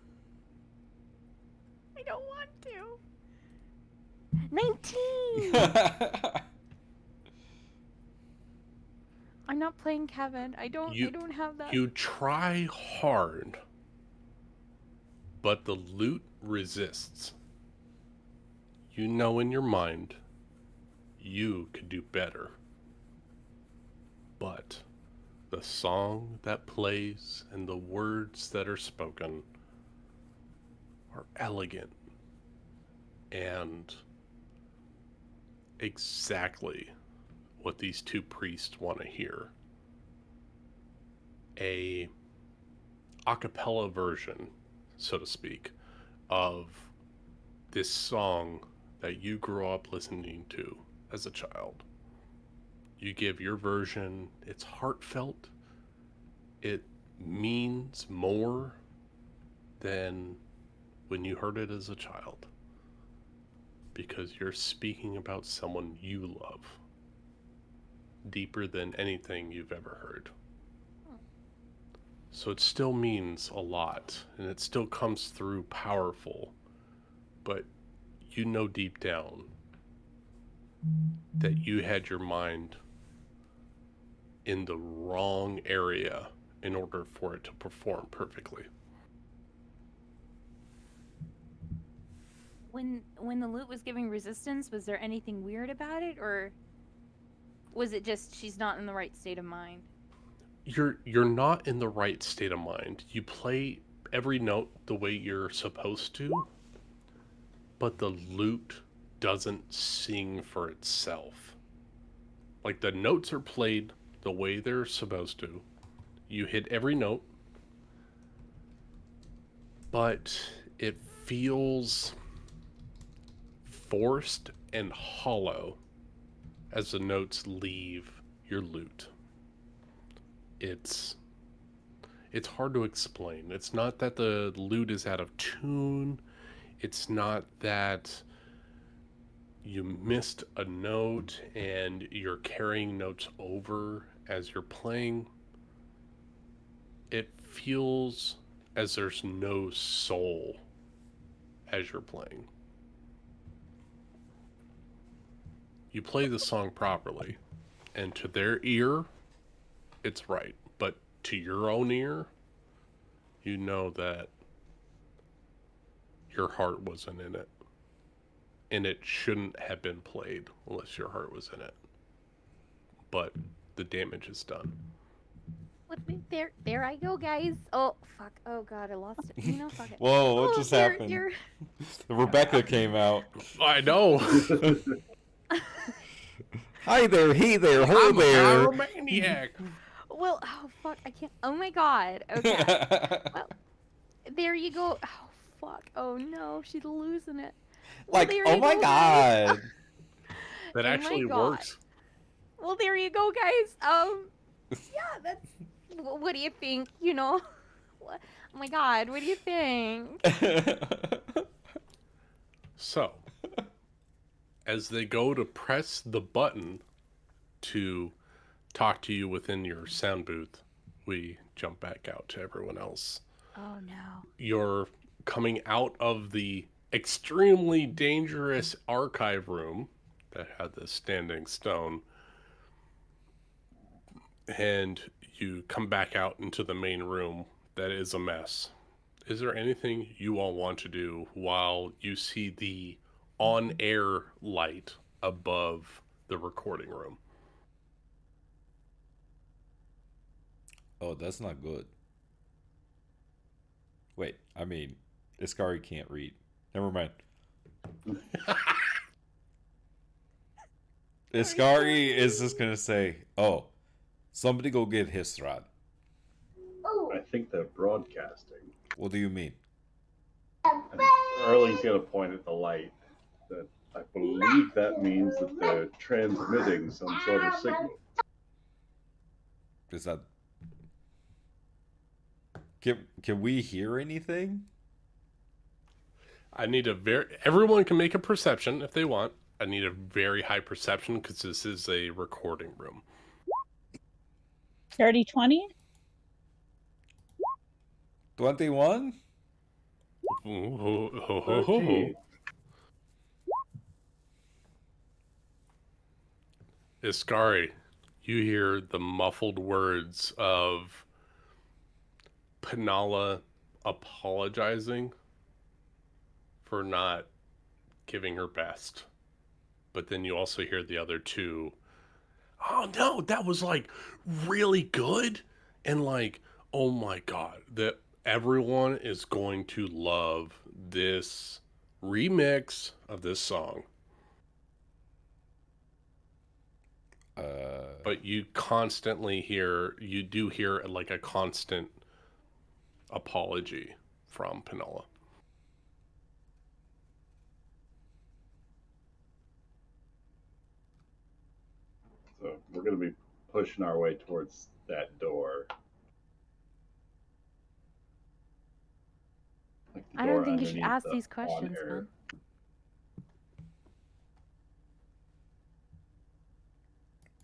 I don't want to. 19. I'm not playing Kevin. I don't have that. You try hard, but the lute resists. You know in your mind you could do better. But the song that plays and the words that are spoken are elegant and exactly what these two priests want to hear. A cappella version, so to speak, of this song that you grew up listening to as a child. You give your version, it's heartfelt, it means more than when you heard it as a child, because you're speaking about someone you love deeper than anything you've ever heard. So it still means a lot, and it still comes through powerful, but you know deep down that you had your mind in the wrong area in order for it to perform perfectly. When the lute was giving resistance, was there anything weird about it, or was it just she's not in the right state of mind? You're not in the right state of mind. You play every note the way you're supposed to, but the lute doesn't sing for itself. Like, the notes are played the way they're supposed to. you hit every note, but it feels forced and hollow as the notes leave your lute. It's hard to explain. It's not that the lute is out of tune. It's not that you missed a note and you're carrying notes over as you're playing. It feels as there's no soul as you're playing. You play the song properly, and to their ear, it's right. But to your own ear, you know that your heart wasn't in it. And it shouldn't have been played unless your heart was in it. But the damage is done. There I go, guys. Oh fuck. Oh god, I lost it. You know, fuck it. Whoa, what Oh, just happened? Rebecca came out. I know. Hi there, hey there, ho I'm there. a pyromaniac. Well, oh fuck, I can't. Oh my god. Okay. Well, there you go. Oh fuck. Oh no, she's losing it. Well, Like, there oh you my go, guys. god. That Oh my actually God. works. Well, there you go, guys. Yeah, that's. What do you think? You know. What? Oh my god, what do you think? So, as they go to press the button to talk to you within your sound booth, we jump back out to everyone else. Oh no. You're coming out of the extremely dangerous archive room that had the standing stone, and you come back out into the main room that is a mess. Is there anything you all want to do while you see the on-air light above the recording room? Oh, that's not good. Wait, I mean, Iskari can't read. Never mind. Iskari is just gonna say, "Oh, somebody go get Hisrod." I think they're broadcasting. What do you mean? And Erling's going to point at the light. That I believe that means that they're transmitting some sort of signal. Is that? Can we hear anything? I need everyone can make a perception if they want. I need a very high perception because this is a recording room. 30-20? 21? Iskari, you hear the muffled words of Penala apologizing for not giving her best. But then you also hear the other two, "Oh no, that was like really good." And like, "Oh my god, that everyone is going to love this remix of this song." But you do hear like a constant apology from Penala. So we're going to be pushing our way towards that door. Like the I don't door think you should underneath ask the these questions, on-air. man.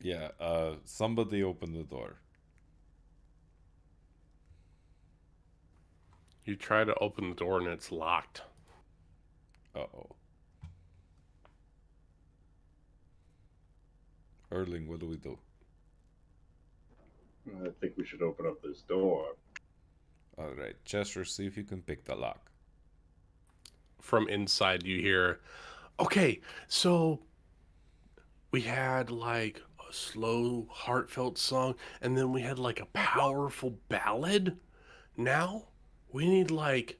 Yeah, somebody open the door. You try to open the door and it's locked. Uh-oh. Erling, what do we do? I think we should open up this door. Alright, Chester, see if you can pick the lock. From inside you hear, "Okay, so we had like a slow, heartfelt song, and then we had like a powerful ballad. Now we need like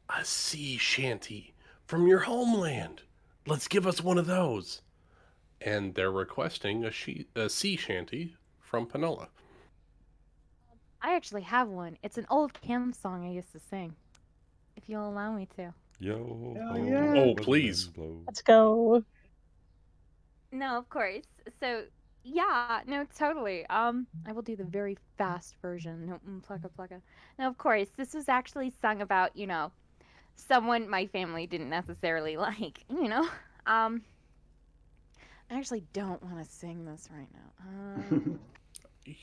a sea shanty from your homeland. Let's give us one of those." And they're requesting a sea shanty from Penala. I actually have one. It's an old camp song I used to sing. If you'll allow me to. Yo, Hell ho, yeah. Oh, let the please. wind blow. Let's go. No, of course. So yeah, no, totally. I will do the very fast version. No, plucka plucka. Now, of course, this was actually sung about, someone my family didn't necessarily like. I actually don't want to sing this right now.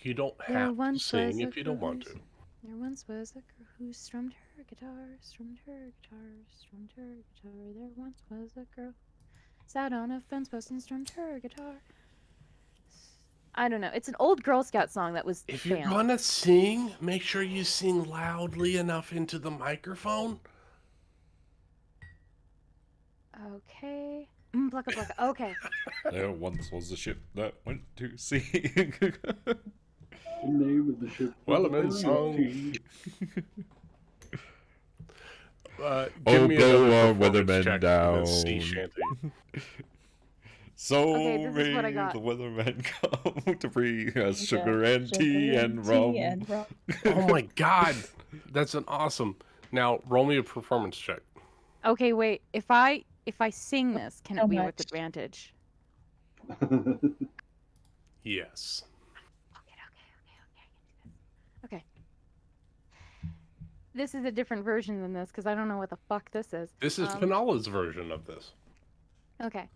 You don't There have to once sing was a if you don't girl want who's- to. There once was a girl who strummed her guitar, strummed her guitar, strummed her guitar. There once was a girl sat on a fence post and strummed her guitar. I don't know. It's an old Girl Scout song that was If you're banned. gonna sing, make sure you sing loudly enough into the microphone. Okay. Plucka plucka. Okay. There once was a ship that went to sea. The name of the ship. Well, was I'm in the song. Pirate. Give Oh, me blow another our performance weathermen check for this sea down. shanty. So Okay, this is what I may got. the weathermen come to bring us Yeah, sugar and sugar tea and rum. tea and rum. Oh my god, that's an awesome. Now roll me a performance check. Okay, wait. If I sing this, can So it be with much. advantage? Yes. Okay. This is a different version than this because I don't know what the fuck this is. This is Penala's version of this. Okay.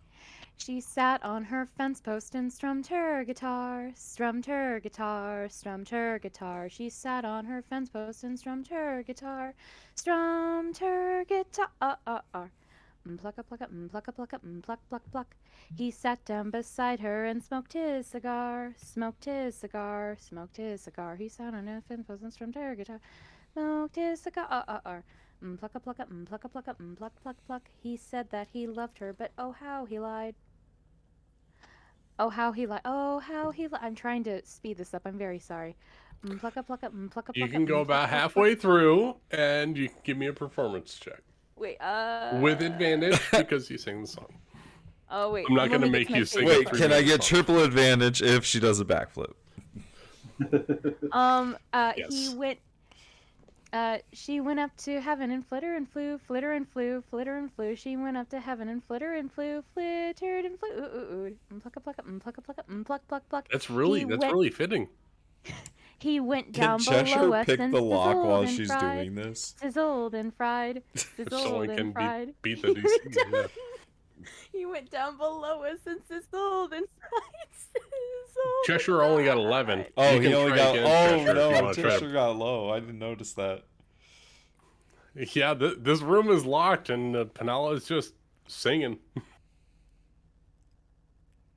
She sat on her fence post and strummed her guitar, strummed her guitar, strummed her guitar. She sat on her fence post and strummed her guitar, strummed her guitar. Plucka plucka, plucka plucka, pluck pluck pluck. He sat down beside her and smoked his cigar, smoked his cigar, smoked his cigar. He sat on her fence post and strummed her guitar, smoked his cigar. Plucka plucka, plucka plucka, pluck pluck pluck. He said that he loved her, but oh how he lied. Oh how he lied. Oh how he lied. I'm trying to speed this up. I'm very sorry. Plucka plucka, plucka plucka. You can go pluck, about pluck, pluck. halfway through, and you can give me a performance check Wait. with advantage because you sing the song. Oh wait. I'm not let gonna me get make to my you sing favorite it Wait, for can I you. get triple advantage if she does a backflip? Yes. He went. She went up to heaven and flitter and flew, flitter and flew, flitter and flew. She went up to heaven and flitter and flew, flittered and flew. Plucka plucka, plucka plucka, pluck pluck pluck. That's really He went- really fitting. He went Can down Cheshire below us pick and the lock sizzled while and she's fried, doing this? sizzled and fried, If sizzled someone and can fried. beat the He went DC. down- Yeah. He went down below us and sizzled and fried, sizzled. Cheshire and only got fried. 11. Oh, You he can only try got. again, Oh Cheshire, if you no, wanna try to- Cheshire got low. I didn't notice that. Yeah, this room is locked, and Penala is just singing.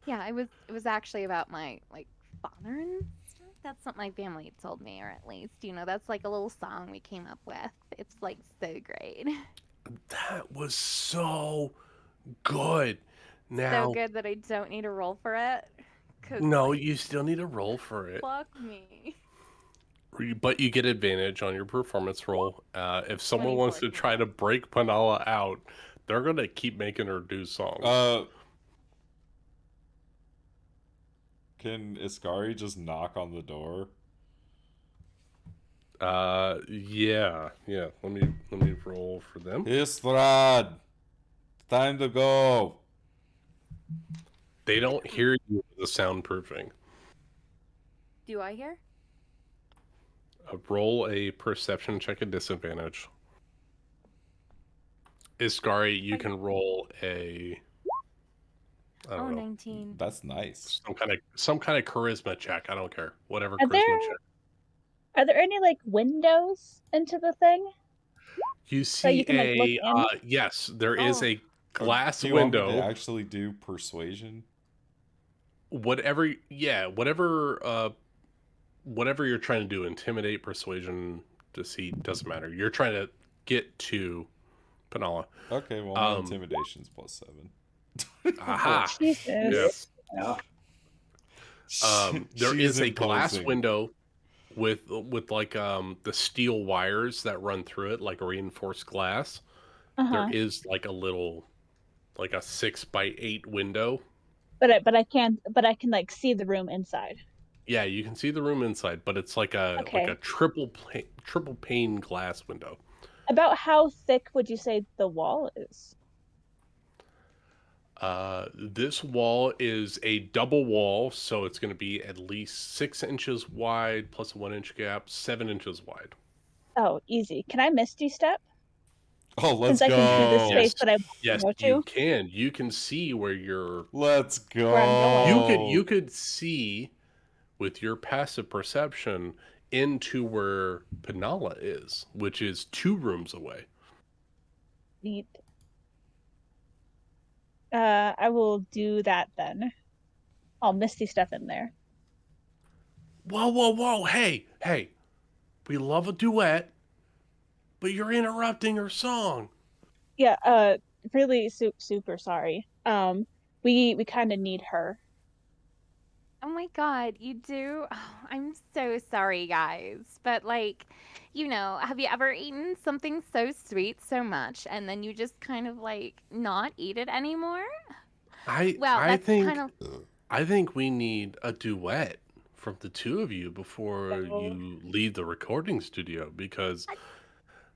Yeah, it was actually about my father and stuff. That's what my family told me, or at least, that's like a little song we came up with. It's like so great. That was so good. Now, So good that I don't need to roll for it. 'Cause, no, like, you still need to roll for it, fuck me. but you get advantage on your performance roll. If someone wants to 24. try to break Penala out, they're gonna keep making her do songs. Can Iskari just knock on the door? Yeah. Let me roll for them. Istrad, time to go. They don't hear you with the soundproofing. Do I hear? Roll a perception check at disadvantage. Iskari, you can roll a. I Oh, don't know, 19. That's nice. some kind of charisma check. I don't care. Whatever Are charisma there- check. Are there any like windows into the thing? You see you can, like, look in? yes, there is Oh. a glass Do you want me window. to actually do persuasion? Whatever you're trying to do, intimidate, persuasion, deceit, doesn't matter. You're trying to get to Penala. Okay, well, my Um, intimidation's +7. Aha. Jesus. Yeah. Yeah. There She is a glass imposing. window with like the steel wires that run through it, like a reinforced glass. Uh-huh. There is like a 6x8 window. But I can like see the room inside. Yeah, you can see the room inside, but it's like a Okay. triple pane glass window. About how thick would you say the wall is? This wall is a double wall, so it's going to be at least 6 inches wide plus a 1 inch gap, 7 inches wide. Oh, easy. Can I Misty Step? Oh, let's Since I can see the go. space that I want Yes, to go you to, can. You can see where you're. Let's go. Where I'm going. You could see with your passive perception into where Penala is, which is 2 rooms away. Neat. I will do that then. I'll Misty Step in there. Whoa! Hey! We love a duet, but you're interrupting her song. Yeah, really super sorry. We kind of need her. Oh my god, you do? Oh, I'm so sorry, guys. But, like, have you ever eaten something so sweet so much and then you just kind of, like, not eat it anymore? Well, I that's think kind of. I think we need a duet from the 2 of you before So, you leave the recording studio, because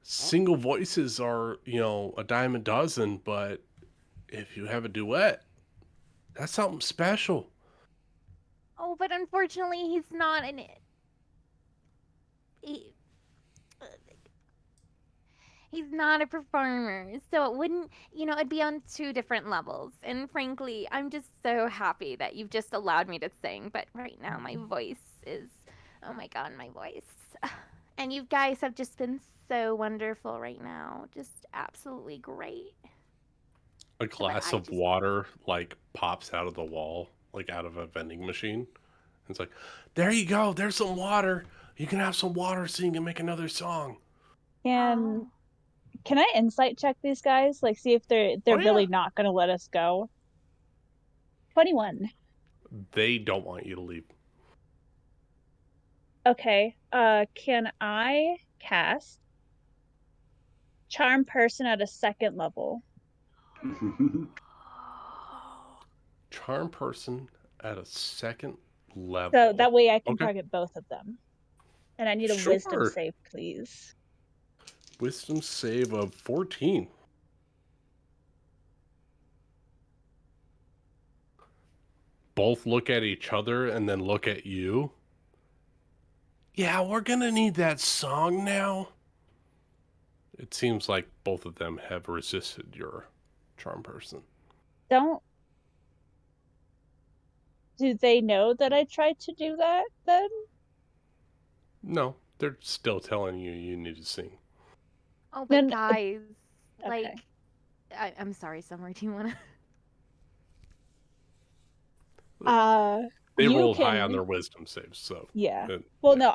single voices are, a dime a dozen, but if you have a duet, that's something special. Oh, but unfortunately, he's not in it. He's not a performer, so it wouldn't, it'd be on 2 different levels. And frankly, I'm just so happy that you've just allowed me to sing. But right now, my voice is, oh my god, my voice. And you guys have just been so wonderful right now, just absolutely great. A glass of water like pops out of the wall, like out of a vending machine. It's like, there you go. There's some water. You can have some water so you can make another song. Can I insight check these guys? Like, see if they're really not going to let us go. 21. They don't want you to leave. Okay. Can I cast Charm Person at a 2nd level? Charm Person at a 2nd level. So that way I can target both of them. And I need a Wisdom save, please. Wisdom save of 14. Both look at each other and then look at you. Yeah, we're gonna need that song now. It seems like both of them have resisted your Charm Person. Do they know that I tried to do that then? No, they're still telling you need to sing. Oh, but guys, okay. like, I'm sorry, Summer. Do you want to? They rolled high on their wisdom saves, so. Yeah. Well, no,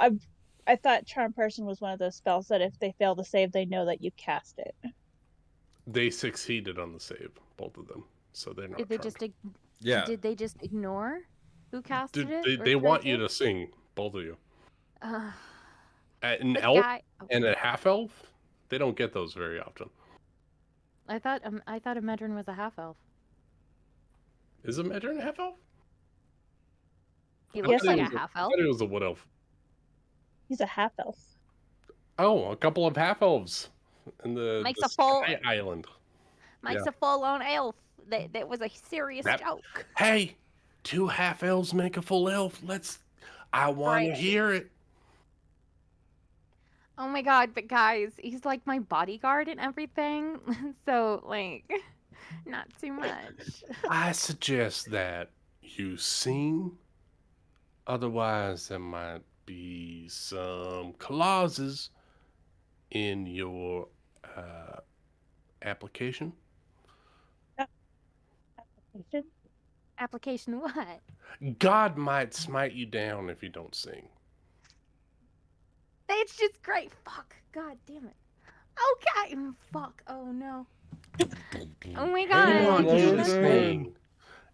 I thought Charm Person was one of those spells that if they fail to save, they know that you cast it. They succeeded on the save, both of them, so they're not. Did they just? Yeah. Did they just ignore who casted it? They want you to sing, both of you. An but elf and a half elf, they don't get those very often. I thought a Medrin was a half elf. Is a Medrin a half elf? He looks like a half elf. I thought he was a wood elf. He's a half elf. Oh, a couple of half elves in the Sky Island. Mike's a full-on elf. That was a serious joke. Hey, 2 half elves make a full elf. I want to hear it. Oh my god, but guys, he's like my bodyguard and everything. So, like, not too much. I suggest that you sing. Otherwise, there might be some clauses in your application. Application what? God might smite you down if you don't sing. That's just great. Fuck. God damn it. Okay. Fuck. Oh no. Oh my god. I want you to sing.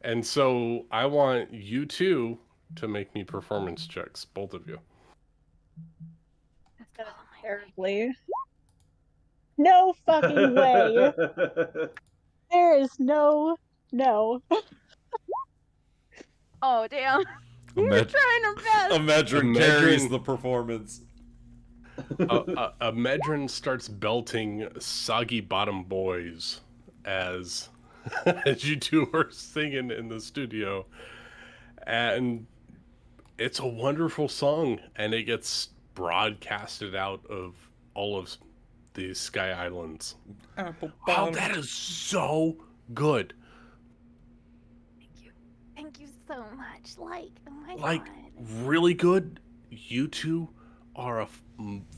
And so I want you two to make me performance checks, both of you. That's gonna be terribly. No fucking way. There is no. Oh damn. We were Imagine, trying our best. Imagine carries the performance. a Medrin starts belting Soggy Bottom Boys as as you two are singing in the studio, and it's a wonderful song, and it gets broadcasted out of all of the Sky Islands. Apple Oh, bottom. that is so good. Thank you. Thank you so much. Like, oh my Like, god. really good. You two are a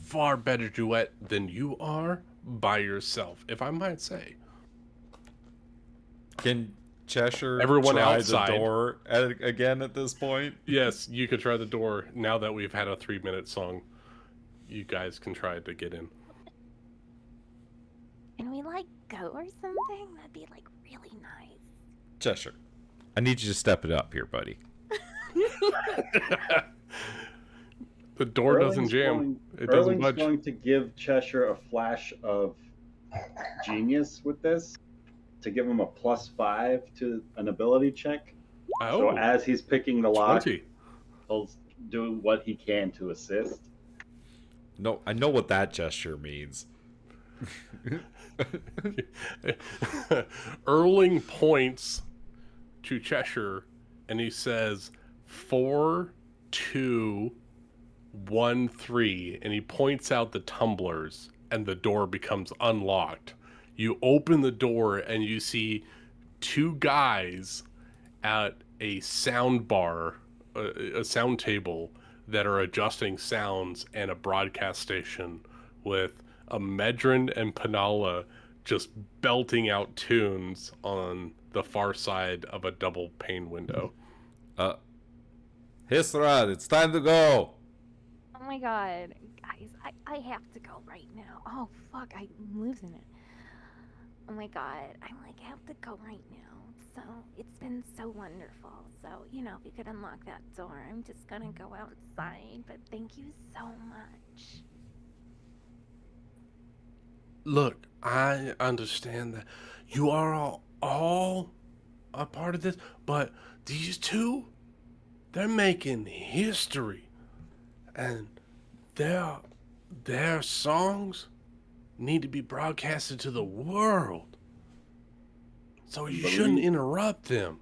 far better duet than you are by yourself, if I might say. Can Cheshire Everyone try outside. the door again at this point? Yes, you could try the door. Now that we've had a 3-minute song, you guys can try to get in. Can we like go or something? That'd be like really nice. Cheshire, I need you to step it up here, buddy. The door doesn't Erling's jam. going- It doesn't Erling's budge. going to give Cheshire a flash of genius with this to give him a +5 to an ability check. Oh, So as he's picking the lock, 20. he'll do what he can to assist. No, I know what that gesture means. Erling points to Cheshire and he says 4, 2, 1, 3, and he points out the tumblers and the door becomes unlocked. You open the door and you see 2 guys at a sound bar, a sound table that are adjusting sounds, and a broadcast station with a Medrin and Panala just belting out tunes on the far side of a double pane window. Hisrad, it's time to go. Oh my god. Guys, I have to go right now. Oh fuck, I'm losing it. Oh my god. I'm like, I have to go right now. So, it's been so wonderful. So, you know, if you could unlock that door, I'm just gonna go outside. But thank you so much. Look, I understand that you are all a part of this, but these two, they're making history, and their songs need to be broadcasted to the world. So you shouldn't interrupt them.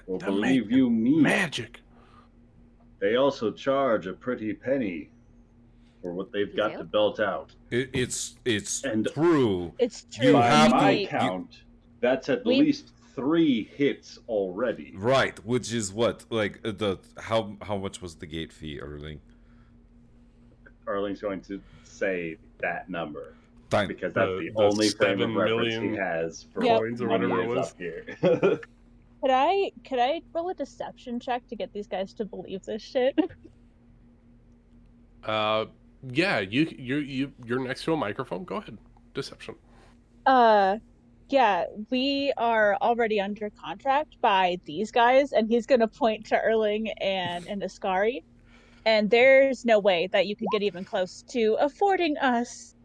Well, They're believe making you me, magic. they also charge a pretty penny for what they've They got do? to belt out. It's And- true. It's true. You By have my to- count, that's at We've- least 3 hits already. Right, which is what how much was the gate fee, Erling? Erling's going to say that number Time. because that's The the only frame 7 of reference he million has for Yep. what coins or money whatever it is was. up here. Could I roll a deception check to get these guys to believe this shit? Yeah, you're next to a microphone. Go ahead. Deception. Yeah, we are already under contract by these guys, and he's gonna point to Erling and Ascari, and there's no way that you could get even close to affording us.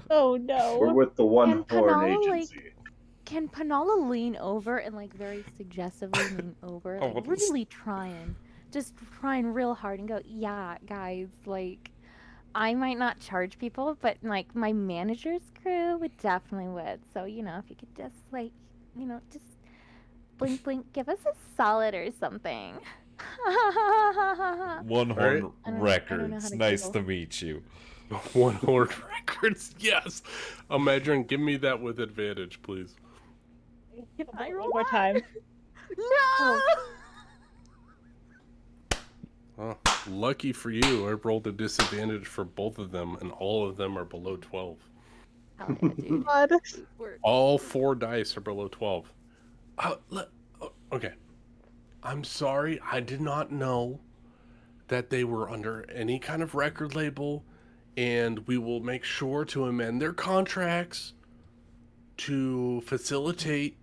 Oh We're no. with the One And Horn Panala, like, Agency. Can Panala lean over and like very suggestively lean over, Oh, like, what was- really trying, just trying real hard and go, yeah, guys, like, I might not charge people, but like my manager's crew would definitely would. So you know, if you could just like, you know, just blink, blink, give us a solid or something. One Alright. Horn I don't know how Records. to Nice giggle. to meet you. One Horn Records. Yes. Imagine. Give me that with advantage, please. I One roll more high. time. No. Oh, lucky for you, I rolled a disadvantage for both of them, and all of them are below 12. Hell yeah, dude. God. We're- All 4 dice are below 12. Okay. I'm sorry. I did not know that they were under any kind of record label, and we will make sure to amend their contracts to facilitate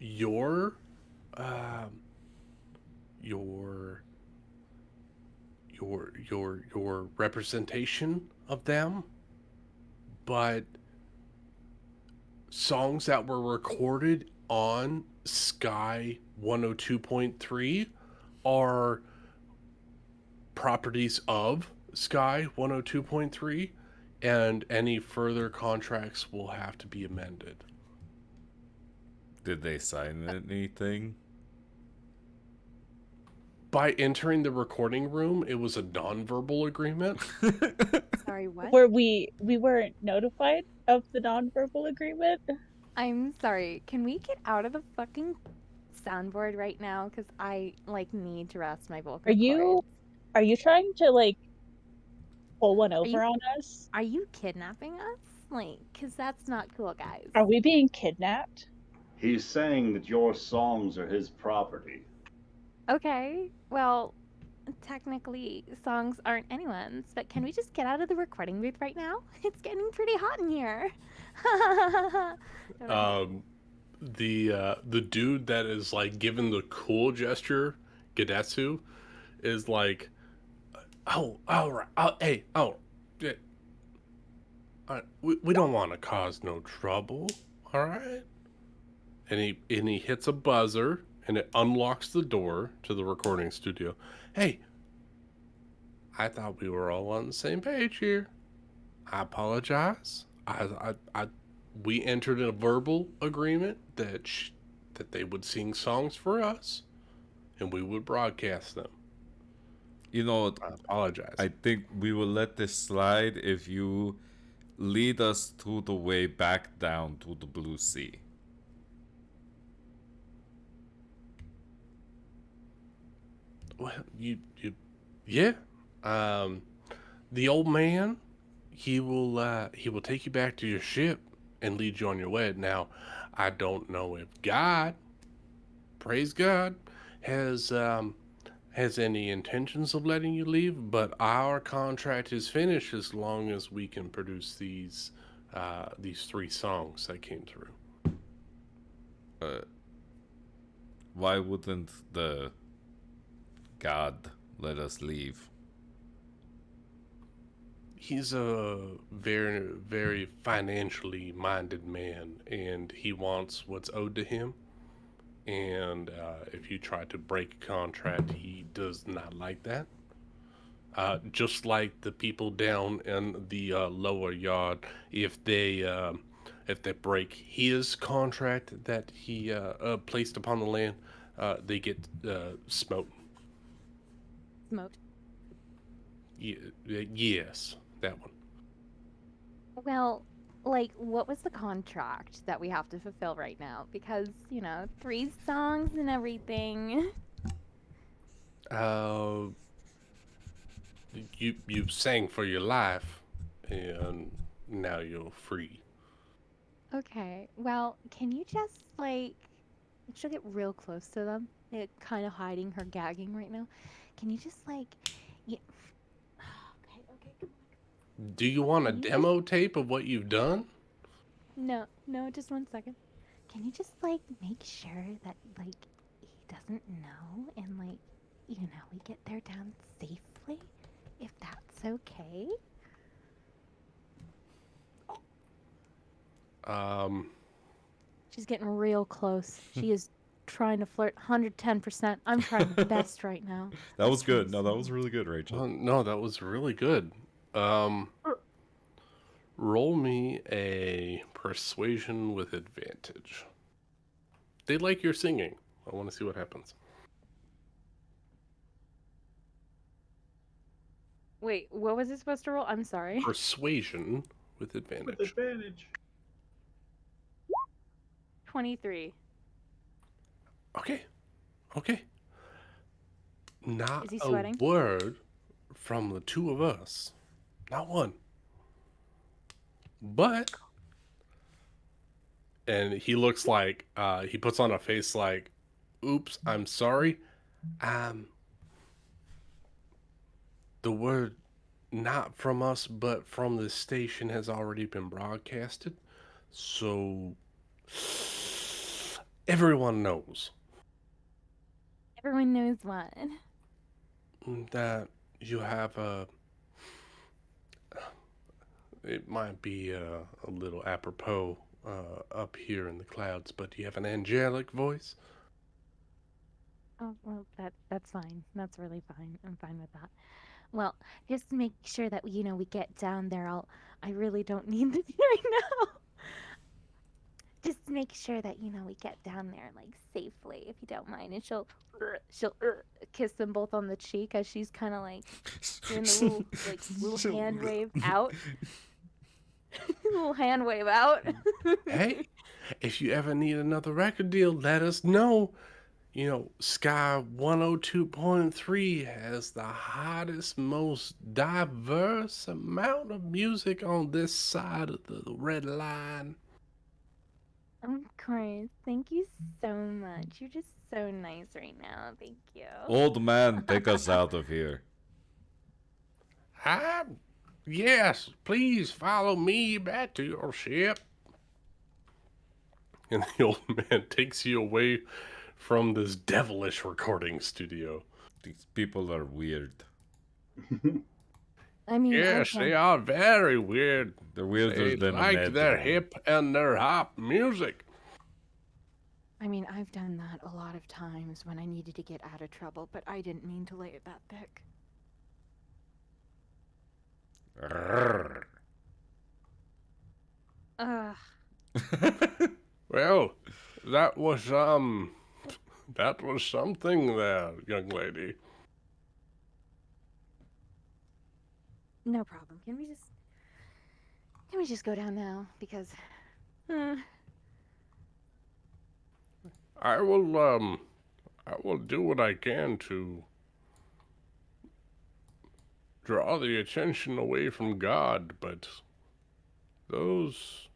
your representation of them. But songs that were recorded on Sky 102.3 are properties of Sky 102.3, and any further contracts will have to be amended. Did they sign anything? By entering the recording room, it was a non-verbal agreement. Sorry, what? We weren't notified of the nonverbal agreement. I'm sorry. Can we get out of the fucking soundboard right now? Because I need to rest my vocal cords. Are you trying to like pull one you- over on us? Are you kidnapping us? Because that's not cool, guys. Are we being kidnapped? He's saying that your songs are his property. Okay, well, technically, songs aren't anyone's, but can we just get out of the recording booth right now? It's getting pretty hot in here. Don't know. The dude that is like given the cool gesture, Gedetsu, is like, oh, all right, hey, yeah, we don't want to cause no trouble, all right? And he hits a buzzer, and it unlocks the door to the recording studio. Hey, I thought we were all on the same page here. I apologize. We entered a verbal agreement that that they would sing songs for us, and we would broadcast them. You know, I apologize. I think we will let this slide if you lead us to the way back down to the Blue Sea. Well, yeah. The old man, he will take you back to your ship and lead you on your way. Now, I don't know if God, praise God, has any intentions of letting you leave, but our contract is finished as long as we can produce these 3 songs that came through. Why wouldn't the God let us leave? He's a very, very financially minded man, and he wants what's owed to him. And if you try to break a contract, he does not like that. Just like the people down in the lower yard, if they break his contract that he placed upon the land, they get smoked. Smoked. Yes, that one. Well, what was the contract that we have to fulfill right now? Because, 3 songs and everything. You sang for your life, and now you're free. Okay, well, can you just, she'll get real close to them, kind of hiding her gagging right now. Can you just, yeah. Okay, come on. Do you want a Can you demo tape of what you've done? No, just 1 second. Can you just, make sure that, he doesn't know and, we get there down safely? If that's okay? She's getting real close. She is trying to flirt 110%. I'm trying my best right now. That was trying good. to No, that see. was really good, Rachel. No, that was really good. Roll me a persuasion with advantage. They like your singing. I want to see what happens. Wait, what was it supposed to roll? I'm sorry. Persuasion with advantage. With advantage. 23. Okay. Not Is he a sweating? word from the 2 of us. Not one. But, and he looks like, he puts on a face like, oops, I'm sorry. The word not from us, but from the station has already been broadcasted. So, everyone knows Everyone knows what. that you have it might be a little apropos up here in the clouds, but you have an angelic voice. Oh, well, that's fine. That's really fine. I'm fine with that. Well, just to make sure that we get down there. I really don't need this right now. Just to make sure that we get down there like safely, if you don't mind. And she'll kiss them both on the cheek as she's kind of like doing the little hand wave out. Little hand wave out. Hey, if you ever need another record deal, let us know. You know, Sky 102.3 has the hottest, most diverse amount of music on this side of the red line. Of course. Thank you so much. You're just so nice right now. Thank you. Old man, take us out of here. Yes, please follow me back to your ship. And the old man takes you away from this devilish recording studio. These people are weird. I mean, Yes, they are very weird. They're weirder They than a like mad their dog. hip and their hop music. I mean, I've done that a lot of times when I needed to get out of trouble, but I didn't mean to lay it that thick. Rrrr. Ugh. Well, that was something there, young lady. No problem. Can we just go down now? Because I will do what I can to draw the attention away from God, but those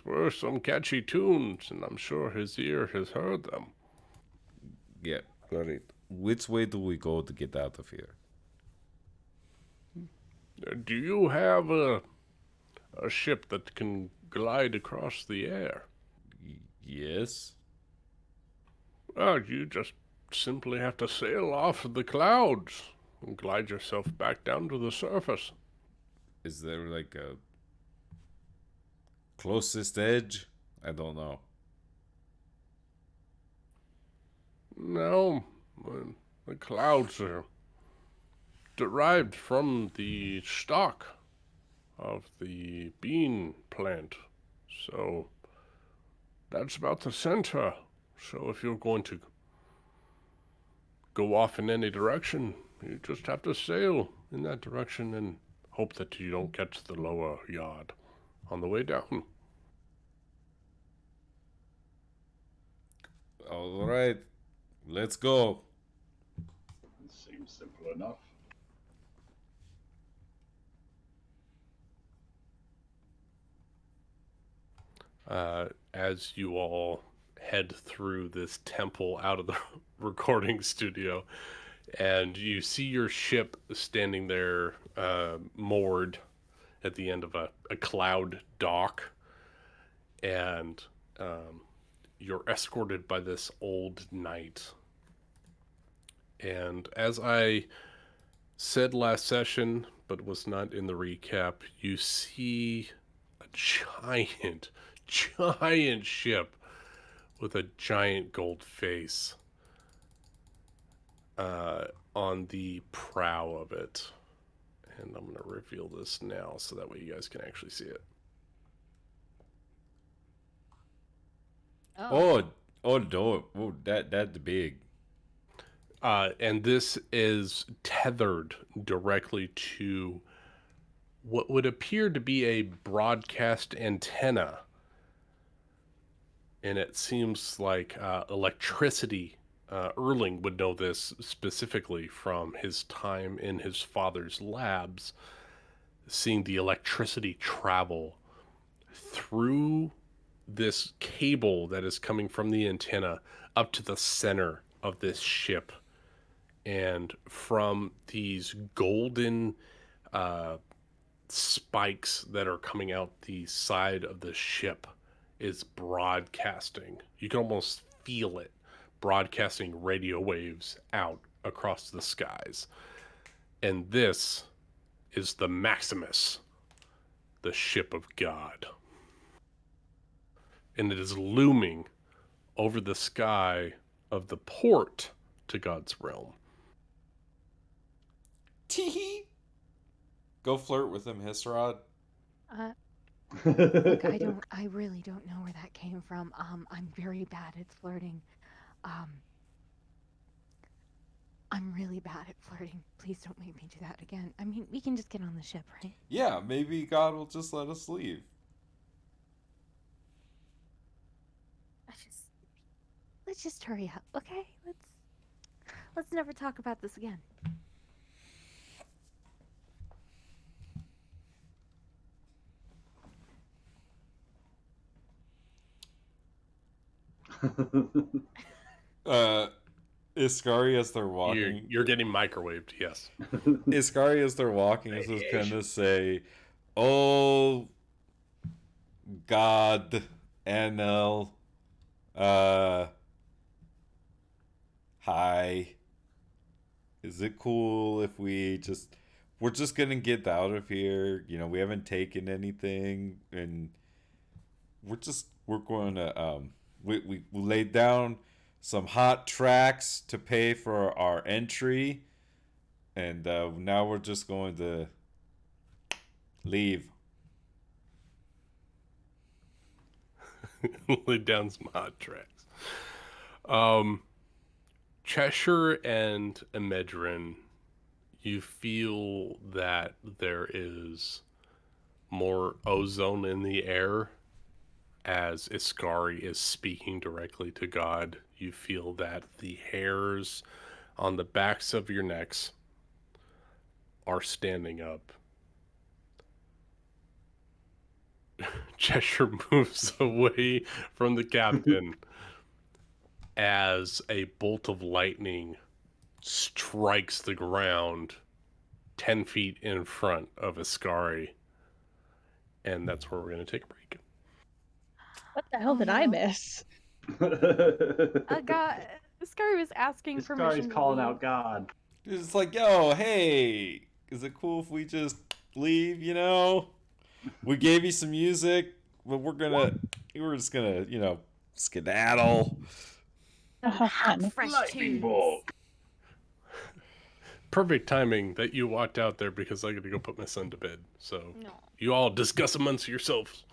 were some catchy tunes, and I'm sure his ear has heard them. Yeah, got it. Which way do we go to get out of here? Do you have a ship that can glide across the air? Yes. Well, you just simply have to sail off the clouds and glide yourself back down to the surface. Is there like a closest edge? I don't know. No, the clouds are derived from the stalk of the bean plant. So that's about the center. So if you're going to go off in any direction, you just have to sail in that direction and hope that you don't catch the lower yard on the way down. All right, let's go. Seems simple enough. As you all head through this temple out of the recording studio, and you see your ship standing there, moored at the end of a cloud dock, and you're escorted by this old knight. And as I said last session, but was not in the recap, you see a giant ship with a giant gold face on the prow of it. And I'm going to reveal this now so that way you guys can actually see it. Oh no! Oh, that's big. And this is tethered directly to what would appear to be a broadcast antenna. And it seems like electricity. Erling would know this specifically from his time in his father's labs, seeing the electricity travel through this cable that is coming from the antenna up to the center of this ship. And from these golden spikes that are coming out the side of the ship is broadcasting. You can almost feel it broadcasting radio waves out across the skies. And this is the Maximus, the ship of God. and it is looming over the sky of the port to God's realm. Tee. Go flirt with him, Hisrod. Look, I really don't know where that came from. I'm very bad at flirting. I'm really bad at flirting. Please don't make me do that again. I mean, we can just get on the ship, right? Yeah, maybe God will just let us leave. Let's just hurry up, okay? Let's never talk about this again. Iskari, as they're walking, You're getting microwaved, yes. Iskari, as they're walking, is just gonna say, "Oh, God, Anel, hi. Is it cool if we're just gonna get out of here? You know, we haven't taken anything, and we're going to we laid down some hot tracks to pay for our entry, and now we're just going to leave." Laid down some hot tracks. Cheshire and Emedrin, you feel that there is more ozone in the air as Iskari is speaking directly to God. You feel that the hairs on the backs of your necks are standing up. Cheshire moves away from the captain as a bolt of lightning strikes the ground 10 feet in front of Iskari. And that's where we're going to take a break. What the hell did I miss? God, Scurry was asking This permission. guy's to calling leave. out God. It's like, yo, hey, is it cool if we just leave? You know, we gave you some music, but we're just gonna, you know, skedaddle. Oh, fun. Fresh Lightning tunes. bolt. Perfect timing that you walked out there because I got to go put my son to bed. So No. you all discuss amongst yourselves.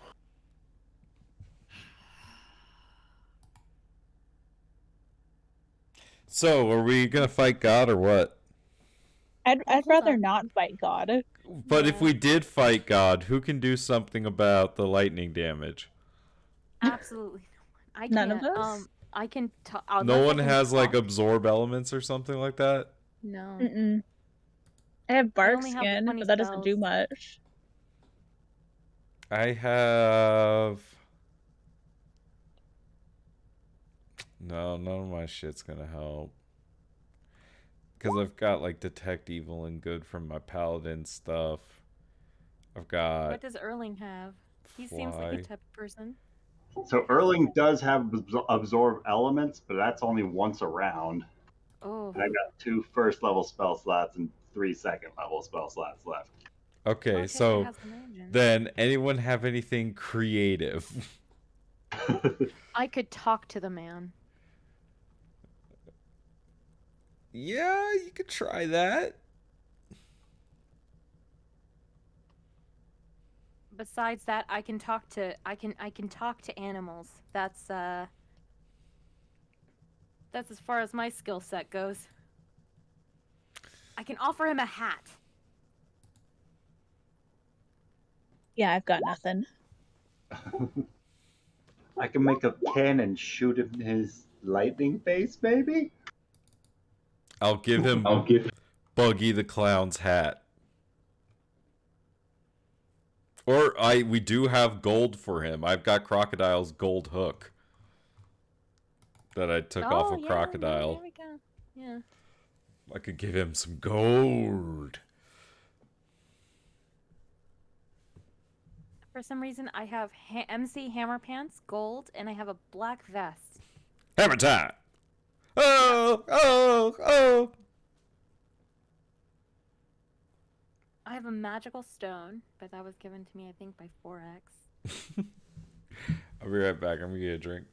So, are we gonna fight God or what? I'd Hold rather on. not fight God. But if Yeah. we did fight God, who can do something about the lightning damage? Absolutely no one. I None can't. of us? I can. No one has like absorb elements or something like that. No. Mm-mm. I have I bark only have skin, 20 but that doesn't do spells. much. I have. No, none of my shit's gonna help. Because I've got like detect evil and good from my paladin stuff. I've got What does Erling have? He seems like fly. a type of person. So Erling does have absorb elements, but that's only once a round. Oh. And I've got 2 first level spell slots and 3 second level spell slots left. Okay, Well, Cheshire so has Imagine. then anyone have anything creative? I could talk to the man. Yeah, you could try that. Besides that, I can talk to animals. That's as far as my skill set goes. I can offer him a hat. Yeah, I've got nothing. I can make a cannon shoot him in his lightning face, maybe? I'll give him Buggy the Clown's hat. Or we do have gold for him. I've got Crocodile's gold hook that I took off of yeah, Crocodile. There we go. Yeah. I could give him some gold. For some reason, I have MC Hammer Pants, gold, and I have a black vest. Hammer time! Oh, oh, oh! I have a magical stone, but that was given to me, I think, by 4X. I'll be right back. I'm gonna get a drink.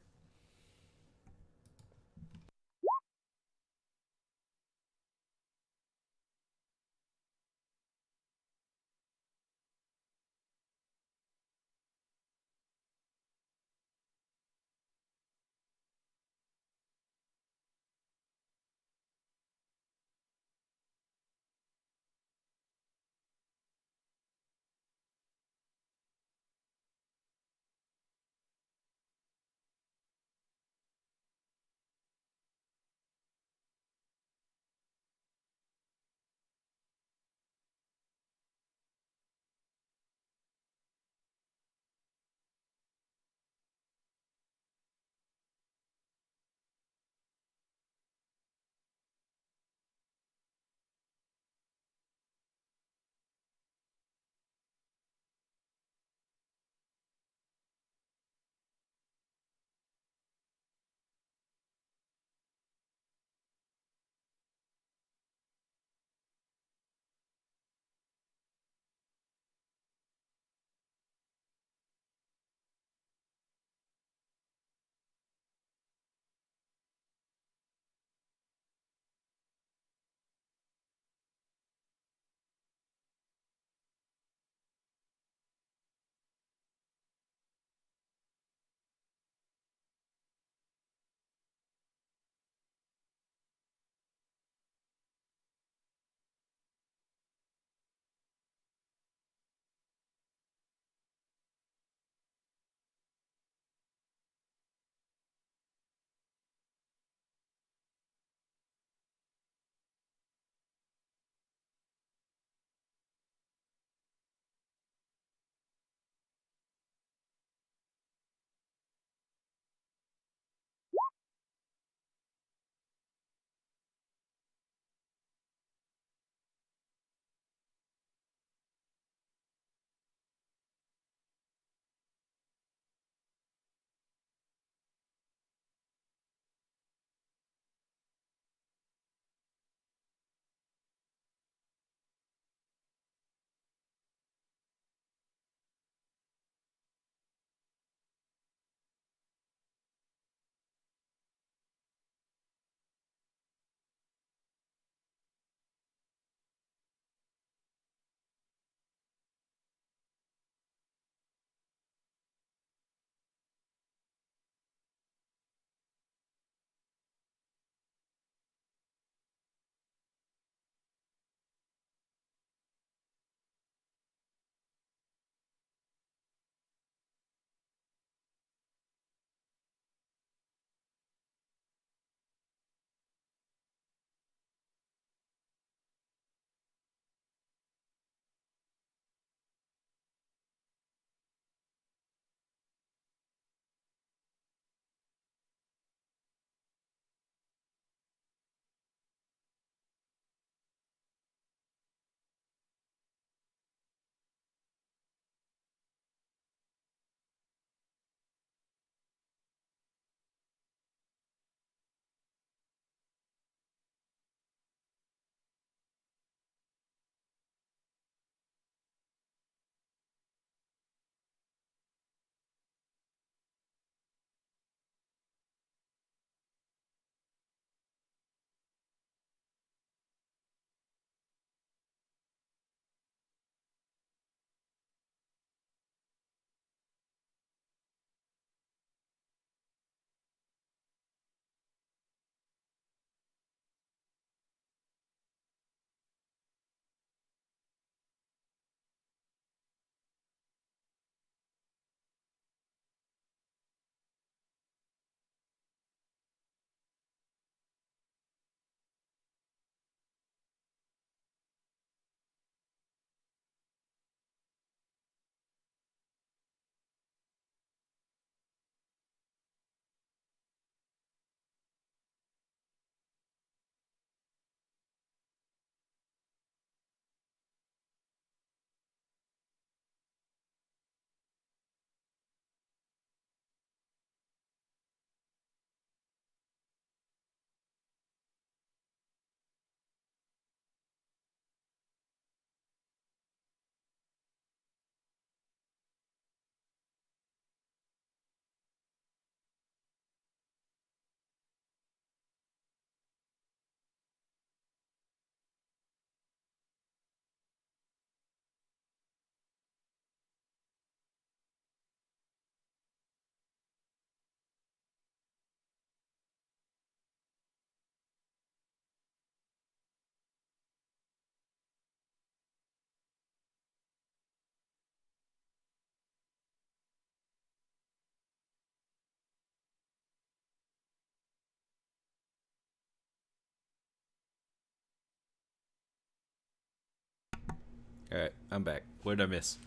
All right, I'm back. What did I miss?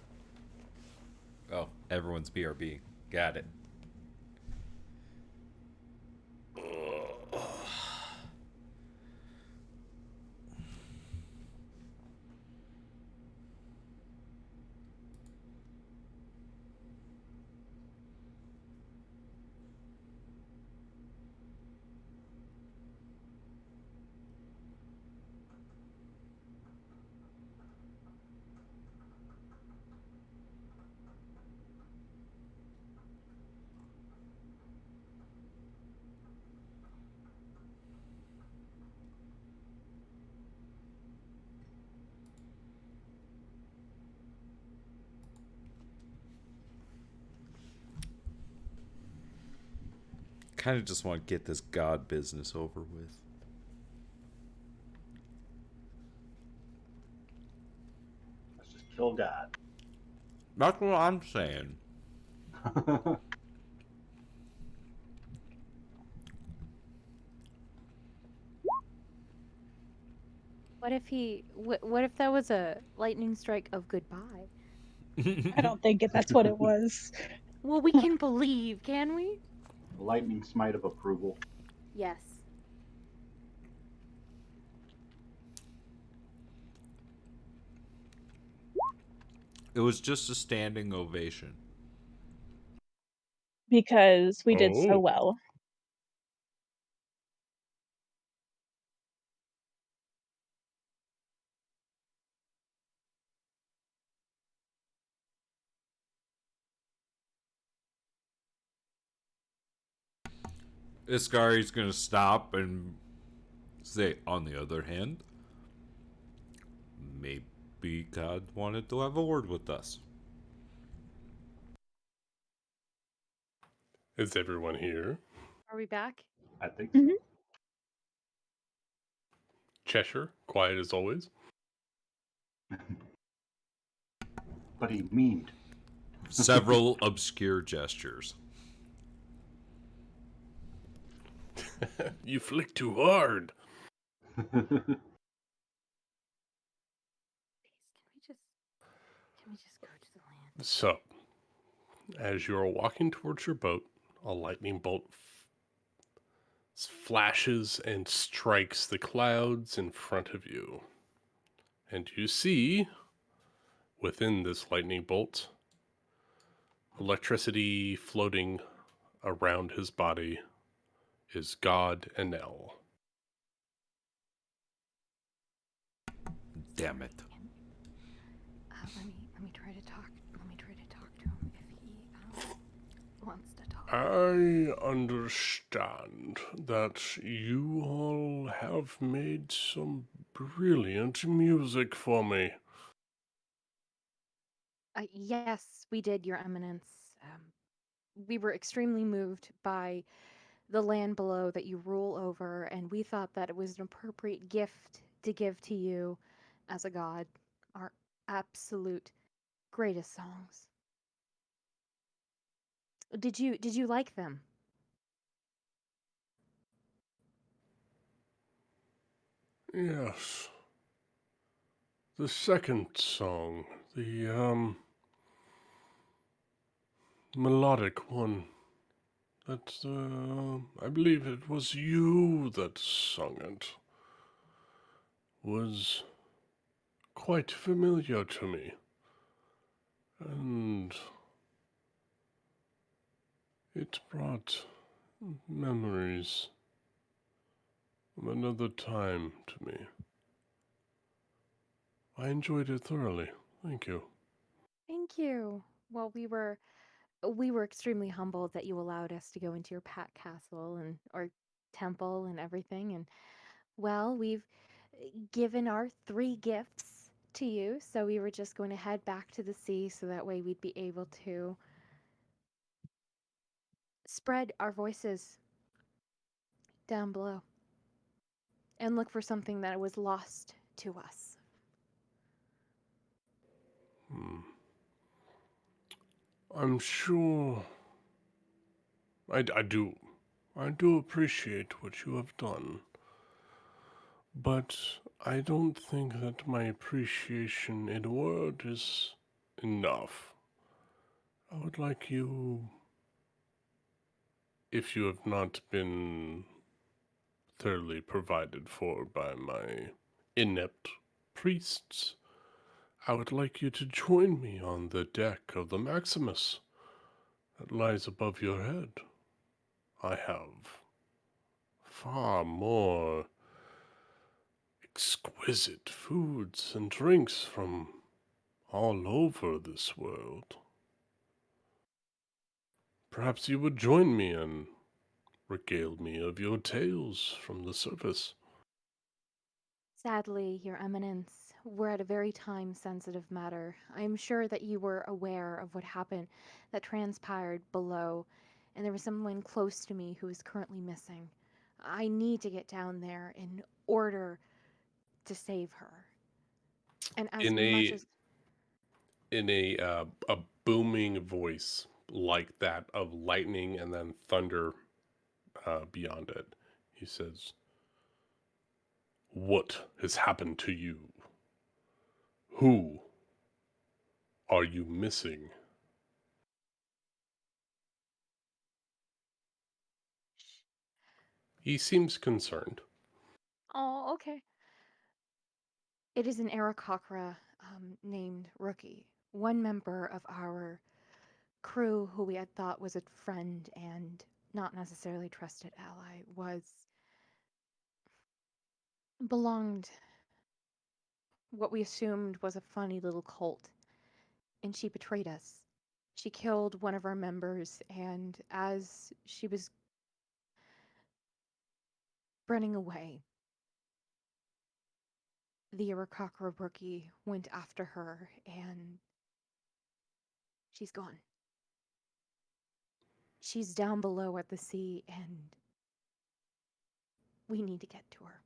Oh, everyone's BRB. Got it. Kind of just want to get this god business over with. Let's just kill God. That's what I'm saying. What if what if that was a lightning strike of goodbye? I don't think that's what it was. Well, we can believe, can we? Lightning smite of approval. Yes. It was just a standing ovation. Because we did so Oh. well. Iskari's gonna stop and say, on the other hand, maybe God wanted to have a word with us. Is everyone here? Are we back? I think so. Mhm. Cheshire, quiet as always. But he memed. Several obscure gestures. You flick too hard. Please, can we just go to the land? So, as you are walking towards your boat, a lightning bolt flashes and strikes the clouds in front of you. And you see, within this lightning bolt, electricity floating around his body is God Enel. Damn it. Let me try to talk. Let me try to talk to him if he wants to talk. I understand that you all have made some brilliant music for me. Yes, we did, Your Eminence. We were extremely moved by the land below that you rule over, and we thought that it was an appropriate gift to give to you as a god. Our absolute greatest songs. Did you like them? Yes. The second song, the melodic one. That I believe it was you that sung it. Was quite familiar to me. And it brought memories of another time to me. I enjoyed it thoroughly. Thank you. Thank you. Well, we were extremely humbled that you allowed us to go into your Pat Castle and or temple and everything. And well, we've given our 3 gifts to you, so we were just going to head back to the sea so that way we'd be able to spread our voices down below and look for something that was lost to us. I'm sure I do appreciate what you have done. But I don't think that my appreciation in a word is enough. I would like you, if you have not been thoroughly provided for by my inept priests, I would like you to join me on the deck of the Maximus that lies above your head. I have far more exquisite foods and drinks from all over this world. Perhaps you would join me and regale me of your tales from the surface. Sadly, Your Eminence, we're at a very time-sensitive matter. I am sure that you were aware of what happened, that transpired below, and there was someone close to me who is currently missing. I need to get down there in order to save her. And as In much a as a booming voice like that of lightning and then thunder beyond it, he says, "What has happened to you? Who are you missing?" He seems concerned. Oh, okay. It is an Aarakocra named Rookie, one member of our crew who we had thought was a friend and not necessarily trusted ally, belonged what we assumed was a funny little cult, and she betrayed us. She killed one of our members, and as she was running away, the Aarakocra Rookie went after her, and she's gone. She's down below at the sea, and we need to get to her.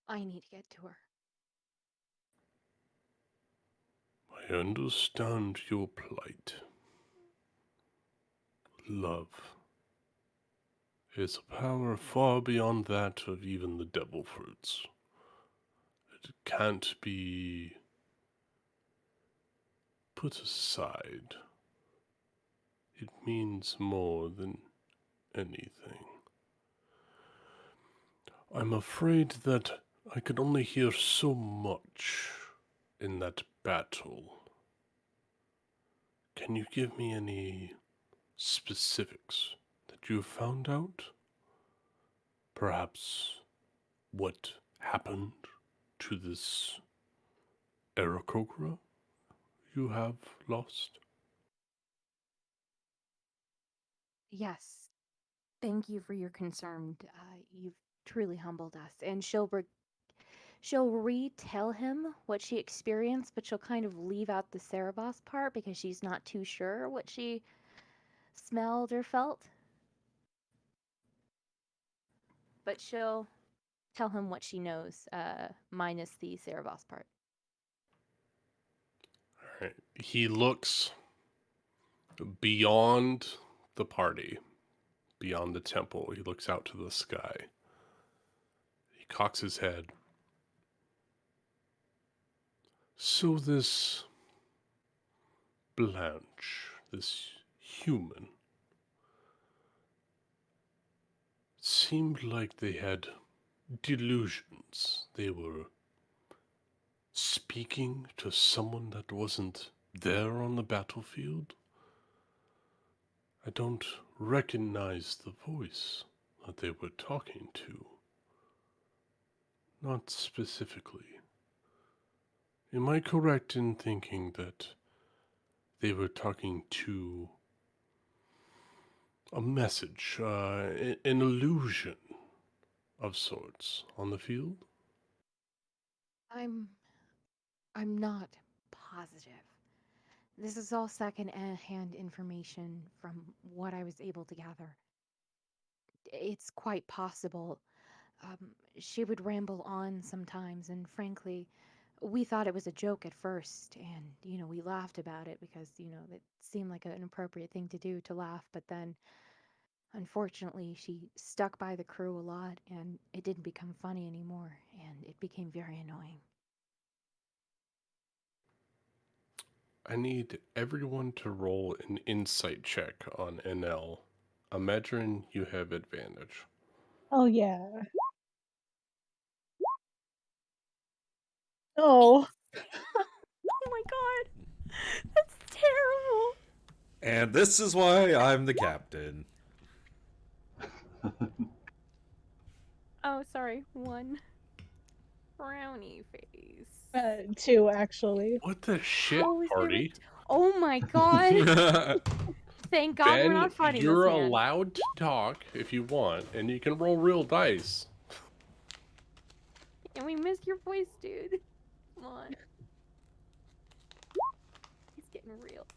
I need to get to her. I understand your plight. Love is a power far beyond that of even the devil fruits. It can't be put aside. It means more than anything. I'm afraid that I could only hear so much in that battle. Can you give me any specifics that you found out? Perhaps what happened to this Aarakocra you have lost? Yes, thank you for your concern. You've truly humbled us. And she'll retell him what she experienced, but she'll kind of leave out the Cerebos part because she's not too sure what she smelled or felt. But she'll tell him what she knows, minus the Cerebos part. Alright. He looks beyond the party, beyond the temple. He looks out to the sky. He cocks his head. So this Blanche, this human, seemed like they had delusions. They were speaking to someone that wasn't there on the battlefield. I don't recognize the voice that they were talking to. Not specifically. Am I correct in thinking that they were talking to a message, an illusion of sorts on the field? I'm not positive. This is all second-hand information from what I was able to gather. It's quite possible. She would ramble on sometimes, and frankly, we thought it was a joke at first, and, we laughed about it because, it seemed like an appropriate thing to do to laugh, but then Unfortunately, she stuck by the crew a lot, and it didn't become funny anymore, and it became very annoying. I need everyone to roll an insight check on NL. Imagine you have advantage. Oh yeah. Oh. Oh my god, that's terrible. And this is why I'm the captain. Oh, sorry, 1 frowny face. 2 actually. What the shit, How is there a party? Oh my god. Thank God we're Ben, not fighting you're this man. allowed to talk if you want, and you can roll real dice. And we missed your voice, dude. Come on. He's getting real.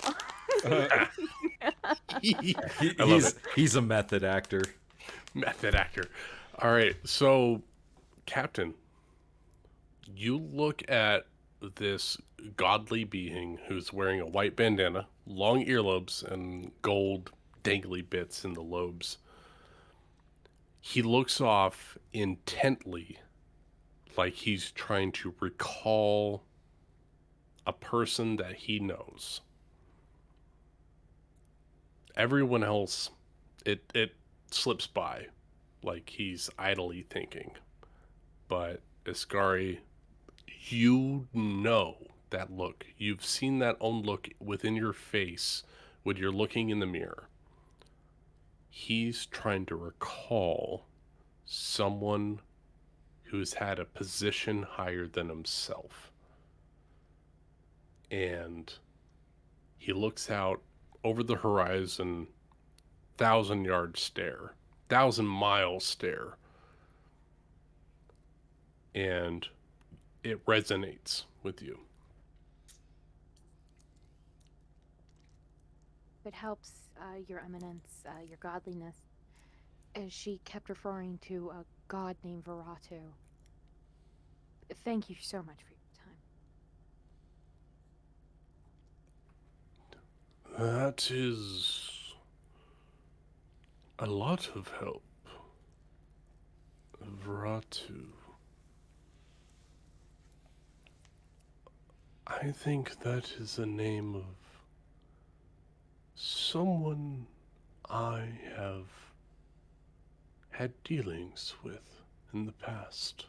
I love it. He's a method actor. Method actor. All right, so Captain, you look at this godly being who's wearing a white bandana, long earlobes, and gold dangly bits in the lobes. He looks off intently, like he's trying to recall a person that he knows. Everyone else, it slips by, like he's idly thinking. But Iskari, you know that look. You've seen that own look within your face when you're looking in the mirror. He's trying to recall someone who's had a position higher than himself. And he looks out over the horizon, 1,000-yard stare, 1,000-mile stare. And it resonates with you. If it helps, Your Eminence, your godliness, as she kept referring to a god named Veratu. Thank you so much for your time. That is a lot of help. Veratu. I think that is the name of someone I have had dealings with in the past.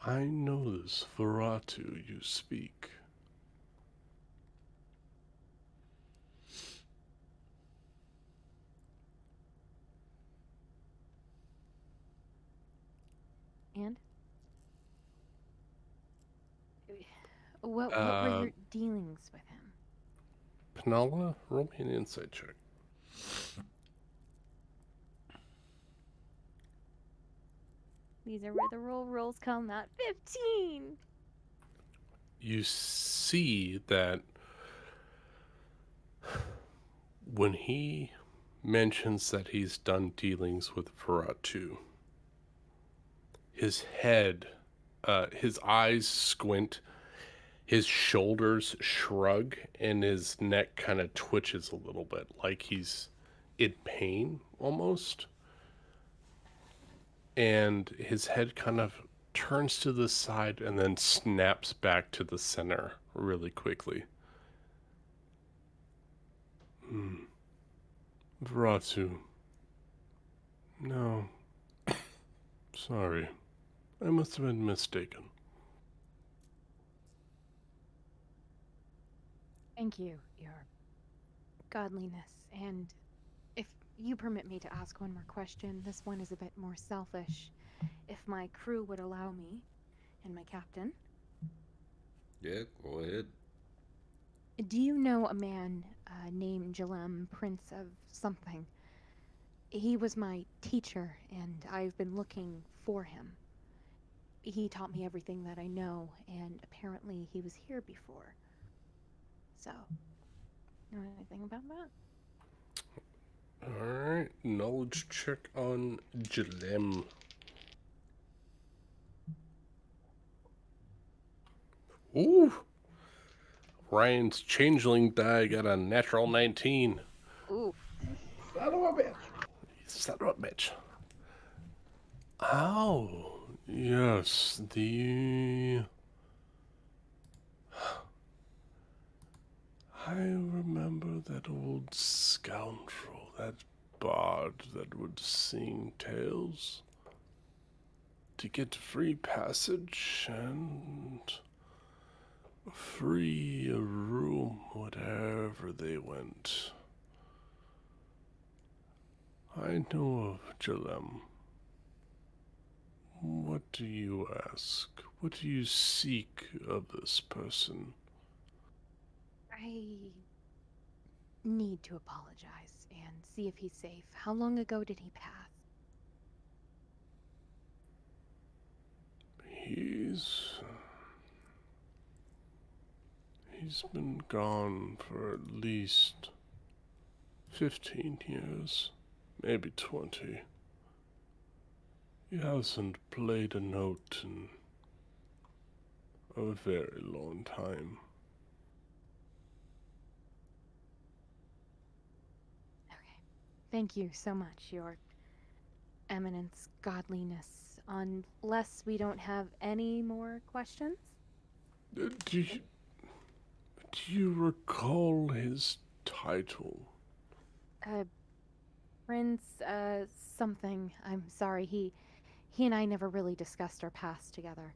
I know this Veratu you speak. And? What were your dealings with him? Penala, roll me an insight check. These are where the rolls come, not 15. You see that when he mentions that he's done dealings with Veratu, his head, his eyes squint, his shoulders shrug, and his neck kind of twitches a little bit, like he's in pain almost. And his head kind of turns to the side and then snaps back to the center really quickly. Veratu. No. Sorry. I must have been mistaken. Thank you, your godliness. And if you permit me to ask one more question, this one is a bit more selfish. If my crew would allow me, and my captain. Yeah, go ahead. Do you know a man named Jalem, Prince of something? He was my teacher, and I've been looking for him. He taught me everything that I know, and apparently he was here before. So, know anything about that? Alright, knowledge check on Jalem. Ooh. Ryan's changeling die got a natural 19. Ooh. Son of a bitch. Son of a bitch. Oh, yes, I remember that old scoundrel, that bard that would sing tales to get free passage and free room whatever they went. I know of Jalem. What do you ask? What do you seek of this person? I need to apologize and see if he's safe. How long ago did he pass? He's been gone for at least 15 years, maybe 20. He hasn't played a note in a very long time. Okay. Thank you so much, Your Eminence, Godliness. Unless we don't have any more questions? Do you recall his title? Prince, something. I'm sorry, he and I never really discussed our past together.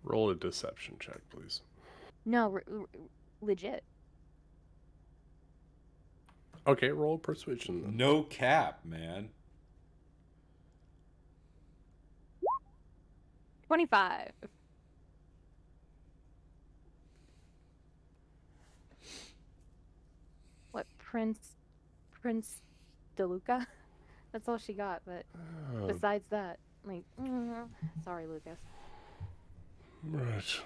Roll a deception check, please. No, legit. Okay, roll a persuasion then. No cap, man. 25. What, Prince DeLuca? That's all she got, but besides that, like, sorry, Lucas. Right.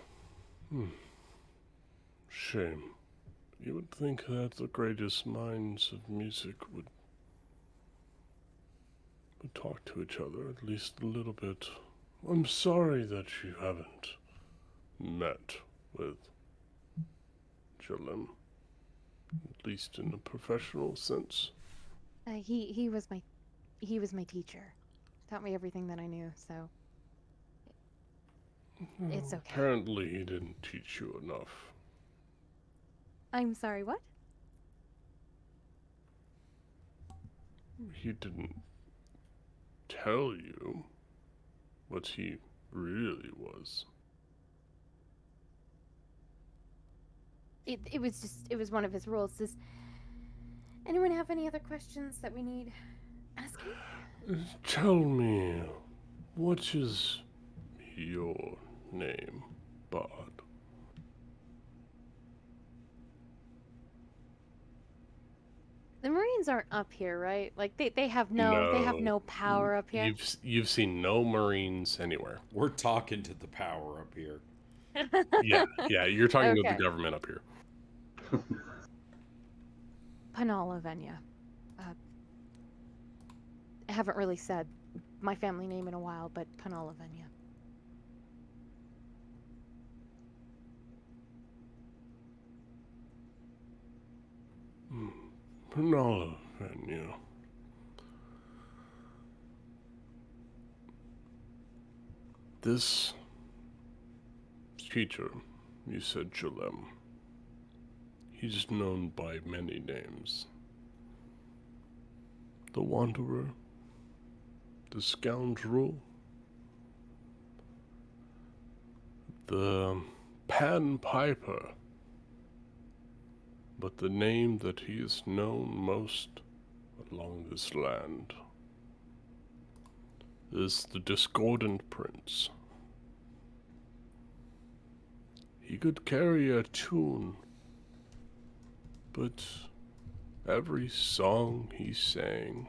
Shame. You would think that the greatest minds of music would talk to each other at least a little bit. I'm sorry that you haven't met with Jalem, at least in a professional sense. He was my teacher. Taught me everything that I knew, so it's okay. Apparently he didn't teach you enough. I'm sorry, what? He didn't tell you what he really was. It was one of his rules. Does anyone have any other questions that we need asking? Tell me, what is your name, Bard? The Marines aren't up here, right? Like they have no power up here. You've seen no Marines anywhere. We're talking to the power up here. Yeah, you're talking to Okay. the government up here. Panala Venya. I haven't really said my family name in a while, but Panala Venya. Panala Venya. This teacher, you said Jalem. He's known by many names. The Wanderer, the Scoundrel, the Pan Piper. But the name that he is known most along this land is the Discordant Prince. He could carry a tune, but every song he sang,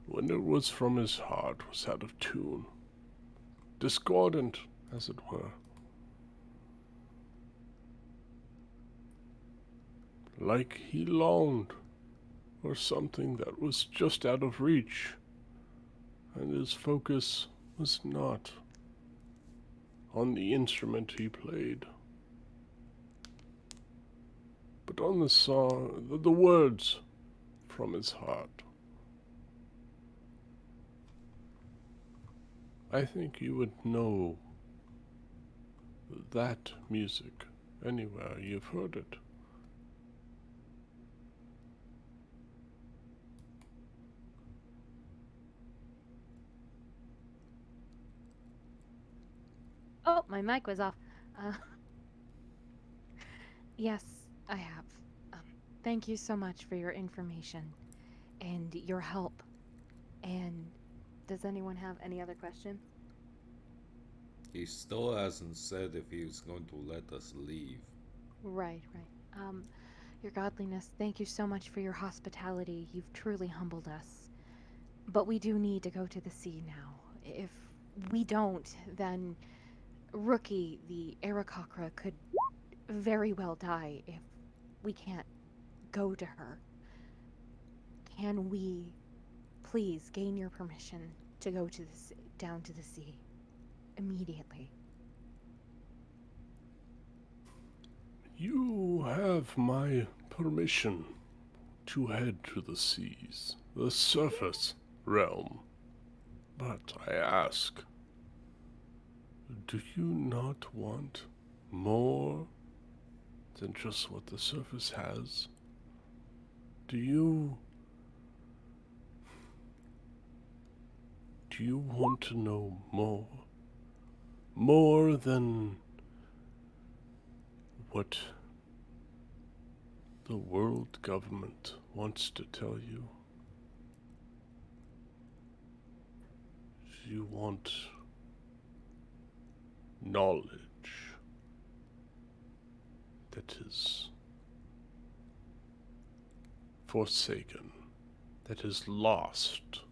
when it was from his heart, was out of tune. Discordant, as it were. Like he longed for something that was just out of reach, and his focus was not on the instrument he played, but on the song, the words from his heart. I think you would know that music anywhere you've heard it. Oh, my mic was off. Uh, yes, I have. Thank you so much for your information and your help. And does anyone have any other questions? He still hasn't said if he's going to let us leave. Right. Your godliness, thank you so much for your hospitality. You've truly humbled us. But we do need to go to the sea now. If we don't, then Rookie, the Aarakocra, could very well die if we can't go to her. Can we please gain your permission to go to down to the sea immediately? You have my permission to head to the seas, the surface realm. But I ask, do you not want more than just what the surface has? Do you want to know more? More than what the world government wants to tell you? Do you want knowledge that is forsaken, that is lost,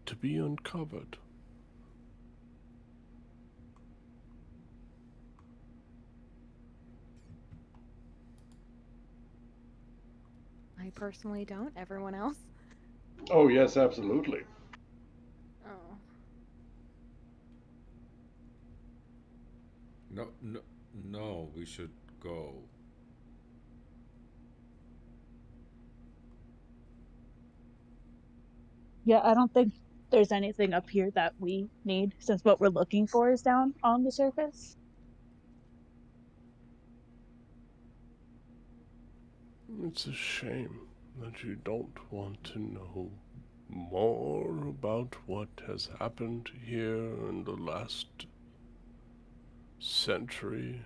to be uncovered? I personally don't. Everyone else? Oh, yes, absolutely. Oh. No, we should go. Yeah, I don't think there's anything up here that we need, since what we're looking for is down on the surface. It's a shame that you don't want to know more about what has happened here in the last centuries.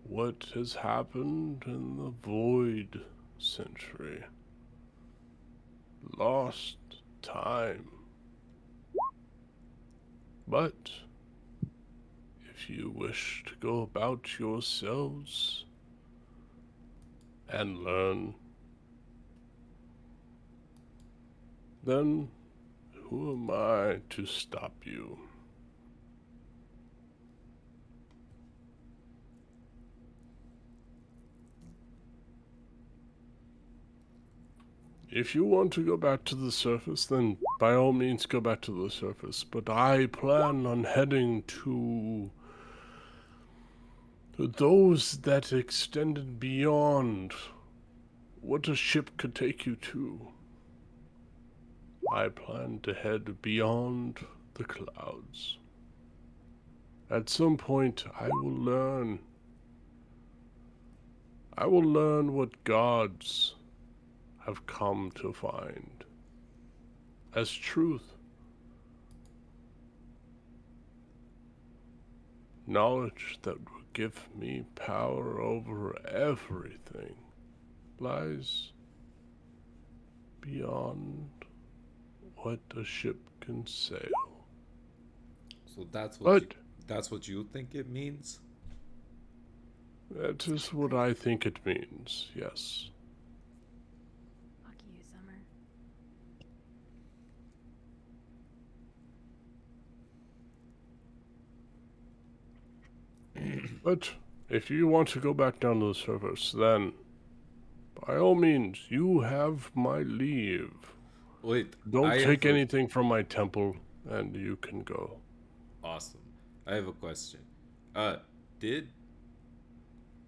What has happened in the Void Century. Lost time. But if you wish to go about yourselves and learn, then who am I to stop you? If you want to go back to the surface, then by all means go back to the surface. But I plan on heading to those that extended beyond what a ship could take you to. I plan to head beyond the clouds. At some point, I will learn. I will learn what gods have come to find as truth. Knowledge that will give me power over everything lies beyond what a ship can sail. So that's what But that's what you think it means? that is what I think it means, yes. Fuck you, Summer. But if you want to go back down to the surface, then by all means, you have my leave. Wait, Don't I take have anything from my temple, and you can go. Awesome. I have a question. Did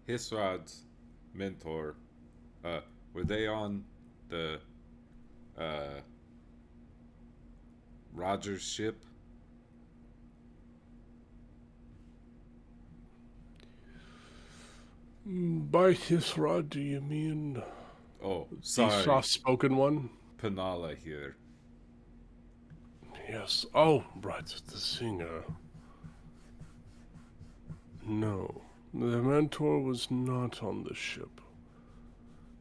Hisrod's mentor, were they on the Roger's ship? By Hisrod, do you mean Oh, the sorry. soft-spoken one? Penala here. Yes. Oh, right, the singer. No, the mentor was not on the ship.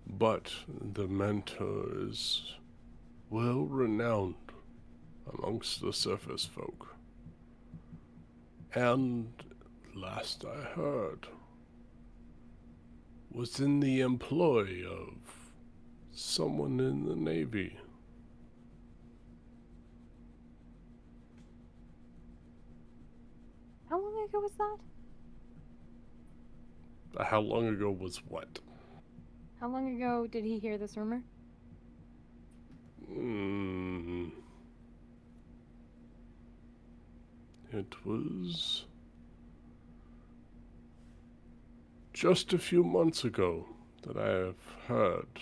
But the mentor is well renowned amongst the surface folk. And last I heard, was in the employ of someone in the Navy. How long ago was that? How long ago was what? How long ago did he hear this rumor? It was just a few months ago that I have heard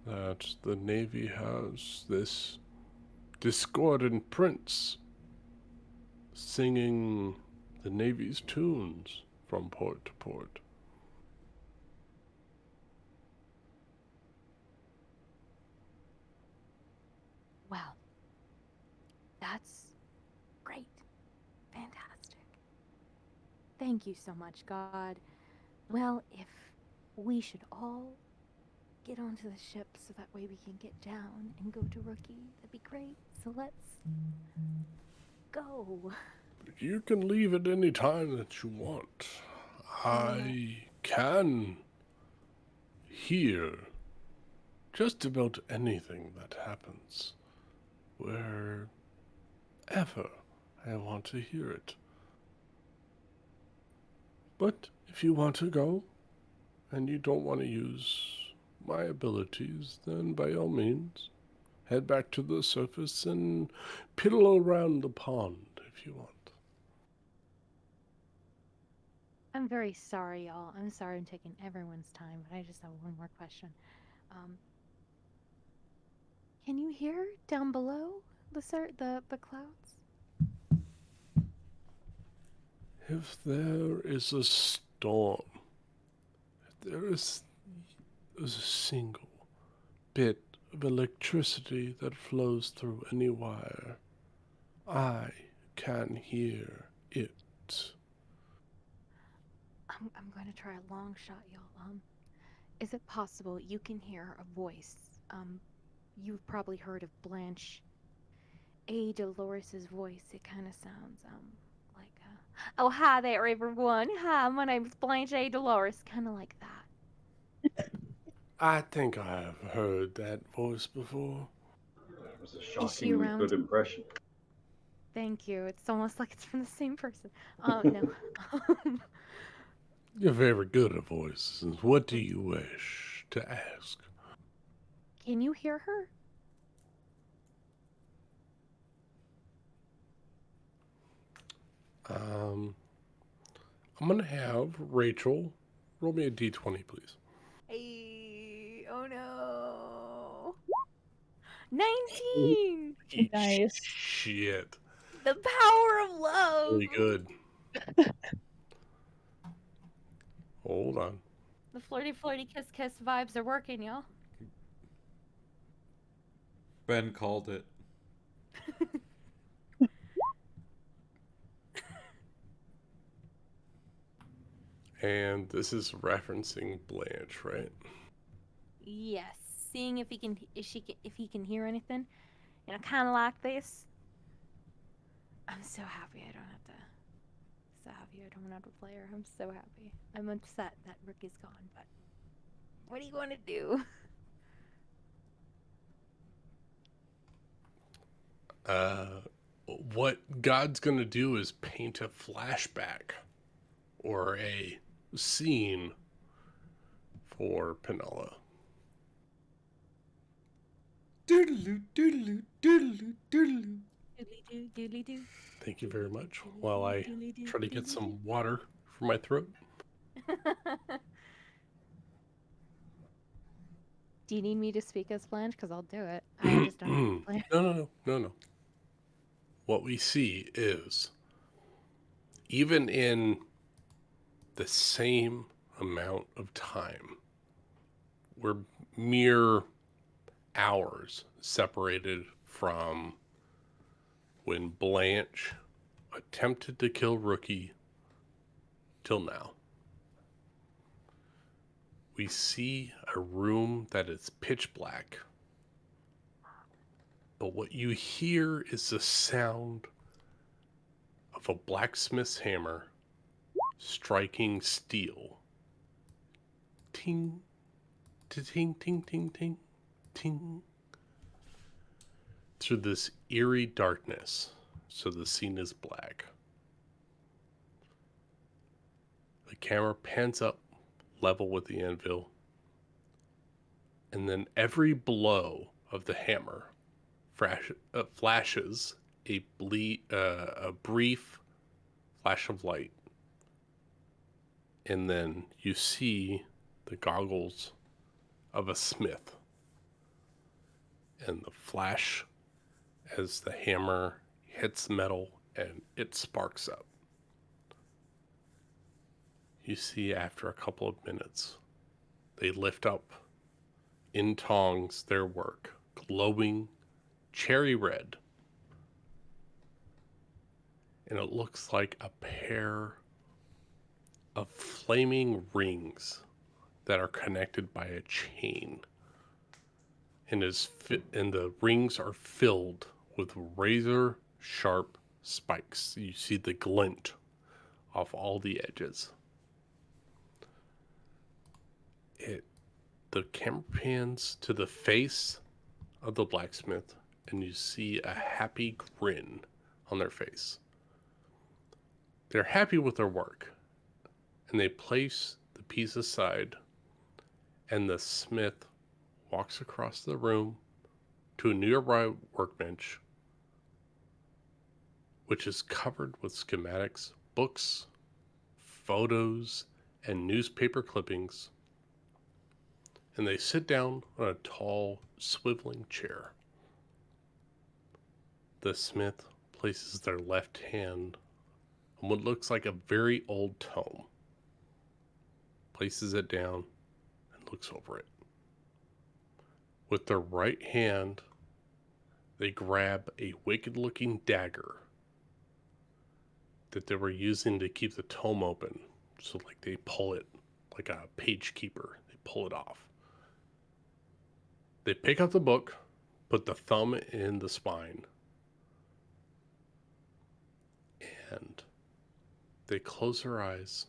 that the Navy has this discordant prince singing the Navy's tunes from port to port. Well, that's great. Fantastic. Thank you so much, God. Well, if we should all get onto the ship so that way we can get down and go to Rookie, that'd be great. So let's go. You can leave at any time that you want. I can hear just about anything that happens, wherever I want to hear it. But if you want to go, and you don't want to use my abilities, then by all means, head back to the surface and piddle around the pond if you want. I'm very sorry, y'all. I'm sorry I'm taking everyone's time, but I just have one more question. Can you hear down below the clouds? If there is a storm, if there is a single bit of electricity that flows through any wire, I can hear it. I'm going to try a long shot, y'all. Is it possible you can hear a voice? You've probably heard of Blanche A. Dolores's voice. It kind of sounds like oh, hi there, everyone. Hi, my name is Blanche A. Dolores. Kind of like that. I think I have heard that voice before. That was a Is she shockingly around? good impression. Thank you. It's almost like it's from the same person. No. You're very good at voices. What do you wish to ask? Can you hear her? I'm gonna have Rachel roll me a d20, please. Hey, oh no. 19! Nice. Shit. The power of love! Really good. Hold on. The flirty, kiss, kiss vibes are working, y'all. Ben called it. And this is referencing Blanche, right? Yes, seeing if he can hear anything, kind of like this. I'm so happy I don't have to. So happy I don't have to play her. I'm so happy. I'm upset that Rick is gone, but what are you going to do? What God's gonna do is paint a flashback or a scene for Penella. Doodaloo, doodaloo, doodaloo, doodaloo. Doodly-doo, doodly-doo. Thank you very much. While I try to get some water for my throat. Do you need me to speak as planned? Because I'll do it. I just don't have a plan. No. What we see is, even in the same amount of time, we're mere hours separated from when Blanche attempted to kill Rookie till now. We see a room that is pitch black, but what you hear is the sound of a blacksmith's hammer striking steel. Ting, ting, ting, ting, ting, ting. Through this eerie darkness, so the scene is black. The camera pans up level with the anvil, and then every blow of the hammer flashes a brief flash of light, and then you see the goggles of a smith, and the flash as the hammer hits metal and it sparks up. You see, after a couple of minutes, they lift up in tongs their work, glowing cherry red. And it looks like a pair of flaming rings that are connected by a chain. And the rings are filled with razor sharp spikes. You see the glint off all the edges. The camera pans to the face of the blacksmith, and you see a happy grin on their face. They're happy with their work, and they place the piece aside, and the smith walks across the room to a nearby workbench, which is covered with schematics, books, photos, and newspaper clippings. And they sit down on a tall, swiveling chair. The smith places their left hand on what looks like a very old tome, places it down, and looks over it. With their right hand, they grab a wicked-looking dagger that they were using to keep the tome open. So like they pull it like a page keeper. They pull it off. They pick up the book, put the thumb in the spine, and they close their eyes,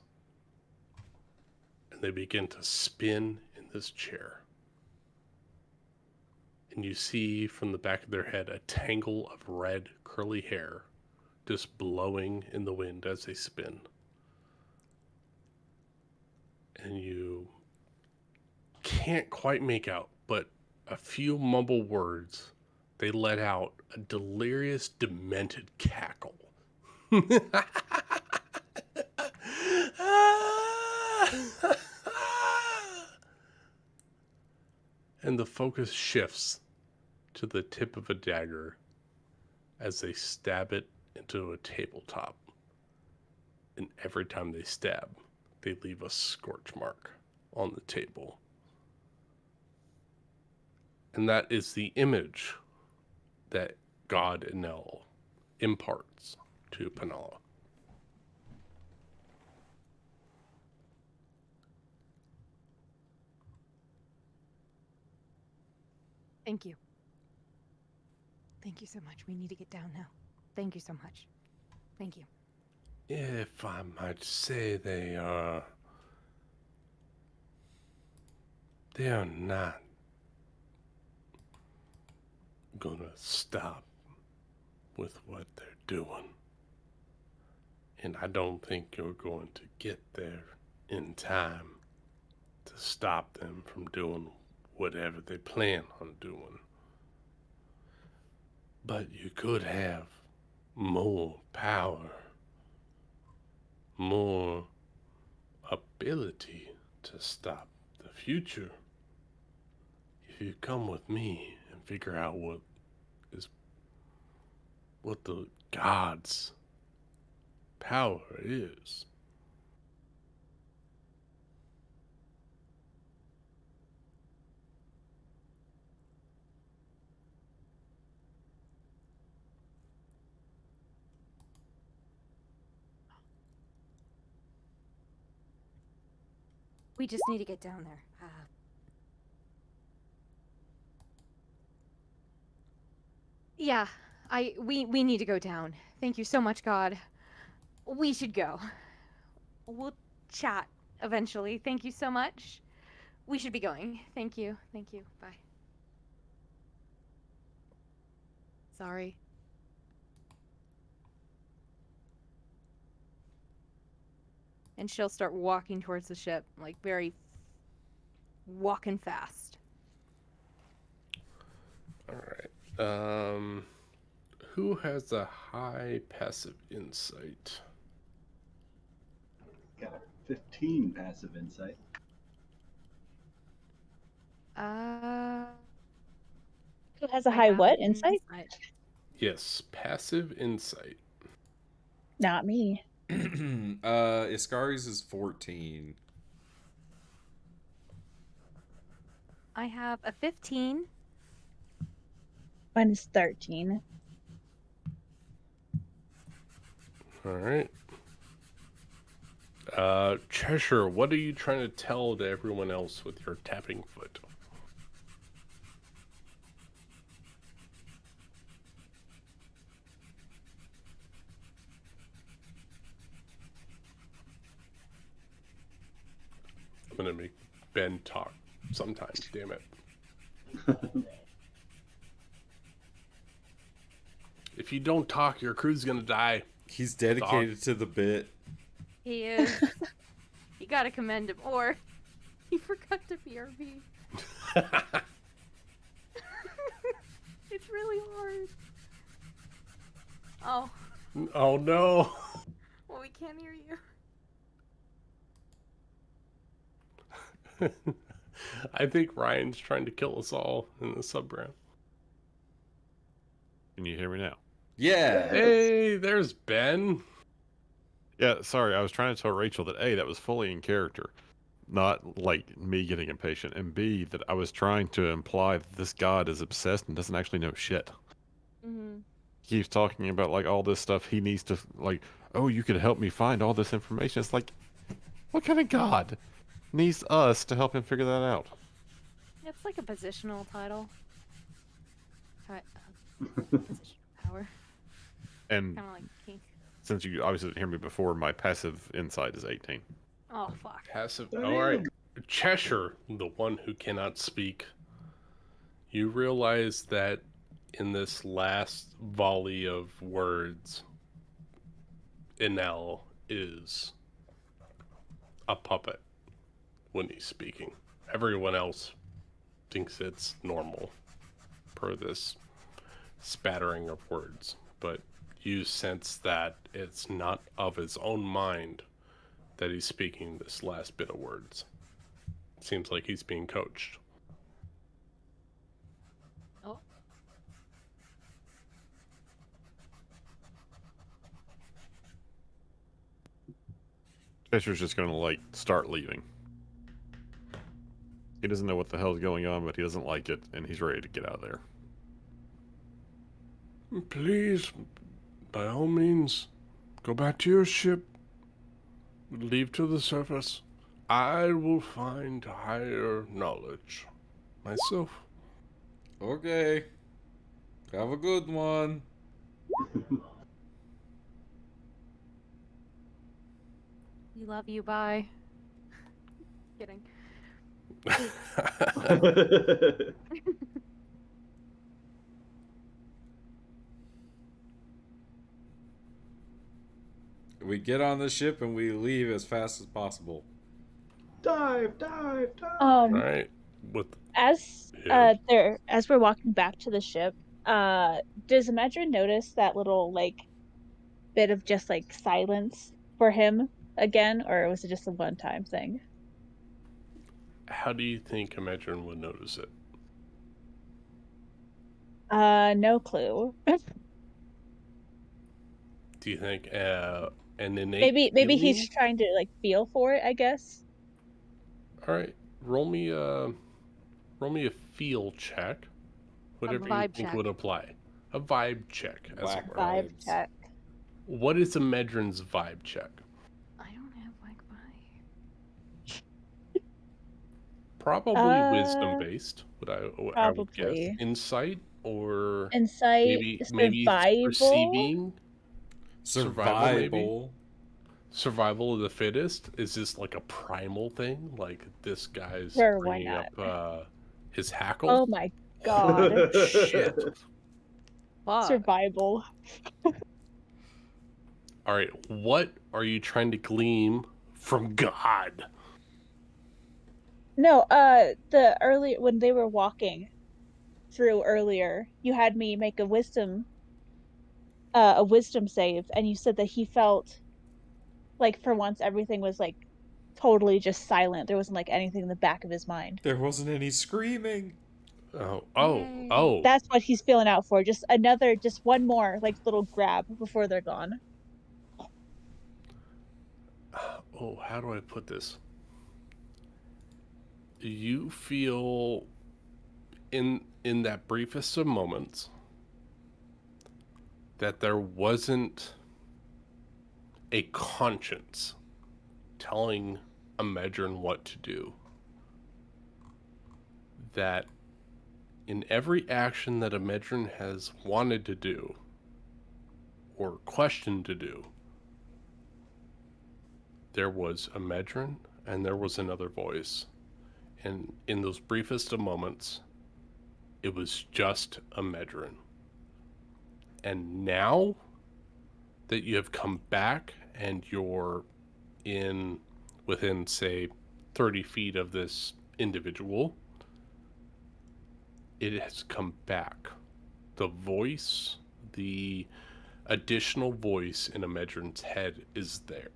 and they begin to spin in this chair. And you see from the back of their head a tangle of red curly hair just blowing in the wind as they spin. And you can't quite make out, but a few mumbled words, they let out a delirious, demented cackle. And the focus shifts to the tip of a dagger as they stab it into a tabletop. And every time they stab, they leave a scorch mark on the table. And that is the image that God Enel imparts to Penala. Thank you. Thank you so much. We need to get down now. Thank you so much. Thank you. If I might say, they are not gonna stop with what they're doing. And I don't think you're going to get there in time to stop them from doing whatever they plan on doing. But you could have more power, more ability to stop the future. If you come with me and figure out what the gods' power is. We just need to get down there. Yeah, we need to go down. Thank you so much, God. We should go. We'll chat eventually. Thank you so much. We should be going. Thank you. Thank you. Bye. Sorry. And she'll start walking towards the ship, like very walking fast. All right. Who has a high passive insight? Got a 15 passive insight. Who has a I high have what? an Insight? Yes, passive insight. Not me. Iskari's is 14. I have a 15. Mine is 13. All right. Cheshire, what are you trying to tell to everyone else with your tapping foot? I'm gonna make Ben talk sometimes, damn it. If you don't talk, your crew's gonna die. He's dedicated to the bit. He is. You gotta commend him. Or he forgot to BRB. It's really hard. Oh, Oh no. well, we can't hear you. I think Ryan's trying to kill us all in the subground. Can you hear me now? Yeah. Hey, there's Ben. Yeah, sorry, I was trying to tell Rachel that A, that was fully in character, not like me getting impatient, and B, that I was trying to imply that this god is obsessed and doesn't actually know shit. Mm-hmm. He keeps talking about like all this stuff he needs to like, oh, you could help me find all this information. It's like, what kind of god needs us to help him figure that out? It's like a positional title. Positional power. And Kind of like kink. since you obviously didn't hear me before, my passive insight is 18. Oh, fuck. Passive. Damn. All right. Cheshire, the one who cannot speak. You realize that in this last volley of words, Enel is a puppet when he's speaking. Everyone else thinks it's normal per this spattering of words, but you sense that it's not of his own mind that he's speaking this last bit of words. Seems like he's being coached. Oh. Fisher's just gonna like start leaving. He doesn't know what the hell's going on, but he doesn't like it, and he's ready to get out of there. Please, by all means, go back to your ship. Leave to the surface. I will find higher knowledge myself. Okay. Have a good one. We love you. Bye. Kidding. We get on the ship and we leave as fast as possible. Dive, dive, dive. Right. With As Yeah. as we're walking back to the ship, does Imagine notice that little like bit of just like silence for him again, or was it just a one-time thing? How do you think Imagine would notice it? No clue. Do you think an innate Maybe he's feeling? trying to like feel for it, I guess. All right, roll me a feel check. Whatever you vibe think check. would apply. A vibe check, as Whack it were. Vibe Vibes. check. What is Imedrin's vibe check? I don't have like vibe. Probably wisdom based. I would guess. Probably. Insight or Insight, maybe survival. perceiving. Survival, maybe? Survival. Survival of the fittest. Is this like a primal thing? Like this guy's Sure, why bringing not? up his hackle? Oh my god. Shit. Fuck. Survival. All right, what are you trying to glean from God? No, the early when they were walking through earlier, you had me make a wisdom save, and you said that he felt like for once everything was like totally just silent. There wasn't like anything in the back of his mind. There wasn't any screaming. Oh. That's what he's feeling out for. Just one more like little grab before they're gone. Oh, how do I put this? You feel in that briefest of moments that there wasn't a conscience telling Imedrin what to do. That in every action that Imedrin has wanted to do or questioned to do, there was Imedrin and there was another voice. And in those briefest of moments, it was just Imedrin. And now that you have come back and you're within, say, 30 feet of this individual, it has come back. The voice, the additional voice in Imedrin's head is there.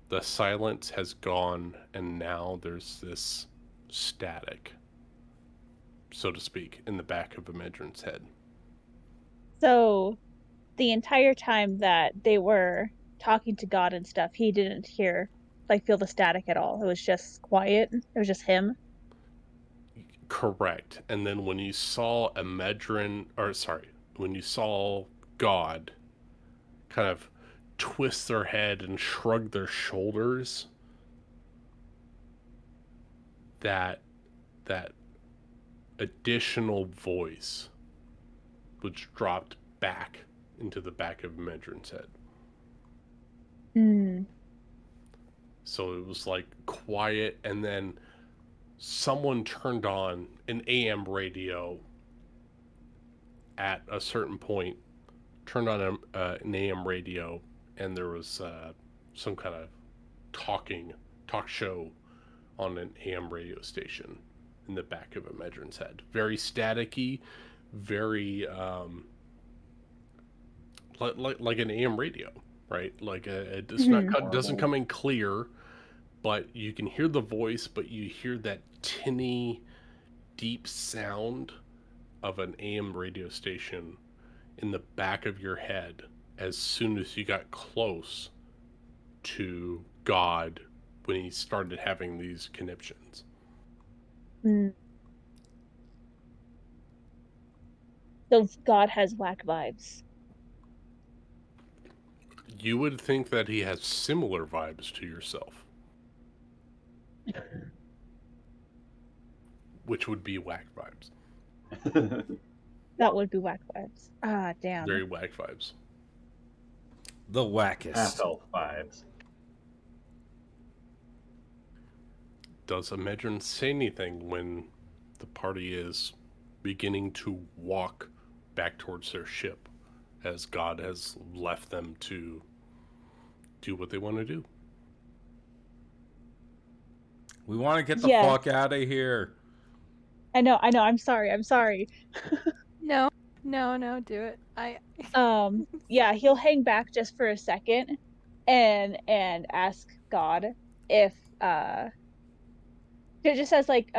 The silence has gone, and now there's this static, so to speak, in the back of Imedrin's head. So the entire time that they were talking to God and stuff, he didn't feel the static at all. It was just quiet. It was just him. Correct. And then when you saw when you saw God kind of twist their head and shrug their shoulders, that additional voice was dropped back into the back of Imedrin's head. So it was like quiet, and then someone turned on an AM radio at a certain point, turned on an AM radio, and there was some kind of talk show on an AM radio station in the back of Imedrin's head. Very staticky, very like an AM radio, right? Like it doesn't come in clear, but you can hear the voice, but you hear that tinny, deep sound of an AM radio station in the back of your head as soon as you got close to God when he started having these conniptions. So God has whack vibes. You would think that he has similar vibes to yourself. Which would be whack vibes. That would be whack vibes. Ah, damn. Very whack vibes. The wackest. Half health vibes. Does Imedrin say anything when the party is beginning to walk back towards their ship, as God has left them to do what they want to do? We want to get the Yeah. fuck out of here. I know. I'm sorry. No, No, do it. Yeah, he'll hang back just for a second and ask God if it just says like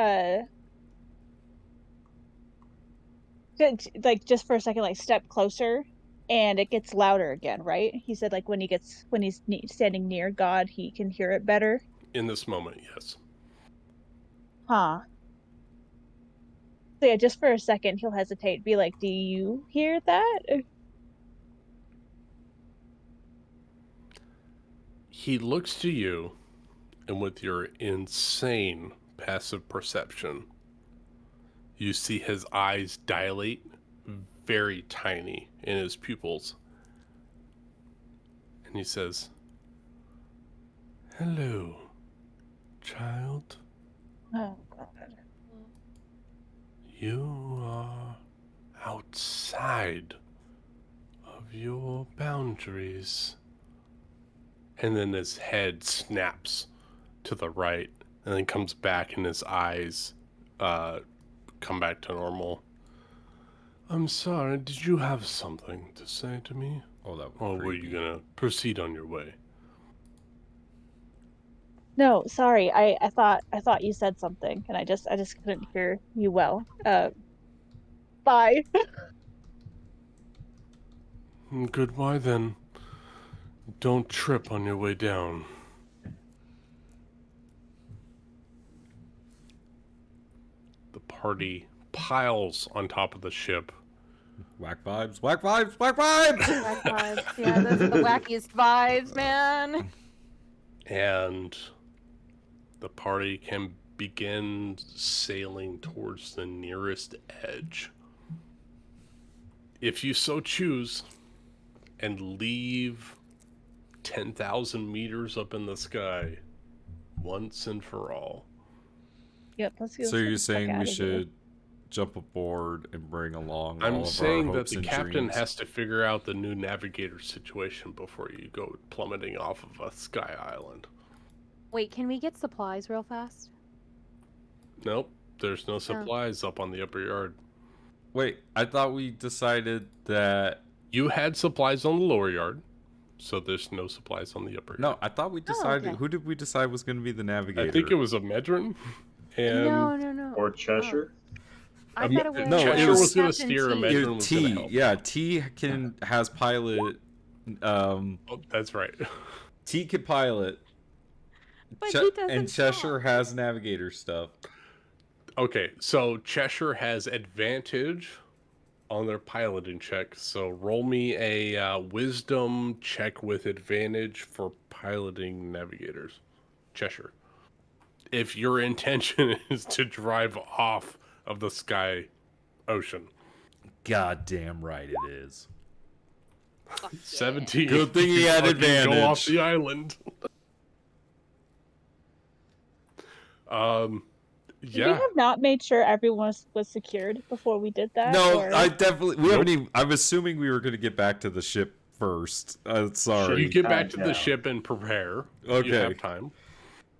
just for a second, like step closer, and it gets louder again, right? He said like when he's standing near God, he can hear it better. In this moment, yes. Huh. So yeah, just for a second, he'll hesitate, be like, "Do you hear that?" He looks to you, and with your insane passive perception, you see his eyes dilate very tiny in his pupils. And he says, "Hello, child. Oh God. You are outside of your boundaries." And then his head snaps to the right and then comes back and his eyes come back to normal. "I'm sorry, did you have something to say to me? Oh, that was Or were you gonna proceed on your way?" No, sorry. I thought you said something, and I just couldn't hear you well. Bye. Goodbye then. Don't trip on your way down. The party piles on top of the ship. Whack vibes, whack vibes, whack vibes! Whack vibes. Yeah, those are the wackiest vibes, man. And the party can begin sailing towards the nearest edge. If you so choose, and leave 10,000 meters up in the sky once and for all. Yep. Let's go. So you're get the fuck saying we outta here. should jump aboard and bring along all I'm of saying our that hopes the and captain dreams? has to figure out the new navigator situation before you go plummeting off of a sky island. Wait, can we get supplies real fast? Nope, there's no supplies up on the upper yard. Wait, I thought we decided that... You had supplies on the lower yard, so there's no supplies on the upper yard. No, I thought we decided... okay. Who did we decide was going to be the navigator? I think it was a Medrin. And No. Or Cheshire. I thought it was. No, it Cheshire was was going to Captain steer, and T. Medrin It was going to T. help. Yeah, T has pilot... Oh, that's right. T can pilot. But he doesn't and Cheshire fly. has navigator stuff. Okay, so Cheshire has advantage on their piloting check. So roll me a wisdom check with advantage for piloting navigators. Cheshire. If your intention is to drive off of the sky ocean. Goddamn right it is. 17. Good thing he had Fucking Go off advantage. the island. Did we Yeah. have not made sure everyone was secured before we did that? No, or... I definitely... We Nope. haven't even... I'm assuming we were going to get back to the ship first. Sorry. You get back to Yeah. the ship and prepare. You Okay. have time.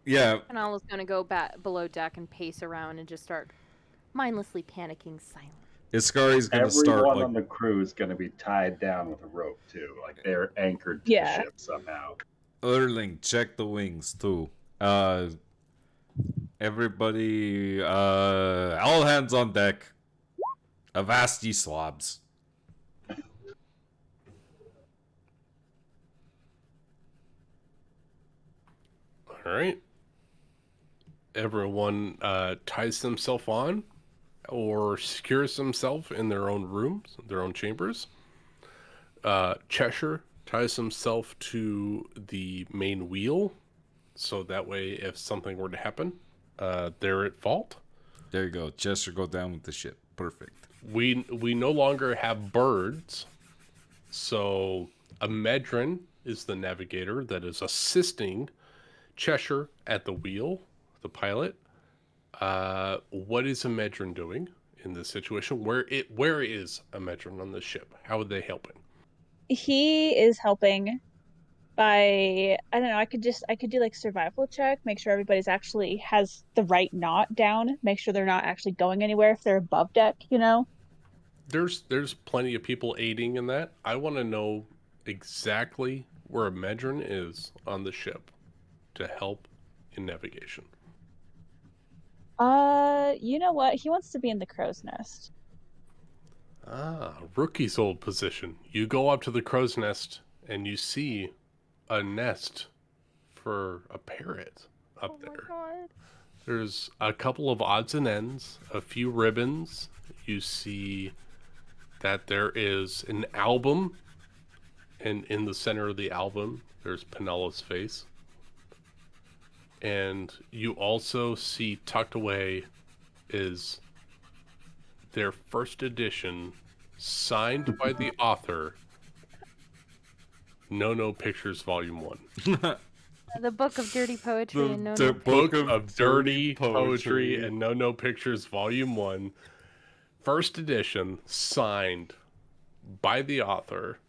Yeah, Kanala's gonna go back below deck and pace around and just start mindlessly panicking silently. Iskari's going to start Everyone like... on the crew is going to be tied down with a rope too, like they're anchored to Yeah. the ship somehow. Erling, check the wings too. Everybody, all hands on deck. Avast ye slobs. All right. Everyone ties themselves on or secures themselves in their own rooms, their own chambers. Cheshire ties himself to the main wheel, so that way if something were to happen, they're at fault. There you go. Chester, go down with the ship. Perfect. We no longer have birds, so a Medrin is the navigator that is assisting Cheshire at the wheel, the pilot. What is a Medrin doing in this situation? Where is a Medrin on this ship? How are they helping? He is helping by, I don't know, I could do like survival check, make sure everybody's actually has the right knot down, make sure they're not actually going anywhere if they're above deck, you know. there's plenty of people aiding in that. I want to know exactly where Medrin is on the ship to help in navigation. You know what? He wants to be in the crow's nest. Ah, rookie's old position. You go up to the crow's nest and you see a nest for a parrot up there. God. There's a couple of odds and ends, a few ribbons. You see that there is an album, and in the center of the album, there's Penella's face. And you also see tucked away is their first edition, signed by the author, No Pictures Volume 1. The Book of Dirty Poetry and the Book of Dirty Poetry and No Pictures Volume 1. First edition, signed by the author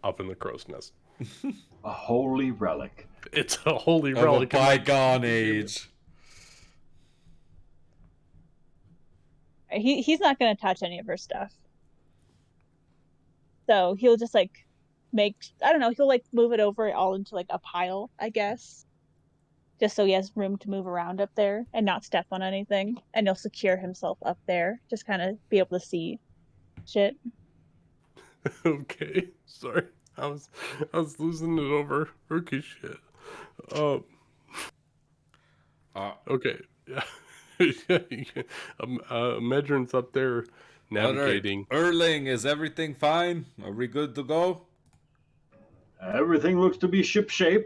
up in the crow's nest. A holy relic. It's a holy of a relic. bygone age. He's not gonna touch any of her stuff. So he'll just like he'll like move it over all into like a pile, I guess. Just so he has room to move around up there and not step on anything. And he'll secure himself up there. Just kind of be able to see shit. Okay, sorry. I was losing it over rookie shit. Okay. Yeah. Medrin's up there navigating. All right. Erling, is everything fine? Are we good to go? Everything looks to be shipshape.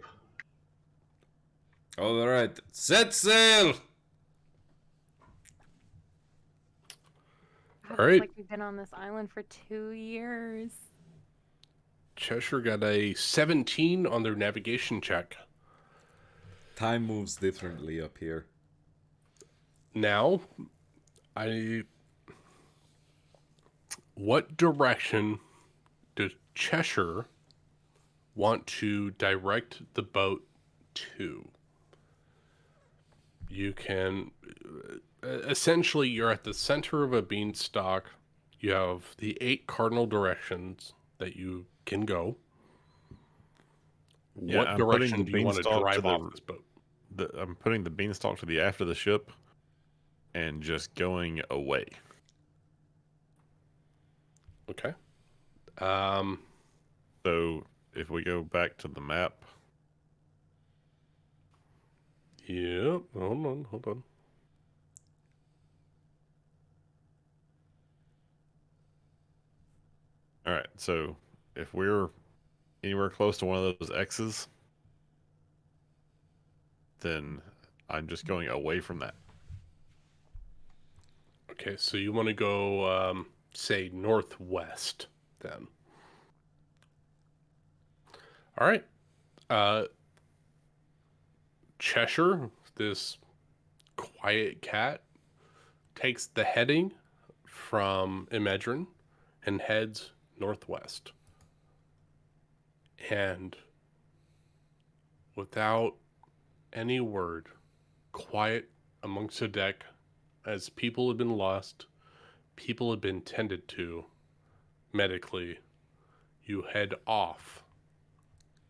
All right. Set sail! God, All right. It's like we've been on this island for 2 years. Cheshire got a 17 on their navigation check. Time moves differently up here. Now, what direction does Cheshire want to direct the boat to? You can, essentially, you're at the center of a beanstalk. You have the 8 cardinal directions that you can go. Yeah, What I'm putting direction the do you want to beanstalk to drive the- off this boat? I'm putting the beanstalk to the aft of the ship and just going away. Okay. So if we go back to the map, Yep. Hold on. all right. So if we're anywhere close to one of those X's, then I'm just going away from that. Okay, so you want to go, say, northwest, then. All right. Cheshire, this quiet cat, takes the heading from Imedrin and heads northwest. And without any word, quiet amongst the deck, as people have been lost, people have been tended to medically, you head off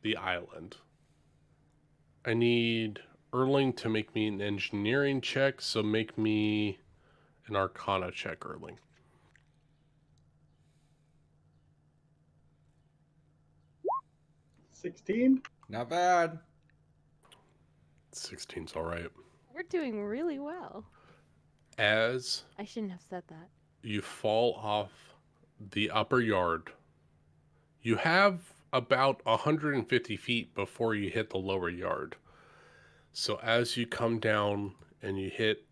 the island. I need Erling to make me an engineering check, so make me an Arcana check, Erling. 16? Not bad. 16's all right. We're doing really well. As I shouldn't have said that. you fall off the upper yard, you have about 150 feet before you hit the lower yard. So as you come down and you hit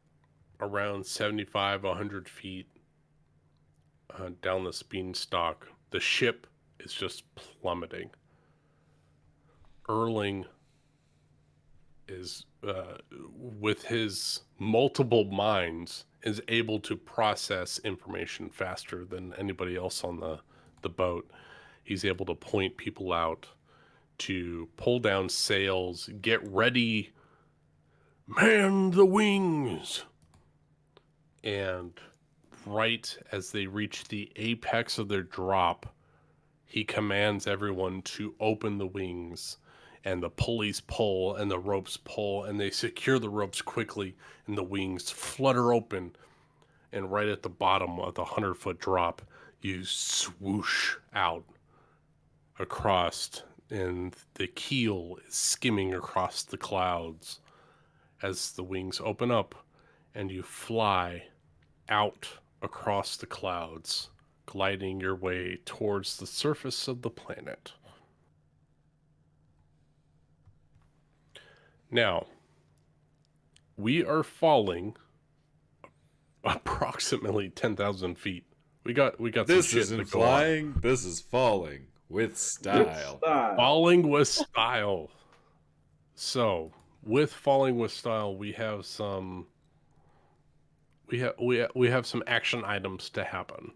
around 75, 100 feet down the beanstalk, the ship is just plummeting. Erling is, with his multiple minds, is able to process information faster than anybody else on the boat. He's able to point people out, to pull down sails, get ready, man the wings. And right as they reach the apex of their drop, he commands everyone to open the wings, and the pulleys pull and the ropes pull, and they secure the ropes quickly, and the wings flutter open. And right at the bottom of the 100-foot drop, you swoosh out across, and the keel is skimming across the clouds as the wings open up, and you fly out across the clouds, gliding your way towards the surface of the planet. Now, we are falling approximately 10,000 feet. We got some This shit isn't to go on. flying. This is falling with style. Falling with style. So, with falling with style, we have some we have some action items to happen.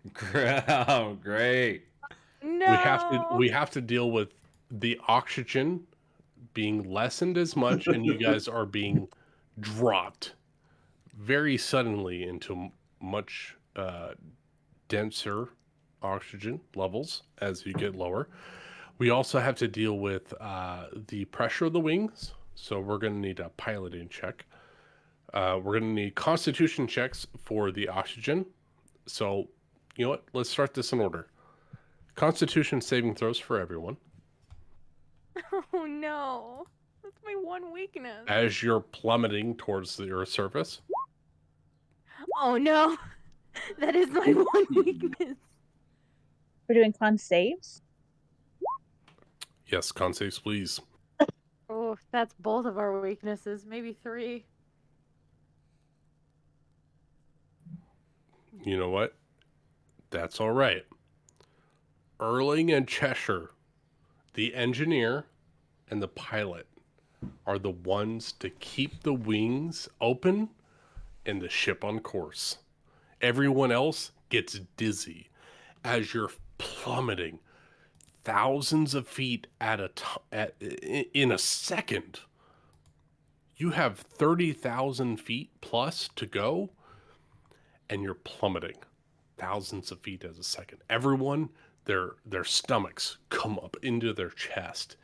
Oh, great. No. We have to deal with the oxygen being lessened as much, and you guys are being dropped very suddenly into much denser oxygen levels as you get lower. We also have to deal with the pressure of the wings, so we're going to need a piloting check. We're going to need constitution checks for the oxygen. So, you know what? Let's start this in order. Constitution saving throws for everyone. Oh no. That's my one weakness. As you're plummeting towards the Earth's surface. Oh no. That is my one weakness. We're doing con saves. Yes, con saves, please. Oh, that's both of our weaknesses. Maybe 3. You know what? That's all right. Erling and Cheshire, the engineer and the pilot, are the ones to keep the wings open and the ship on course. Everyone else gets dizzy as you're plummeting thousands of feet in a second. You have 30,000 feet plus to go, and you're plummeting thousands of feet as a second. Everyone, their stomachs come up into their chest.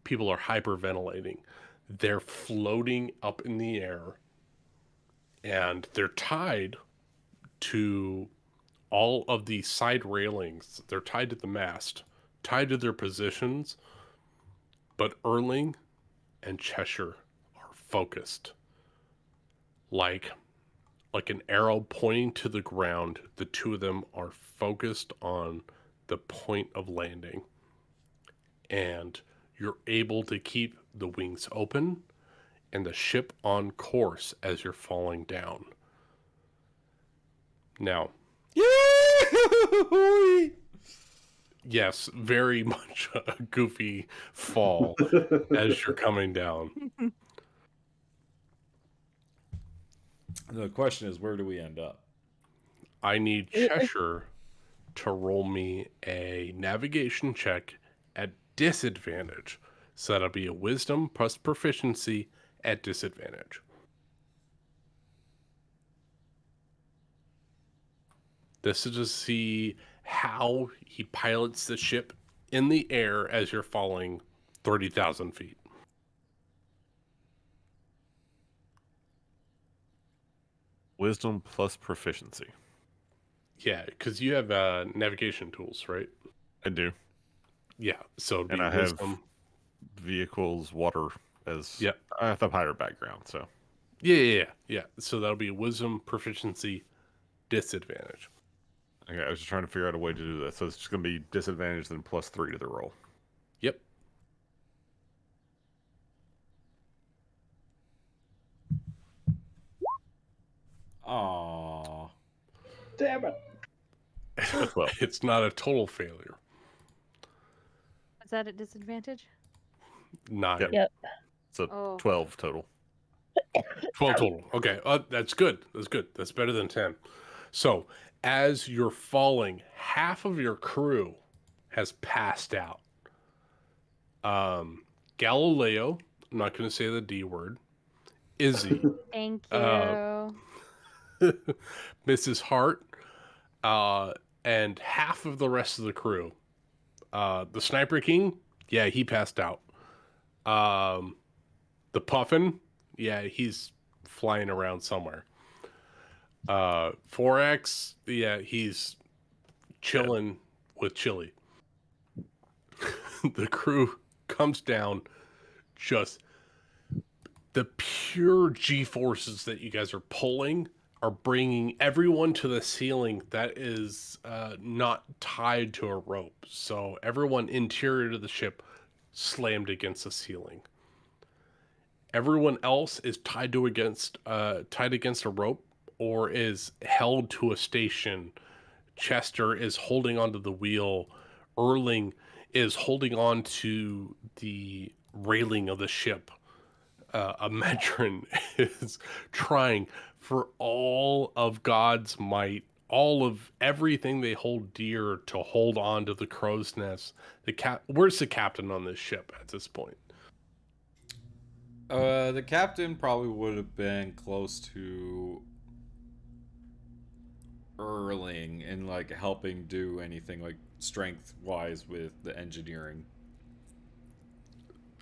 People are hyperventilating. They're floating up in the air, and they're tied to all of the side railings. They're tied to the mast, tied to their positions, but Erling and Cheshire are focused. Like an arrow pointing to the ground, the two of them are focused on the point of landing. And you're able to keep the wings open and the ship on course as you're falling down. Now, yes, very much a goofy fall as you're coming down. The question is, where do we end up? I need Cheshire to roll me a navigation check at disadvantage. So that'll be a wisdom plus proficiency at disadvantage. This is to see how he pilots the ship in the air as you're falling 30,000 feet. Wisdom plus proficiency. Yeah, because you have navigation tools, right? I do. Yeah, so it'd be And I wisdom. have vehicles, water as Yep. I have the higher background, so Yeah. So that'll be wisdom, proficiency, disadvantage. okay, I was just trying to figure out a way to do this. So it's just gonna be disadvantage then +3 to the roll. Yep. Aww. Damn it. Well, It's not a total failure. Is that at disadvantage? 9. Yep. Yep. so Oh. 12 total. 12 total. Okay, that's good. That's good. That's better than 10. So, as you're falling, half of your crew has passed out. Galileo, I'm not going to say the D word. Izzy, Thank you. Mrs. Hart, and half of the rest of the crew. The Sniper King, yeah, he passed out. The Puffin, yeah, he's flying around somewhere. 4X, yeah, he's chilling with Chili. The crew comes down, just the pure G-forces that you guys are pulling are bringing everyone to the ceiling that is not tied to a rope. So everyone interior to the ship slammed against the ceiling. Everyone else is tied against a rope or is held to a station. Chester is holding onto the wheel. Erling is holding on to the railing of the ship. Medron is trying for all of God's might, all of everything they hold dear to hold on to the crow's nest. Where's the captain on this ship at this point? The captain probably would have been close to Erling in like helping do anything like strength wise with the engineering.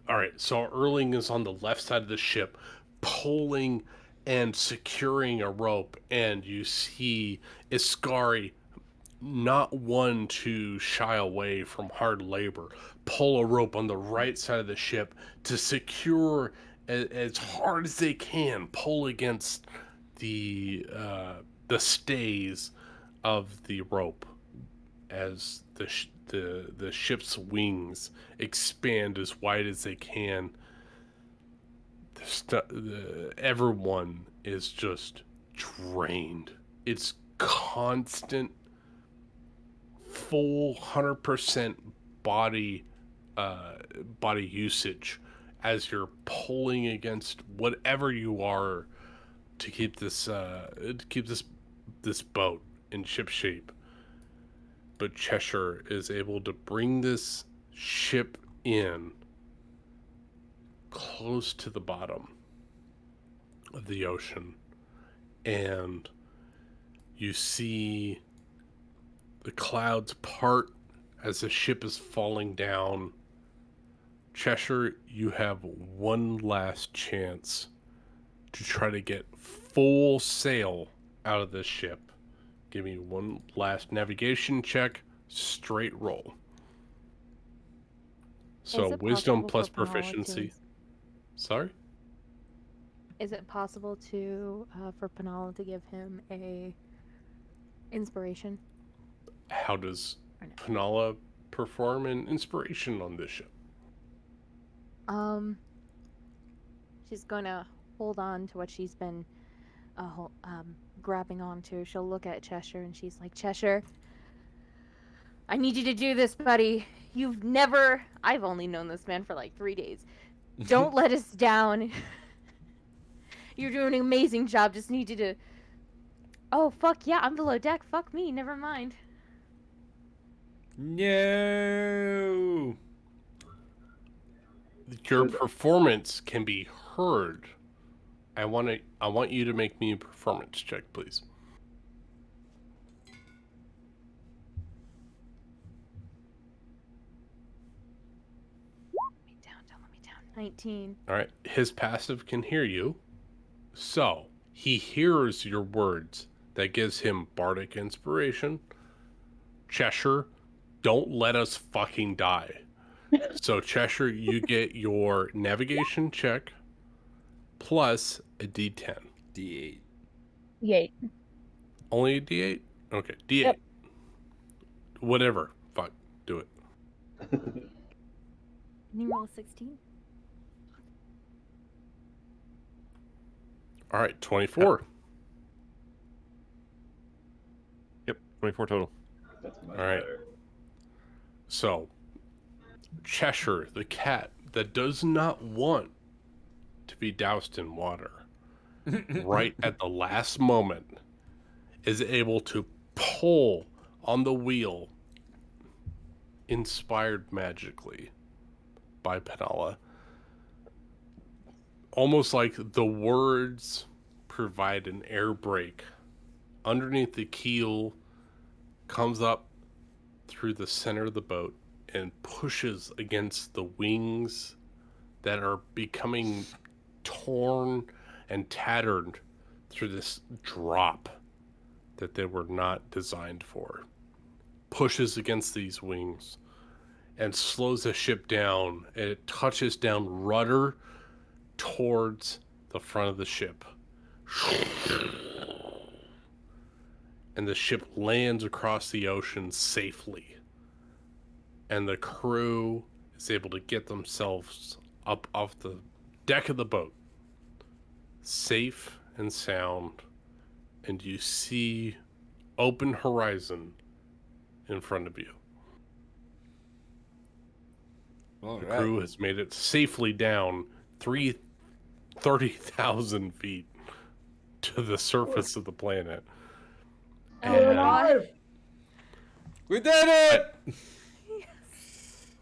All right, so Erling is on the left side of the ship, pulling and securing a rope, and you see Iskari, not one to shy away from hard labor, pull a rope on the right side of the ship to secure as hard as they can, pull against the stays of the rope as the ship's wings expand as wide as they can. Everyone is just drained. It's constant, full 100% body usage as you're pulling against whatever you are to keep this boat in ship shape. But Cheshire is able to bring this ship in close to the bottom of the ocean, and you see the clouds part as the ship is falling down. Cheshire, you have one last chance to try to get full sail out of this ship. Give me one last navigation check, straight roll. So wisdom plus proficiency. Sorry? Is it possible to for Penala to give him a inspiration? How does Or no? Penala perform an inspiration on this ship? She's gonna hold on to what she's been grabbing onto. She'll look at Cheshire and she's like, Cheshire, I need you to do this, buddy. I've only known this man for like 3 days. Don't let us down. You're doing an amazing job. Just need you to... Oh, fuck yeah, I'm below deck. Fuck me, never mind. No. Your performance can be heard. I want you to make me a performance check, please. Let me down. 19. All right. His passive can hear you. So, he hears your words. That gives him bardic inspiration. Cheshire, don't let us fucking die. So, Cheshire, you get your navigation check plus a D10. D8. Yay. Only a D8? Okay, D8. Yep. Whatever. Fuck. Do it. Can you roll a 16? All right, 24. Yep, 24 total. That's much All right. better. So, Cheshire, the cat that does not want to be doused in water, right at the last moment, is able to pull on the wheel, inspired magically by Penala. Almost like the words provide an air brake underneath the keel, comes up through the center of the boat and pushes against the wings that are becoming torn and tattered through this drop that they were not designed for. Pushes against these wings and slows the ship down, and it touches down rudder towards the front of the ship. And the ship lands across the ocean safely. And the crew is able to get themselves up off the deck of the boat, safe and sound, and you see open horizon in front of you. All The right. crew has made it safely down 30,000 feet to the surface of the planet. We're And alive! We did it!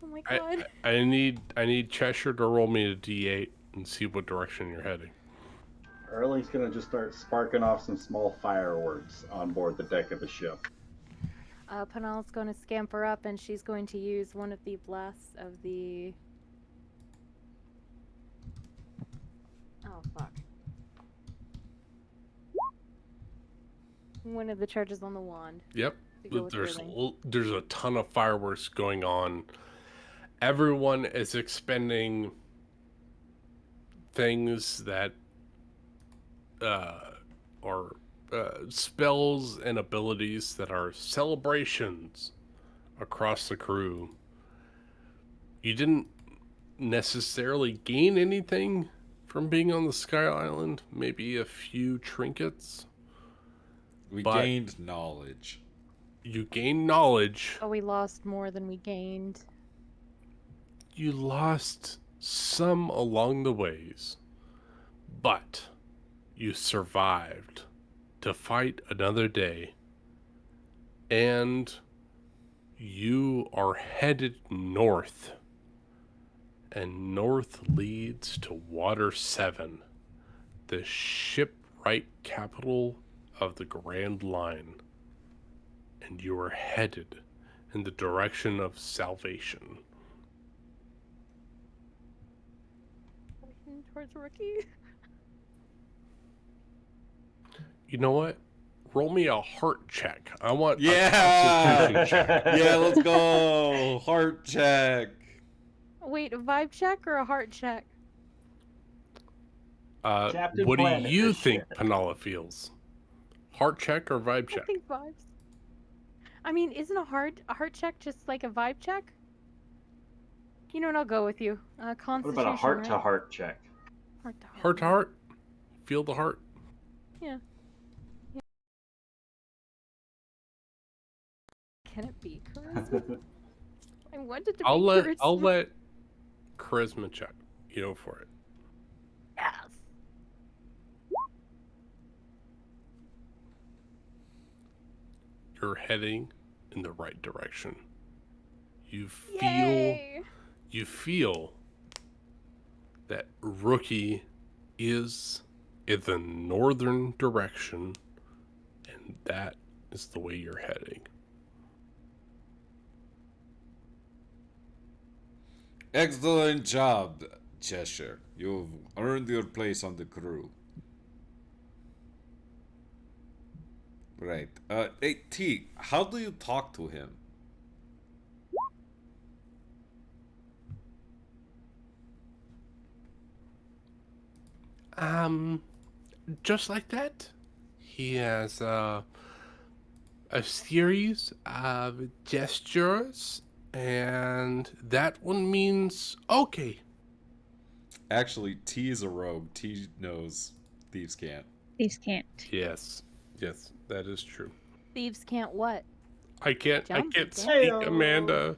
Oh my god. I need Cheshire to roll me a D8 and see what direction you're heading. Early's gonna just start sparking off some small fireworks on board the deck of the ship. Panal's going to scamper up and she's going to use one of the blasts of the... Oh, fuck. One of the charges on the wand. Yep. To go with There's Early. there's a ton of fireworks going on. Everyone is expending things that are spells and abilities that are celebrations across the crew. You didn't necessarily gain anything from being on the Sky Island. Maybe a few trinkets. We But- gained knowledge. You gain knowledge. Oh, we lost more than we gained. You lost some along the ways, but you survived to fight another day, and you are headed north, and north leads to Water 7, the shipwright capital of the Grand Line, and you are headed in the direction of salvation. Pointing towards Rookie. You know what? Roll me a heart check. I want a Yeah! constitution check. Yeah, let's go! Heart check! Wait, a vibe check or a heart check? Captain What do Planet you this think shit. Panala feels? Heart check or vibe I check? think vibes. I mean, isn't a heart check just like a vibe check? You know what? I'll go with you. What Constitution. about a heart to right? heart check? Heart to Heart to heart? Feel the heart? Can it be charisma? I wanted to I'll be let charisma. charisma check. You go for it. Yes. You're heading in the right direction. You feel Yay! you feel that Rookie is in the northern direction, and that is the way you're heading. Excellent job, Cheshire. You've earned your place on the crew. Right. Hey, T, how do you talk to him? Just like that. He has a series of gestures, and that one means okay. Actually, T is a rogue. T knows thieves can't. These can't. Yes, that is true. Thieves can't what? I can't Jump, speak, Heyo. Amanda.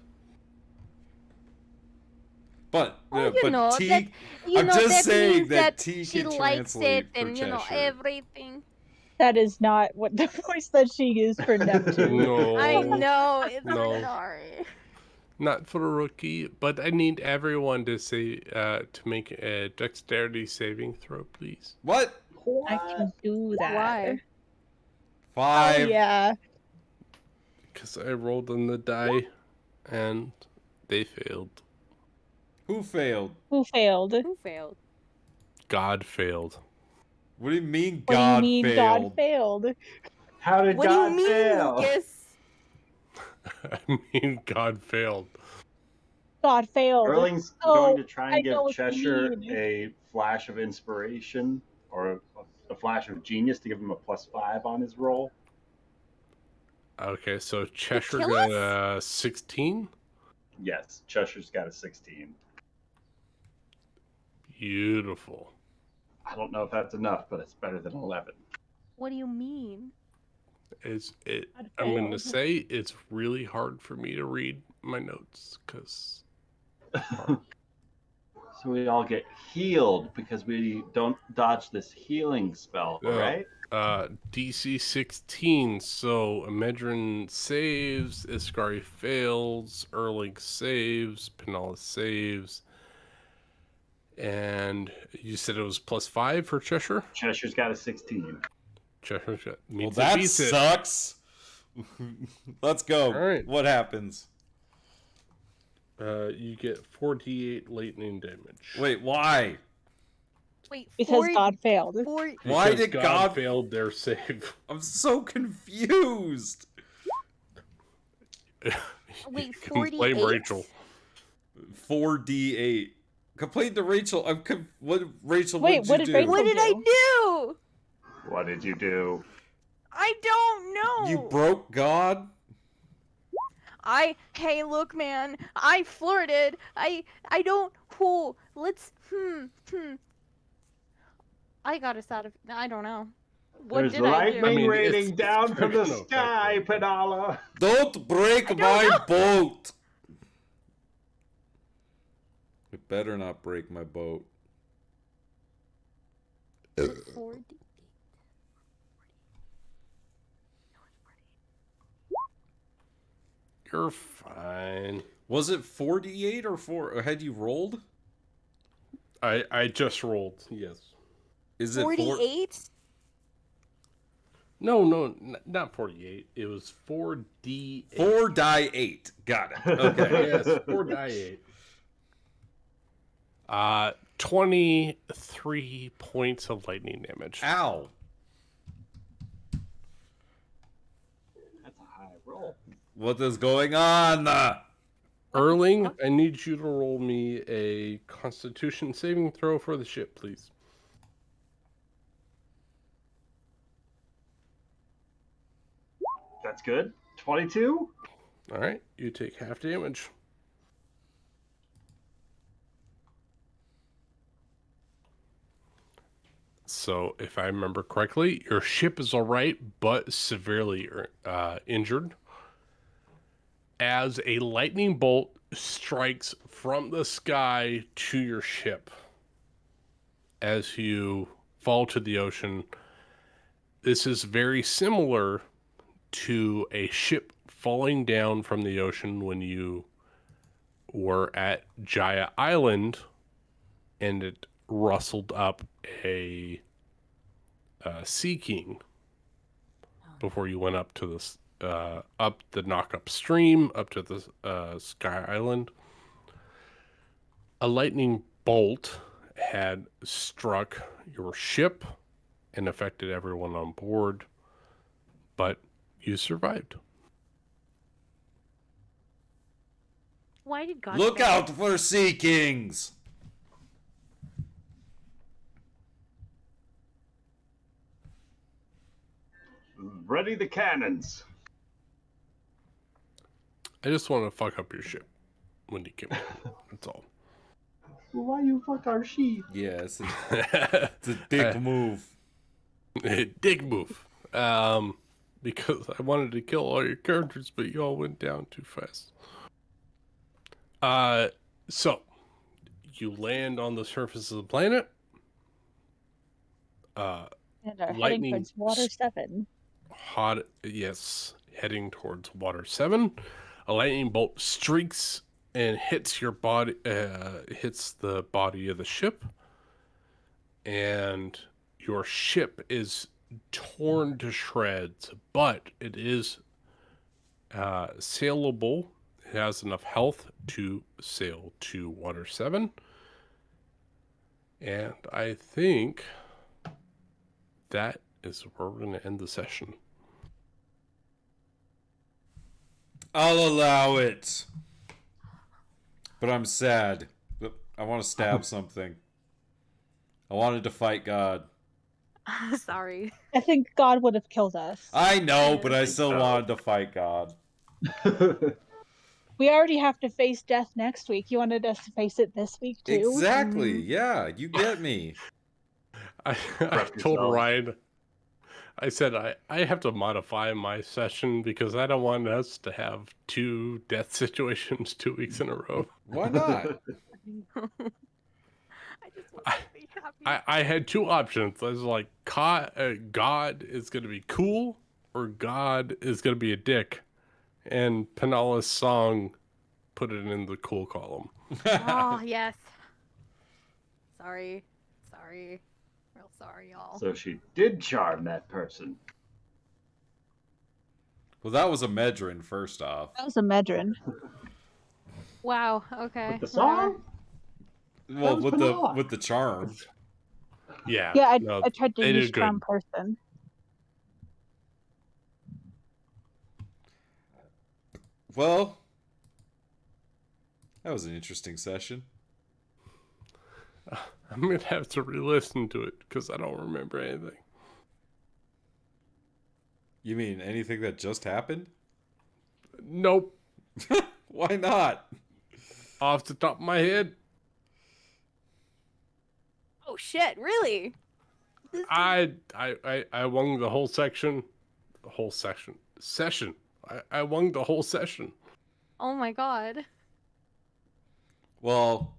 But, Oh, you but know T, that. You I'm know just that saying means that that T she can likes translate it, for and you know Cheshire. everything. That is not what the voice that she used for Neptune. No, I know. It's No. sorry. not for a rookie. But I need everyone to say to make a dexterity saving throw, please. What? I can do that. Why? 5. Oh, yeah. Because I rolled on the die, and they failed. Who failed? Who failed? Who failed? God failed. What do you mean What God do you mean failed? God failed? How did What do God you mean, fail? Lucas? I mean, God failed. God failed. Erling's Oh, going to try I and know give what you Cheshire mean. a flash of inspiration or a flash of genius to give him a +5 on his roll. Okay, so Cheshire kill got us? a 16. Yes, Cheshire's got a 16. Beautiful. I don't know if that's enough, but it's better than 11. What do you mean? God I'm going to failed. say it's really hard for me to read my notes because So we all get healed because we don't dodge this healing spell, right? DC 16. So Medrin saves, Iskari fails, Erling saves, Pinala saves, and you said it was +5 for Cheshire. Cheshire's got a 16. Cheshire Well, means it that beats it. sucks. Let's go. All right. What happens? You get 4d8 lightning damage. Wait, why? Wait, Because God failed. Why Because did God- failed their save? I'm so confused. Wait, You can blame 48? Rachel. 4d8. Complain to Rachel. What Rachel? Wait, what'd what you did do? Rachel What did I do? What did you do? I don't know. You broke God. Hey, look, man. I flirted. I don't. Who? Let's. I got us out of. I don't know. What There's did I do? lightning I mean, raining it's down from the gonna affect sky, you. Penala. Don't break I don't my know. boat. You better not break my boat. 4D. You're fine. Was it 4d8 or 4? Or had you rolled? I just rolled. Yes. Is it 4? 48? No, not 48. It was 4d8. 4 die 8. Got it. Okay. Yes, 4 die 8. 23 points of lightning damage. Ow. That's a high roll. What is going on? Erling, I need you to roll me a Constitution saving throw for the ship, please. That's good. 22? All right, you take half damage. So, if I remember correctly, your ship is all right, but severely injured. As a lightning bolt strikes from the sky to your ship, as you fall to the ocean, this is very similar to a ship falling down from the ocean when you were at Jaya Island and it rustled up a Sea King before you went up to this up the Knockup Stream up to the Sky Island. A lightning bolt had struck your ship and affected everyone on board, but you survived. Why did God Look fail? out for Sea Kings. Ready the cannons. I just want to fuck up your ship when you came. That's all. Why you fuck our sheep? Yeah, it's a dick move. Dick move. Because I wanted to kill all your characters, but you all went down too fast. So you land on the surface of the planet. And are heading Lightning towards Water 7. Heading towards Water 7. A lightning bolt streaks and hits your body, hits the body of the ship, and your ship is torn to shreds, but it is sailable. It has enough health to sail to Water 7. And I think that is where we're going to end the session. I'll allow it. But I'm sad. I want to stab something. I wanted to fight God. Sorry. I think God would have killed us. I know, but I think still so. wanted to fight God. We already have to face death next week. You wanted us to face it this week too? Exactly. Yeah, you get me. I Correct told yourself. Ryan, I said I have to modify my session because I don't want us to have 2 death situations 2 weeks in a row. Why not? I just want to be happy. I had 2 options. I was like, God is going to be cool or God is going to be a dick. And Penala's song put it in the cool column. Oh, yes. Sorry. Real sorry, y'all. So she did charm that person. Well, that was a Medrin, first off. That was a Medrin. Wow, okay. With the song? Well, was with Penala. the charm. Yeah. Yeah, no, I tried to they use did good. charm person. Well, that was an interesting session. I'm going to have to re-listen to it because I don't remember anything. You mean anything that just happened? Nope. Why not? Off the top of my head, Oh, shit, really? I won the whole section. Session. I won the whole session. Oh my god. Well,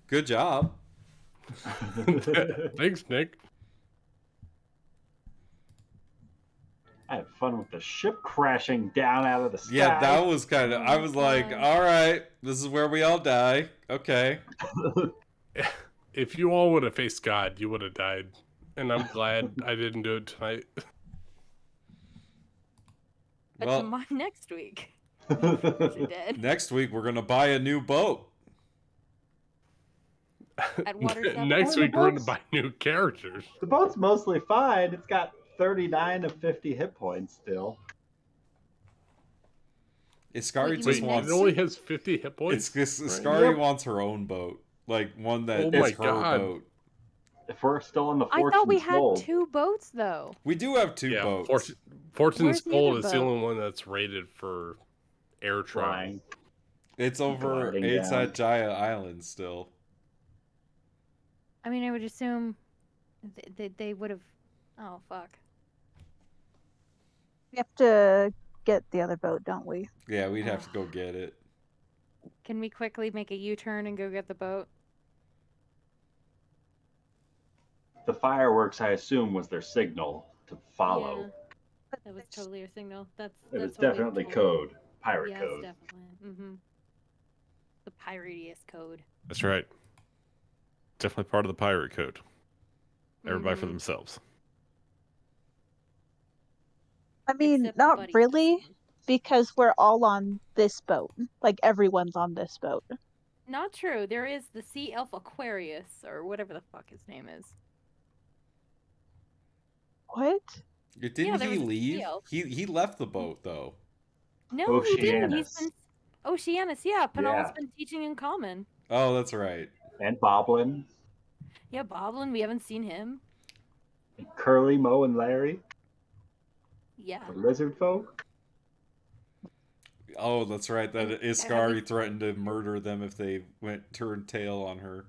good job. Thanks, Nick. I had fun with the ship crashing down out of the sky. Yeah, that was kind of. Oh I my was like, God. all right, this is where we all die. Okay. If you all would have faced God, you would have died. And I'm glad I didn't do it tonight. But Well, tomorrow, next week. You're dead. next week we're gonna buy a new boat. At Water 7. Next Oh, week, we're going to boats. buy new characters. The boat's mostly fine. It's got 39 of 50 hit points still. Iskari Wait, you just mean wants. it only has 50 hit points? Iskari Yep. wants her own boat, like one that Oh is my her God. boat. If we're still in the I Fortune's thought we had Gold, 2 boats, though. We do have 2 Yeah, boats. Fortune's Where's the Gold other is the boat? only one that's rated for air travel. flying. It's over. Gliding It's down. at Jaya Island still. I mean, I would assume they would have. Oh, fuck. We have to get the other boat, don't we? Yeah, we'd have to go get it. Can we quickly make a U-turn and go get the boat? The fireworks, I assume, was their signal to follow. Yeah, that was totally a signal. That's It was what we definitely told- code, pirate Yes, code. definitely. Mm-hmm. The piratiest code. That's right. Definitely part of the pirate code. Everybody for Mhm. themselves. I mean, Except not Buddy really, doesn't. because we're all on this boat. Like, everyone's on this boat. Not true. There is the Sea Elf Aquarius, or whatever the fuck his name is. What? Didn't there he was a leave? seal. He left the boat though. No, he didn't. He's Oceanus. been Oceanus. Yeah, Penala's Yeah. been teaching in common. Oh, that's right. And Boblin, Yeah, Boblin. We haven't seen him. and Curly, Mo, and Larry, Yeah. the lizard folk. Oh, that's right. That And Iskari threatened to murder them if they went turned tail on her.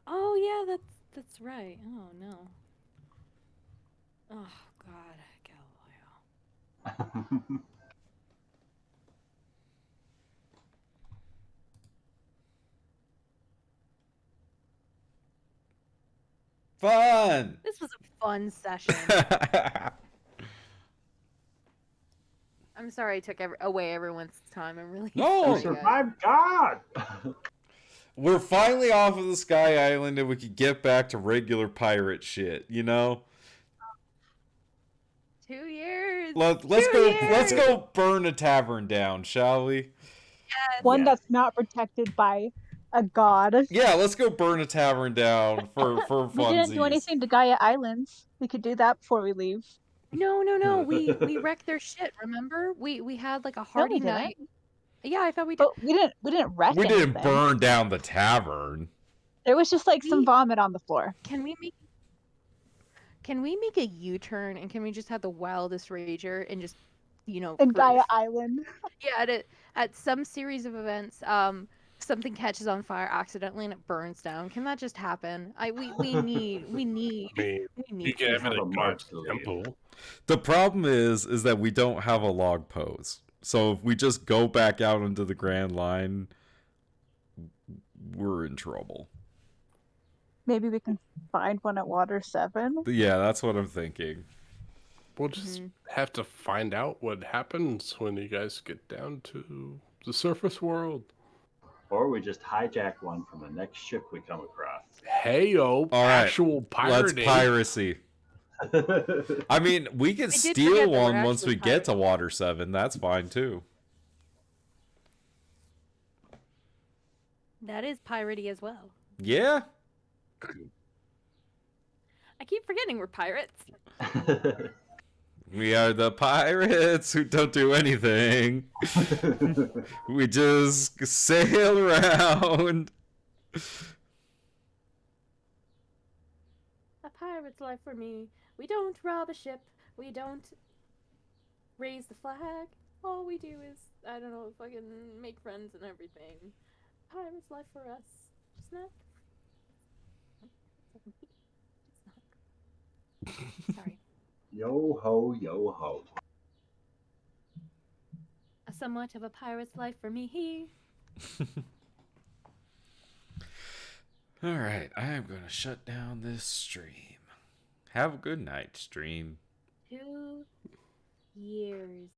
Oh yeah, that's right. Oh no. Oh God, Galileo. Fun. This was a fun session. I'm sorry I took away everyone's time. I'm really No! We sorry, guys. survived God. we're finally off of the Sky Island and we could get back to regular pirate shit, you know? 2 years. Let's 2 let's years! go burn a tavern down, shall we? One Yeah. that's not protected by a god. Yeah, let's go burn a tavern down for We didn't do funsies. anything to Gaia Islands. We could do that before we leave. No. We wrecked their shit. Remember? We had like a No, we hearty didn't. night. Yeah, I thought we did. But we didn't wreck We didn't anything. burn down the tavern. There was just like some We- vomit on the floor. Can we make a U-turn and can we just have the wildest rager and just, you know, In for- Gaia Island. yeah, at some series of events, something catches on fire accidentally and it burns down. Can that just happen? We need I mean, we you need can have have it a at march God's to leave. temple. The problem is that we don't have a log pose. So if we just go back out into the Grand Line, we're in trouble. Maybe we can find one at Water 7. Yeah, that's what I'm thinking. We'll just have to find out what happens when you guys get down to the surface world. Or we just hijack one from the next ship we come across. Heyo, All right, actual Let's pirating. piracy. I mean, we can I did steal forget that we're one once we actually get to Water 7. That's fine too. That is piratey as well. Yeah. I keep forgetting we're pirates. We are the pirates who don't do anything. We just sail around. A pirate's life for me. We don't rob a ship. We don't raise the flag. All we do is, I don't know, fucking make friends and everything. Pirate's life for us. Just not. Sorry. Yo ho, yo ho. Somewhat of a pirate's life for me. All right, I am going to shut down this stream. Have a good night, stream. 2 years.